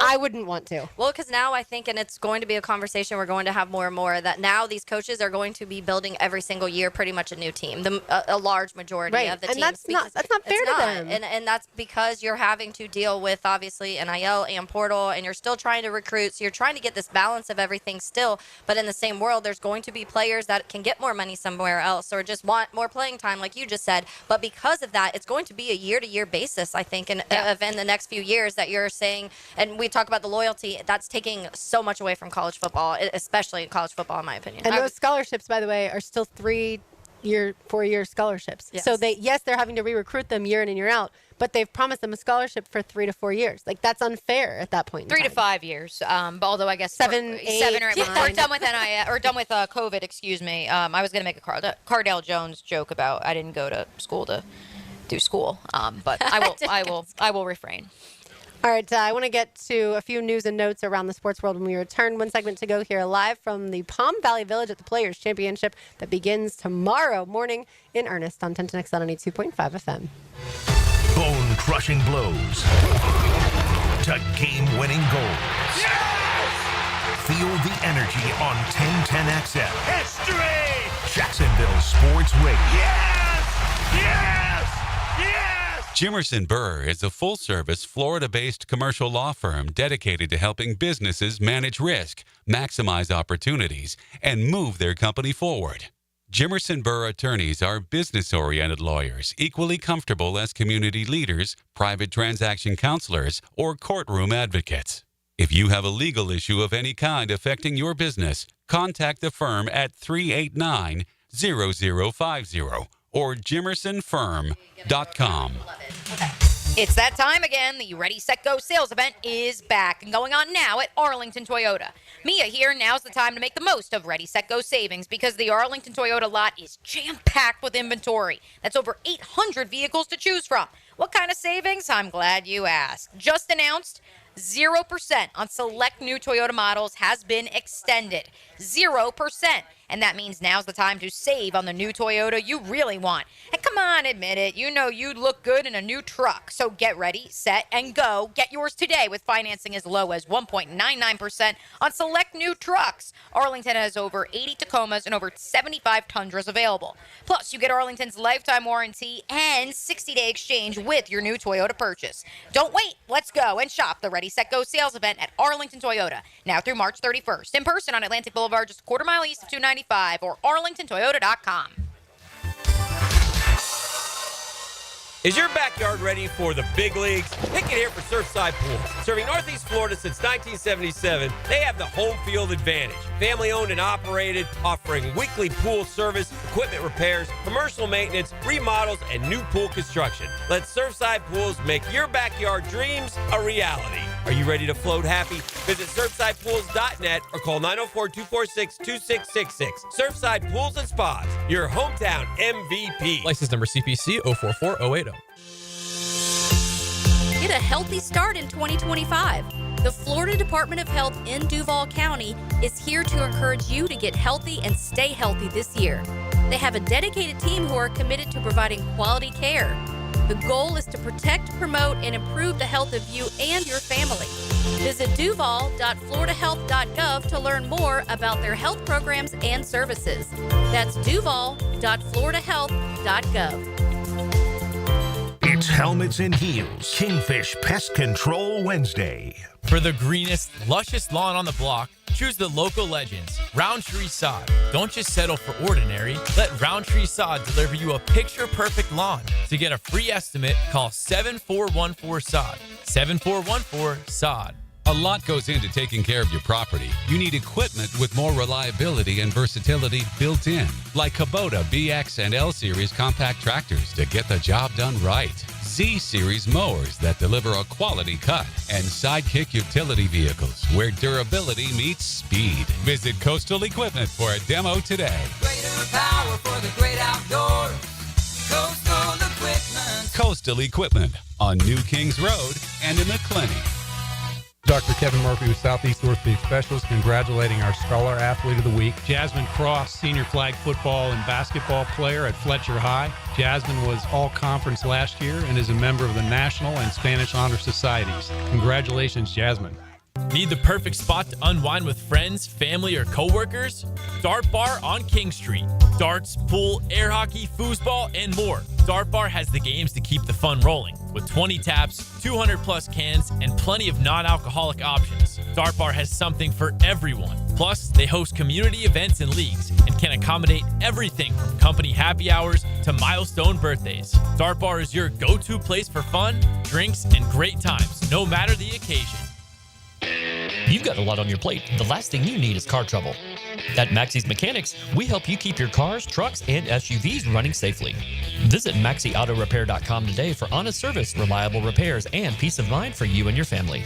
[SPEAKER 6] I wouldn't want to.
[SPEAKER 8] Well, because now I think, and it's going to be a conversation we're going to have more and more, that now these coaches are going to be building every single year pretty much a new team, a large majority of the teams.
[SPEAKER 6] And that's not fair to them.
[SPEAKER 8] And that's because you're having to deal with, obviously, NIL and portal, and you're still trying to recruit, so you're trying to get this balance of everything still. But in the same world, there's going to be players that can get more money somewhere else or just want more playing time, like you just said. But because of that, it's going to be a year-to-year basis, I think, in the next few years that you're saying. And we talk about the loyalty. That's taking so much away from college football, especially college football, in my opinion.
[SPEAKER 6] And those scholarships, by the way, are still 4-year scholarships.
[SPEAKER 8] Yes.
[SPEAKER 6] So they're having to re-recruit them year in and year out, but they've promised them a scholarship for 3 to 4 years. Like, that's unfair at that point.
[SPEAKER 2] 3 to 5 years. Although I guess
[SPEAKER 6] 7, 8,
[SPEAKER 2] or 8. We're done with NIL or done with COVID. Excuse me. I was going to make a Cardale Jones joke about I didn't go to school to do school, but I will refrain.
[SPEAKER 6] All right, I want to get to a few news and notes around the sports world when we return. One segment to go here live from the Palm Valley Village at the Players Championship that begins tomorrow morning in earnest on 1010XL 92.5 FM.
[SPEAKER 3] Bone-crushing blows to game-winning goals. Yes! Feel the energy on 1010XL. History! Jacksonville Sports Radio. Yes! Yes! Yes!
[SPEAKER 23] Jimerson Burr is a full-service, Florida-based commercial law firm dedicated to helping businesses manage risk, maximize opportunities, and move their company forward. Jimerson Burr attorneys are business-oriented lawyers, equally comfortable as community leaders, private transaction counselors, or courtroom advocates. If you have a legal issue of any kind affecting your business, contact the firm at 389-0050 or jimersonfirm.com.
[SPEAKER 2] It's that time again. The Ready, Set, Go sales event is back and going on now at Arlington Toyota. Mia here. Now's the time to make the most of Ready, Set, Go savings because the Arlington Toyota lot is jam-packed with inventory. That's over 800 vehicles to choose from. What kind of savings? I'm glad you asked. Just announced, 0% on select new Toyota models has been extended. 0%. And that means now's the time to save on the new Toyota you really want. And come on, admit it. You know you'd look good in a new truck. So get ready, set, and go. Get yours today with financing as low as 1.99% on select new trucks. Arlington has over 80 Tacomas and over 75 Tundras available. Plus, you get Arlington's lifetime warranty and 60-day exchange with your new Toyota purchase. Don't wait. Let's go and shop the Ready, Set, Go sales event at Arlington Toyota. Now through March 31st. In person on Atlantic Boulevard, just a quarter mile east of 295 or arlingtontoyota.com.
[SPEAKER 30] Is your backyard ready for the big leagues? Pick it here for Surfside Pools. Serving Northeast Florida since 1977, they have the home field advantage. Family owned and operated, offering weekly pool service, equipment repairs, commercial maintenance, remodels, and new pool construction. Let Surfside Pools make your backyard dreams a reality. Are you ready to float happy? Visit SurfsidePools.net or call 904-246-2666. Surfside Pools and Spas, your hometown MVP.
[SPEAKER 9] License number CPC 044080.
[SPEAKER 26] Get a healthy start in 2025. The Florida Department of Health in Duval County is here to encourage you to get healthy and stay healthy this year. They have a dedicated team who are committed to providing quality care. The goal is to protect, promote, and improve the health of you and your family. Visit duval.floridahealth.gov to learn more about their health programs and services. That's duval.floridahealth.gov.
[SPEAKER 3] It's Helmets and Heels, Kingfish Pest Control Wednesday.
[SPEAKER 9] For the greenest, luscious lawn on the block, choose the local legends, Roundtree Sod. Don't just settle for ordinary. Let Roundtree Sod deliver you a picture-perfect lawn. To get a free estimate, call 7414-SOD. 7414-SOD.
[SPEAKER 23] A lot goes into taking care of your property. You need equipment with more reliability and versatility built in, like Kubota BX and L Series compact tractors to get the job done right. Z Series mowers that deliver a quality cut, and Sidekick utility vehicles where durability meets speed. Visit Coastal Equipment for a demo today.
[SPEAKER 15] Greater power for the great outdoors. Coastal Equipment.
[SPEAKER 23] Coastal Equipment on New Kings Road and in the clinic.
[SPEAKER 11] Dr. Kevin Murphy with Southeast Orthopedic Specialist congratulating our Scholar Athlete of the Week, Jasmine Cross, senior flag football and basketball player at Fletcher High. Jasmine was all-conference last year and is a member of the National and Spanish Honor Societies. Congratulations, Jasmine.
[SPEAKER 9] Need the perfect spot to unwind with friends, family, or coworkers? Dart Bar on King Street. Darts, pool, air hockey, foosball, and more. Dart Bar has the games to keep the fun rolling, with 20 taps, 200 plus cans, and plenty of non-alcoholic options. Dart Bar has something for everyone. Plus, they host community events and leagues and can accommodate everything from company happy hours to milestone birthdays. Dart Bar is your go-to place for fun, drinks, and great times, no matter the occasion.
[SPEAKER 12] You've got a lot on your plate. The last thing you need is car trouble. At Maxie's Mechanics, we help you keep your cars, trucks, and SUVs running safely. Visit MaxieAutoRepair.com today for honest service, reliable repairs, and peace of mind for you and your family.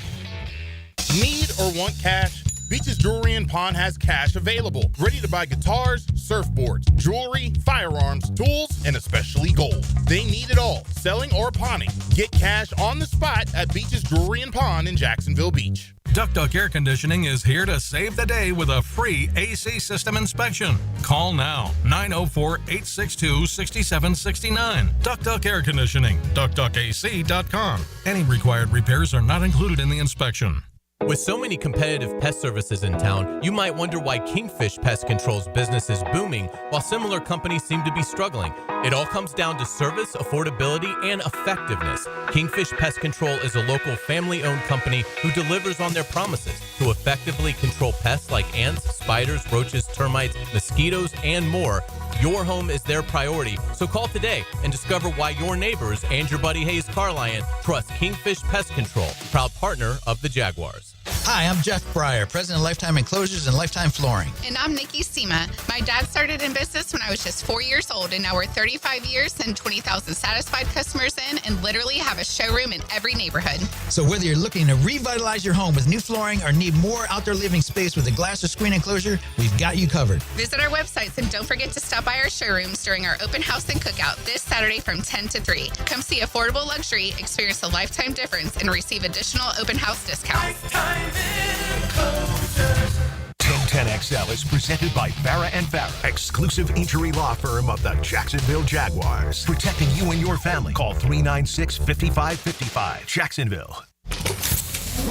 [SPEAKER 13] Need or want cash? Beach's Jewelry and Pawn has cash available. Ready to buy guitars, surfboards, jewelry, firearms, tools, and especially gold. They need it all, selling or pawning. Get cash on the spot at Beach's Jewelry and Pawn in Jacksonville Beach.
[SPEAKER 14] Duck Duck Air Conditioning is here to save the day with a free AC system inspection. Call now, 904-862-6769. Duck Duck Air Conditioning, duckduckac.com. Any required repairs are not included in the inspection.
[SPEAKER 16] With so many competitive pest services in town, you might wonder why Kingfish Pest Control's business is booming while similar companies seem to be struggling. It all comes down to service, affordability, and effectiveness. Kingfish Pest Control is a local family-owned company who delivers on their promises to effectively control pests like ants, spiders, roaches, termites, mosquitoes, and more. Your home is their priority, so call today and discover why your neighbors and your buddy Hayes Carlion trust Kingfish Pest Control, proud partner of the Jaguars.
[SPEAKER 17] Hi, I'm Jeff Breyer, president of Lifetime Enclosures and Lifetime Flooring.
[SPEAKER 18] And I'm Nikki Sema. My dad started in business when I was just 4 years old, and now we're 35 years and 20,000 satisfied customers in, and literally have a showroom in every neighborhood.
[SPEAKER 17] So whether you're looking to revitalize your home with new flooring or need more outdoor living space with a glass or screen enclosure, we've got you covered.
[SPEAKER 18] Visit our websites and don't forget to stop by our showrooms during our open house and cookout this Saturday from 10 to 3. Come see affordable luxury, experience a lifetime difference, and receive additional open house discounts.
[SPEAKER 3] 1010XL is presented by Farah and Farah, exclusive injury law firm of the Jacksonville Jaguars. Protecting you and your family. Call 396-5555. Jacksonville.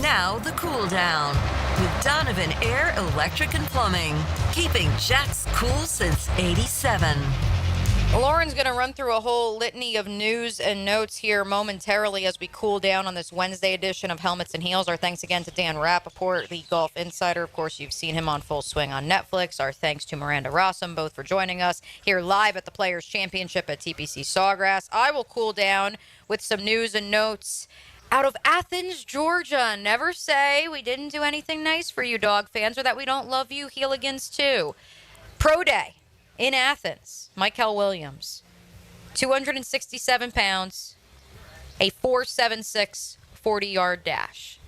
[SPEAKER 20] Now the cool down with Donovan Air, Electric and Plumbing. Keeping Jacks cool since 87.
[SPEAKER 2] Lauren's going to run through a whole litany of news and notes here momentarily as we cool down on this Wednesday edition of Helmets and Heels. Our thanks again to Dan Rappaport, the golf insider. Of course, you've seen him on Full Swing on Netflix. Our thanks to Miranda Rossum, both for joining us here live at the Players' Championship at TPC Sawgrass. I will cool down with some news and notes out of Athens, Georgia. Never say we didn't do anything nice for you, dog fans, or that we don't love you, Heeligans, too. Pro Day in Athens, Michael Williams, 267 pounds, a 4.76 40-yard dash.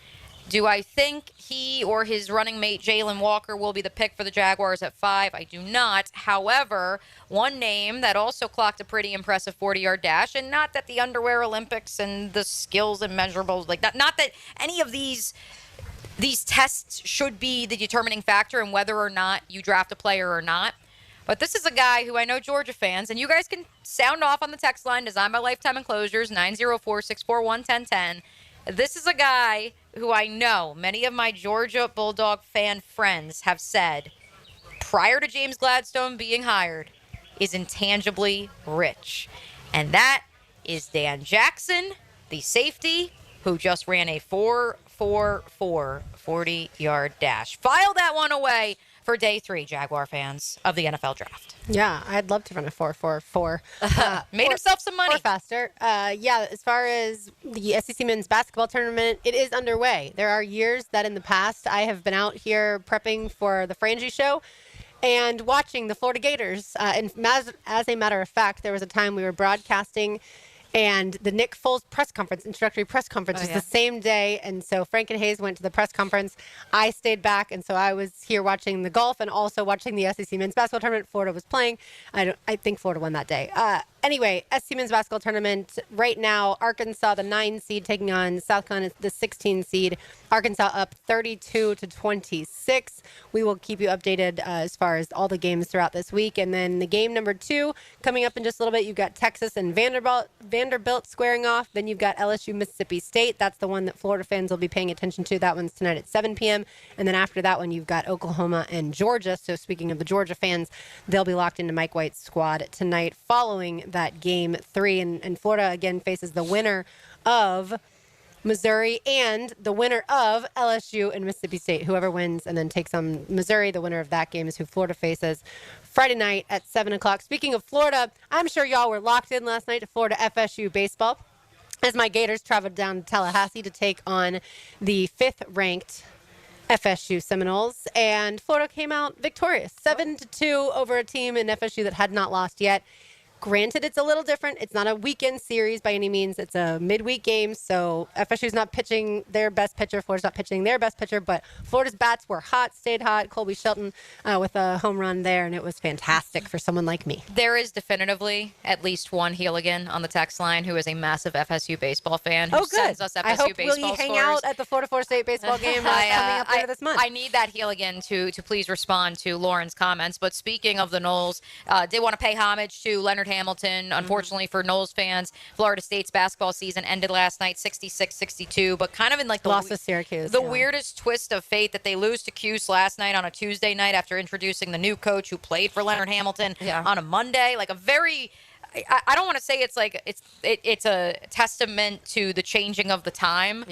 [SPEAKER 2] Do I think he or his running mate Jalen Walker will be the pick for the Jaguars at 5? I do not. However, one name that also clocked a pretty impressive 40-yard dash, and not that the underwear Olympics and the skills and measurables, like that, not that any of these tests should be the determining factor in whether or not you draft a player or not. But this is a guy who I know Georgia fans, and you guys can sound off on the text line designed by Lifetime Enclosures, 904-641-1010. This is a guy who I know many of my Georgia Bulldog fan friends have said, prior to James Gladstone being hired, is intangibly rich. And that is Dan Jackson, the safety, who just ran a 4.44 40-yard dash. File that one away for day 3, Jaguar fans, of the NFL draft.
[SPEAKER 6] Yeah, I'd love to run a 4.44.
[SPEAKER 2] Made himself some money.
[SPEAKER 6] Or faster. Yeah, as far as the SEC men's basketball tournament, it is underway. There are years that in the past I have been out here prepping for the Frangie show and watching the Florida Gators. And as a matter of fact, there was a time we were broadcasting and the Nick Foles press conference, introductory press conference, was the same day. And so Frank and Hayes went to the press conference. I stayed back. And so I was here watching the golf and also watching the SEC men's basketball tournament. Florida was playing. I think Florida won that day. Anyway, SC men's basketball tournament right now. Arkansas, the 9 seed, taking on South Carolina, the 16 seed. Arkansas up 32-26. We will keep you updated as far as all the games throughout this week. And then the game number 2 coming up in just a little bit. You've got Texas and Vanderbilt squaring off. Then you've got LSU, Mississippi State. That's the one that Florida fans will be paying attention to. That one's tonight at 7 p.m. And then after that one, you've got Oklahoma and Georgia. So speaking of the Georgia fans, they'll be locked into Mike White's squad tonight following that game 3. And Florida, again, faces the winner of Missouri and the winner of LSU and Mississippi State. Whoever wins and then takes on Missouri, the winner of that game is who Florida faces Friday night at 7 o'clock. Speaking of Florida, I'm sure y'all were locked in last night to Florida FSU baseball as my Gators traveled down to Tallahassee to take on the 5th-ranked FSU Seminoles, and Florida came out victorious, 7-2 over a team in FSU that had not lost yet. Granted, it's a little different. It's not a weekend series by any means. It's a midweek game, so FSU's not pitching their best pitcher. Florida's not pitching their best pitcher, but Florida's bats were hot, stayed hot. Colby Shelton with a home run there, and it was fantastic for someone like me.
[SPEAKER 2] There is definitively at least one Heeligan on the text line who is a massive FSU baseball fan who sends us FSU
[SPEAKER 6] I hope
[SPEAKER 2] baseball
[SPEAKER 6] will you hang
[SPEAKER 2] scores.
[SPEAKER 6] out at the Florida State baseball game coming up later this month.
[SPEAKER 2] I need that Heeligan to please respond to Lauren's comments. But speaking of the Noles, did want to pay homage to Leonard Hamilton. Unfortunately for Noles fans, Florida State's basketball season ended last night 66-62, but kind of in like the
[SPEAKER 6] loss to Syracuse.
[SPEAKER 2] The weirdest twist of fate that they lose to Cuse last night on a Tuesday night after introducing the new coach who played for Leonard Hamilton on a Monday. Like a very I don't want to say it's like it's a testament to the changing of the time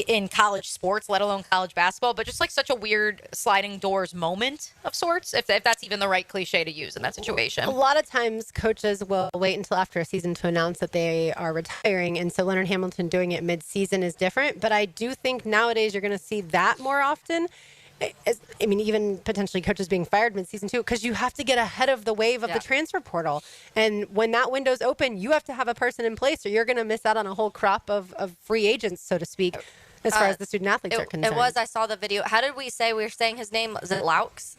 [SPEAKER 2] in college sports, let alone college basketball, but just like such a weird sliding doors moment of sorts, if that's even the right cliche to use in that situation.
[SPEAKER 6] A lot of times coaches will wait until after a season to announce that they are retiring, and so Leonard Hamilton doing it mid-season is different, but I do think nowadays you're going to see that more often. I mean, even potentially coaches being fired mid-season too, because you have to get ahead of the wave of the transfer portal. And when that window's open, you have to have a person in place or you're going to miss out on a whole crop of free agents, so to speak, as far as the student athletes are concerned.
[SPEAKER 8] It was, I saw the video. How did we say we were saying his name? Was it Laux?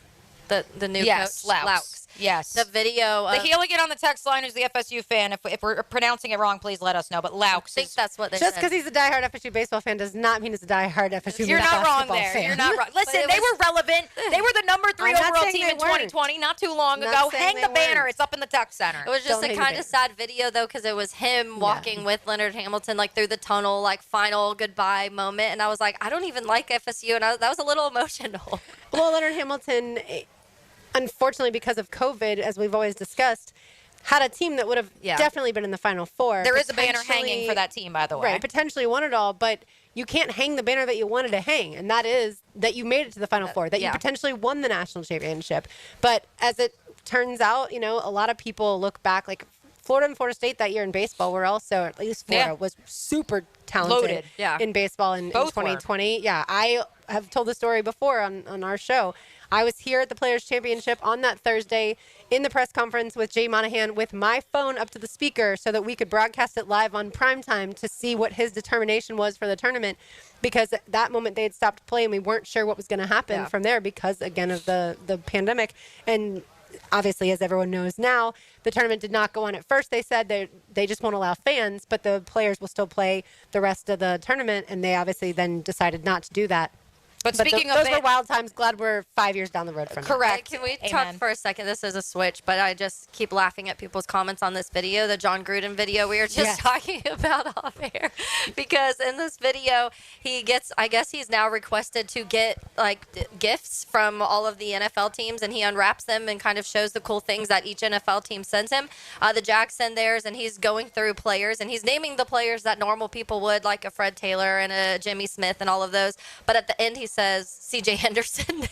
[SPEAKER 8] The new coach?
[SPEAKER 2] Laux. Yes.
[SPEAKER 8] The video.
[SPEAKER 2] The Heeligan on the text line is the FSU fan. If we're pronouncing it wrong, please let us know. But Laux.
[SPEAKER 8] I think that's what they
[SPEAKER 6] Just
[SPEAKER 8] said.
[SPEAKER 6] because he's a diehard FSU baseball fan does not mean he's a diehard FSU
[SPEAKER 2] You're not wrong
[SPEAKER 6] basketball
[SPEAKER 2] there.
[SPEAKER 6] fan.
[SPEAKER 2] You're not wrong. Listen, they were relevant. They were the number 3
[SPEAKER 6] I'm not
[SPEAKER 2] overall
[SPEAKER 6] saying
[SPEAKER 2] team
[SPEAKER 6] they
[SPEAKER 2] in 2020, not too long
[SPEAKER 6] Not
[SPEAKER 2] ago.
[SPEAKER 6] saying
[SPEAKER 2] Hang
[SPEAKER 6] they
[SPEAKER 2] the banner.
[SPEAKER 6] weren't.
[SPEAKER 2] It's up in the tech center.
[SPEAKER 8] It was just
[SPEAKER 6] Don't
[SPEAKER 8] a
[SPEAKER 6] hang
[SPEAKER 8] kind
[SPEAKER 6] the
[SPEAKER 8] of sad video, though, because it was him walking with Leonard Hamilton, like, through the tunnel, like, final goodbye moment. And I was like, I don't even like FSU. And that was a little emotional.
[SPEAKER 6] Well, Leonard Hamilton, unfortunately, because of COVID, as we've always discussed, had a team that would have definitely been in the Final Four.
[SPEAKER 2] There is a banner hanging for that team, by the way.
[SPEAKER 6] Right, potentially won it all, but you can't hang the banner that you wanted to hang, and that is that you made it to the Final Four, that you potentially won the national championship. But as it turns out, a lot of people look back, like Florida and Florida State that year in baseball were also, at least Florida, was super talented in baseball in 2020. Were. Yeah, I have told the story before on our show. I was here at the Players' Championship on that Thursday in the press conference with Jay Monahan with my phone up to the speaker so that we could broadcast it live on primetime to see what his determination was for the tournament, because at that moment they had stopped playing. We weren't sure what was going to happen from there because, again, of the pandemic. And obviously, as everyone knows now, the tournament did not go on at first. They said they just won't allow fans, but the players will still play the rest of the tournament, and they obviously then decided not to do that.
[SPEAKER 2] But speaking of
[SPEAKER 6] those were wild times. Glad we're 5 years down the road from
[SPEAKER 2] Correct.
[SPEAKER 8] Can we talk for a second? This is a switch, but I just keep laughing at people's comments on this video, the John Gruden video we were just talking about off air. Because in this video, I guess he's now requested to get like gifts from all of the NFL teams, and he unwraps them and kind of shows the cool things that each NFL team sends him. The Jags send theirs, and he's going through players, and he's naming the players that normal people would, like a Fred Taylor and a Jimmy Smith and all of those. But at the end, he says C.J. Henderson.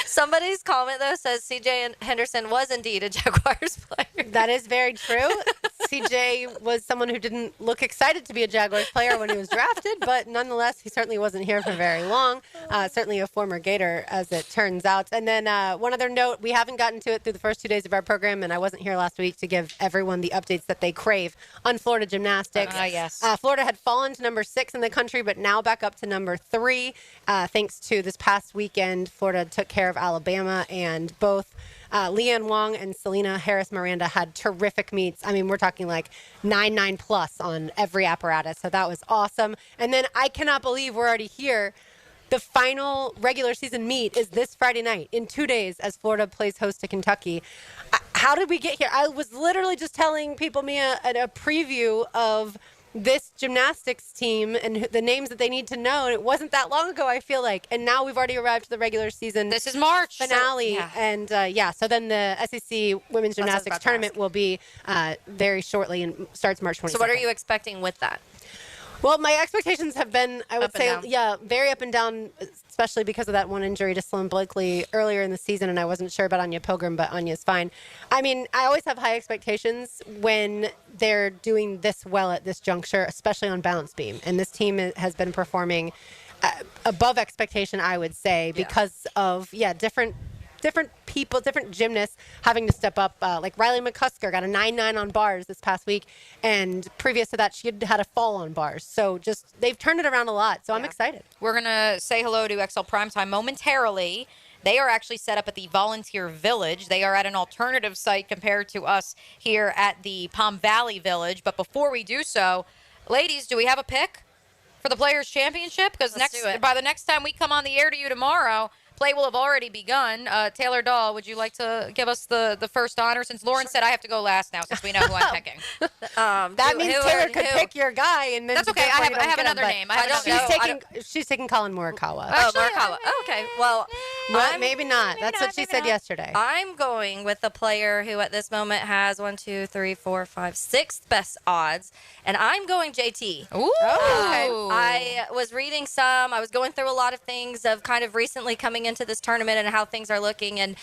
[SPEAKER 8] Somebody's comment, though, says C.J. Henderson was indeed a Jaguars player.
[SPEAKER 6] That is very true. C.J. was someone who didn't look excited to be a Jaguars player when he was drafted, but nonetheless, he certainly wasn't here for very long. Certainly a former Gator, as it turns out. And then one other note, we haven't gotten to it through the first 2 days of our program, and I wasn't here last week to give everyone the updates that they crave on Florida gymnastics.
[SPEAKER 2] Yes.
[SPEAKER 6] Florida had fallen to number 6 in the country, but now back up to number 3, thanks to this past weekend. Florida took care of Alabama, and both Leanne Wong and Selena Harris-Miranda had terrific meets. I mean, we're talking like 9 plus on every apparatus. So that was awesome. And then I cannot believe we're already here. The final regular season meet is this Friday night in 2 days as Florida plays host to Kentucky. How did we get here? I was literally just telling people, Mia, a preview of this gymnastics team and the names that they need to know. And it wasn't that long ago, I feel like. And now we've already arrived to the regular season.
[SPEAKER 2] This is March.
[SPEAKER 6] Finale.
[SPEAKER 2] So,
[SPEAKER 6] And so then the SEC Women's Gymnastics Tournament will be very shortly and starts March 22nd.
[SPEAKER 8] So what are you expecting with that?
[SPEAKER 6] Well, my expectations have been, I would
[SPEAKER 8] Up and
[SPEAKER 6] say,
[SPEAKER 8] down.
[SPEAKER 6] very up and down, especially because of that one injury to Sloan Blakely earlier in the season, and I wasn't sure about Anya Pilgrim, but Anya's fine. I mean, I always have high expectations when they're doing this well at this juncture, especially on balance beam, and this team has been performing above expectation, I would say, because of, different people, different gymnasts having to step up. Like Riley McCusker got a 9.9 on bars this past week, and previous to that, she had a fall on bars. So just they've turned it around a lot. So I'm excited.
[SPEAKER 2] We're gonna say hello to XL Primetime momentarily. They are actually set up at the Volunteer Village. They are at an alternative site compared to us here at the Palm Valley Village. But before we do so, ladies, do we have a pick for the Players Championship? Because by the next time we come on the air to you tomorrow, play will have already begun. Taylor Dahl, would you like to give us the first honor? Since Lauren said I have to go last now, since we know who I'm picking.
[SPEAKER 6] That means Taylor could pick your guy, and then
[SPEAKER 2] that's okay. I have another name.
[SPEAKER 6] She's taking Colin Morikawa.
[SPEAKER 8] Morikawa. Okay. Well,
[SPEAKER 6] maybe not. That's what she said yesterday.
[SPEAKER 8] I'm going with the player who at this moment has 6th best odds, and I'm going JT.
[SPEAKER 2] Ooh.
[SPEAKER 8] I was reading I was going through a lot of things of kind of recently coming into this tournament and how things are looking, and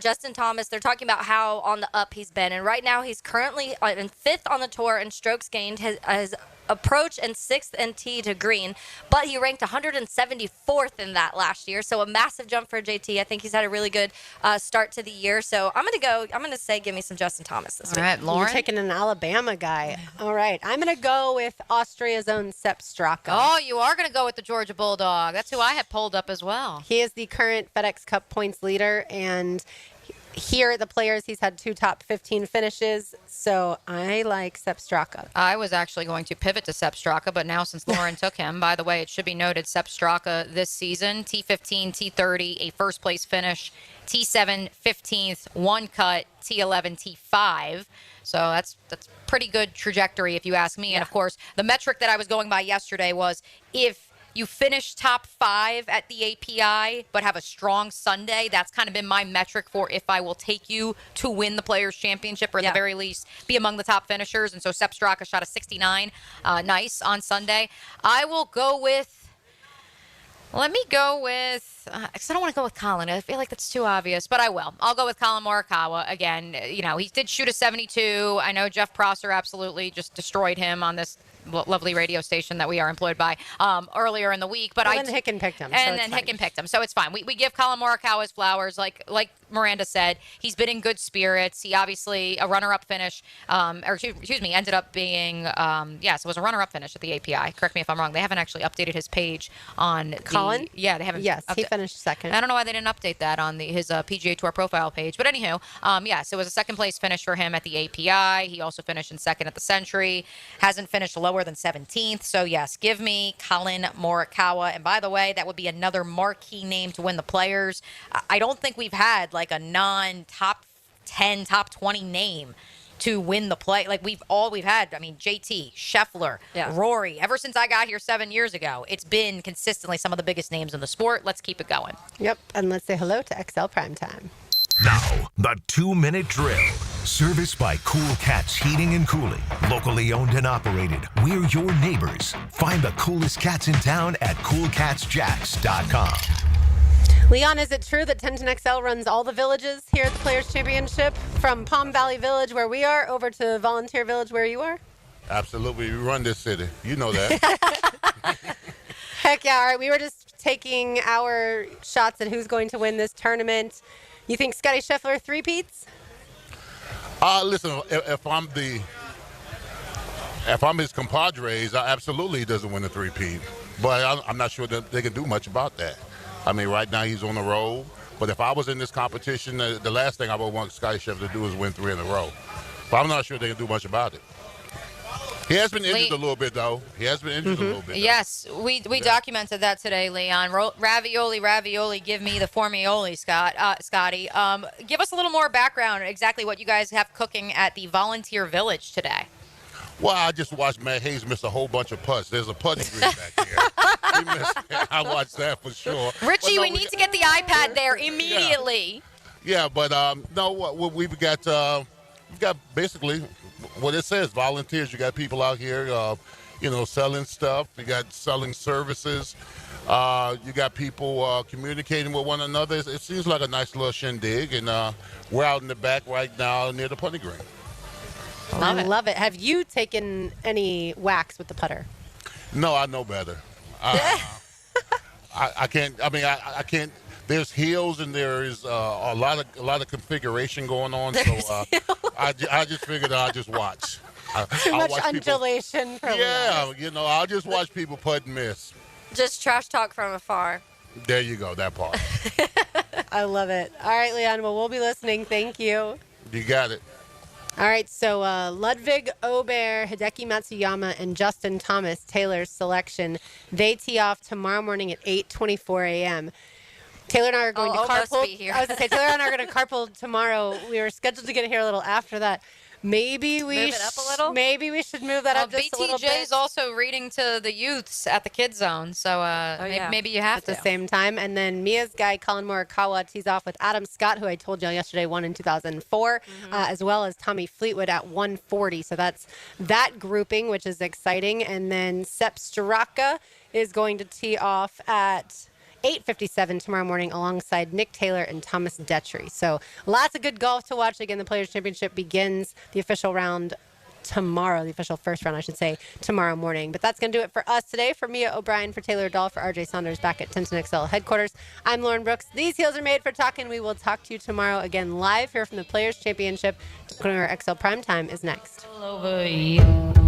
[SPEAKER 8] Justin Thomas, they're talking about how on the up he's been, and right now he's currently in 5th on the tour in strokes gained. His approach and 6th and tee to green, but he ranked 174th in that last year, so a massive jump for JT. I think he's had a really good start to the year, so I'm gonna say give me some Justin Thomas this week.
[SPEAKER 2] All right, Lauren.
[SPEAKER 6] You're taking an Alabama guy. All right, I'm gonna go with Austria's own Sepp Straka.
[SPEAKER 2] Oh, you are gonna go with the Georgia Bulldog. That's who I had pulled up as well.
[SPEAKER 6] He is the current FedEx Cup points leader, and here at the Players, he's had 2 top 15 finishes, so I like Sepp Straka.
[SPEAKER 2] I was actually going to pivot to Sepp Straka, but now since Lauren took him, by the way, it should be noted, Sepp Straka this season, T15, T30, a first-place finish, T7, 15th, 1 cut, T11, T5. So that's pretty good trajectory, if you ask me. And, of course, the metric that I was going by yesterday was if you finish top 5 at the API, but have a strong Sunday. That's kind of been my metric for if I will take you to win the Players' Championship, or at the very least be among the top finishers. And so Sepp Straka shot a 69, nice on Sunday. I will go with. Let me go with, because I don't want to go with Colin. I feel like that's too obvious, but I will. I'll go with Colin Morikawa. Again, he did shoot a 72. I know Jeff Prosser absolutely just destroyed him on this lovely radio station that we are employed by earlier in the week. But
[SPEAKER 6] then Hicken picked him.
[SPEAKER 2] And then Hicken picked him, so it's fine. We give Colin Morikawa his flowers. Like Miranda said, he's been in good spirits. He obviously, a runner-up finish, ended up being, it was a runner-up finish at the API. Correct me if I'm wrong. They haven't actually updated his page on
[SPEAKER 6] Colin?
[SPEAKER 2] Yeah, they haven't.
[SPEAKER 6] Yes, he finished 2nd.
[SPEAKER 2] I don't know why they didn't update that on his PGA Tour profile page. But anywho, so it was a 2nd place finish for him at the API. He also finished in 2nd at the Century. Hasn't finished lower than 17th. So yes, give me Colin Morikawa. And by the way, that would be another marquee name to win the Players. I don't think we've had like a non-top 10, top 20 name to win the play. Like we've had, JT, Scheffler, Rory. Ever since I got here 7 years ago, it's been consistently some of the biggest names in the sport. Let's keep it going.
[SPEAKER 6] Yep, and let's say hello to XL Primetime.
[SPEAKER 3] Now, the 2-minute drill. Serviced by Cool Cats Heating and Cooling. Locally owned and operated. We're your neighbors. Find the coolest cats in town at coolcatsjacks.com.
[SPEAKER 6] Leon, is it true that 1010XL runs all the villages here at the Players Championship, from Palm Valley Village, where we are, over to Volunteer Village, where you are?
[SPEAKER 1] Absolutely. We run this city. You know that.
[SPEAKER 6] Heck yeah. All right. We were just taking our shots at who's going to win this tournament. You think Scotty Scheffler three-peats?
[SPEAKER 1] Listen, if I'm his compadres, absolutely he doesn't win the three-peat. But I'm not sure that they can do much about that. Right now he's on the roll. But if I was in this competition, the last thing I would want Scotty Scheffler to do is win 3 in a row. But I'm not sure they can do much about it. He has been injured a little bit, though. He has been injured a little bit.
[SPEAKER 2] Yes, we documented that today, Leon. Ravioli, give me the formioli, Scotty. Give us a little more background on exactly what you guys have cooking at the Volunteer Village today.
[SPEAKER 1] Well, I just watched Matt Hayes miss a whole bunch of putts. There's a putting green back here. He missed, I watched that for sure.
[SPEAKER 2] Richie, we need to get the iPad there immediately.
[SPEAKER 1] Yeah, but no, we've got basically what it says, volunteers. You got people out here, selling stuff. You got selling services. You got people communicating with one another. It seems like a nice little shindig, and we're out in the back right now near the putting green.
[SPEAKER 6] I love it. Have you taken any whacks with the putter?
[SPEAKER 1] No, I know better. I can't. I mean, I can't. There's hills and there is a lot of configuration going on. So I just figured I'll just watch.
[SPEAKER 6] Too much undulation.
[SPEAKER 1] Yeah, I'll just watch people putt and miss.
[SPEAKER 8] Just trash talk from afar.
[SPEAKER 1] There you go, that part.
[SPEAKER 6] I love it. All right, Leon. Well, we'll be listening. Thank you.
[SPEAKER 1] You got it.
[SPEAKER 6] All right, so Ludwig Ober, Hideki Matsuyama, and Justin Thomas, Taylor's selection, they tee off tomorrow morning at 8:24 a.m. Taylor and I are going to carpool. I was going to say, Taylor and I are going to carpool tomorrow. We were scheduled to get here a little after that. Maybe we
[SPEAKER 2] move it up a little.
[SPEAKER 6] Maybe we should move that up just a little bit.
[SPEAKER 2] BTJ is also reading to the youths at the Kids Zone, so maybe you have
[SPEAKER 6] at the same time. And then Mia's guy, Colin Morikawa, tees off with Adam Scott, who I told you yesterday won in 2004, as well as Tommy Fleetwood at 140. So that's that grouping, which is exciting. And then Sepp Straka is going to tee off at 8:57 tomorrow morning alongside Nick Taylor and Thomas Detry. So lots of good golf to watch. Again, the Players' Championship begins the official round tomorrow, the official first round, I should say, tomorrow morning. But that's going to do it for us today. For Mia O'Brien, for Taylor Dahl, for RJ Saunders back at Tintin XL headquarters, I'm Lauren Brooks. These heels are made for talking. We will talk to you tomorrow again live here from the Players' Championship. Our XL Primetime is next.
[SPEAKER 2] All over you.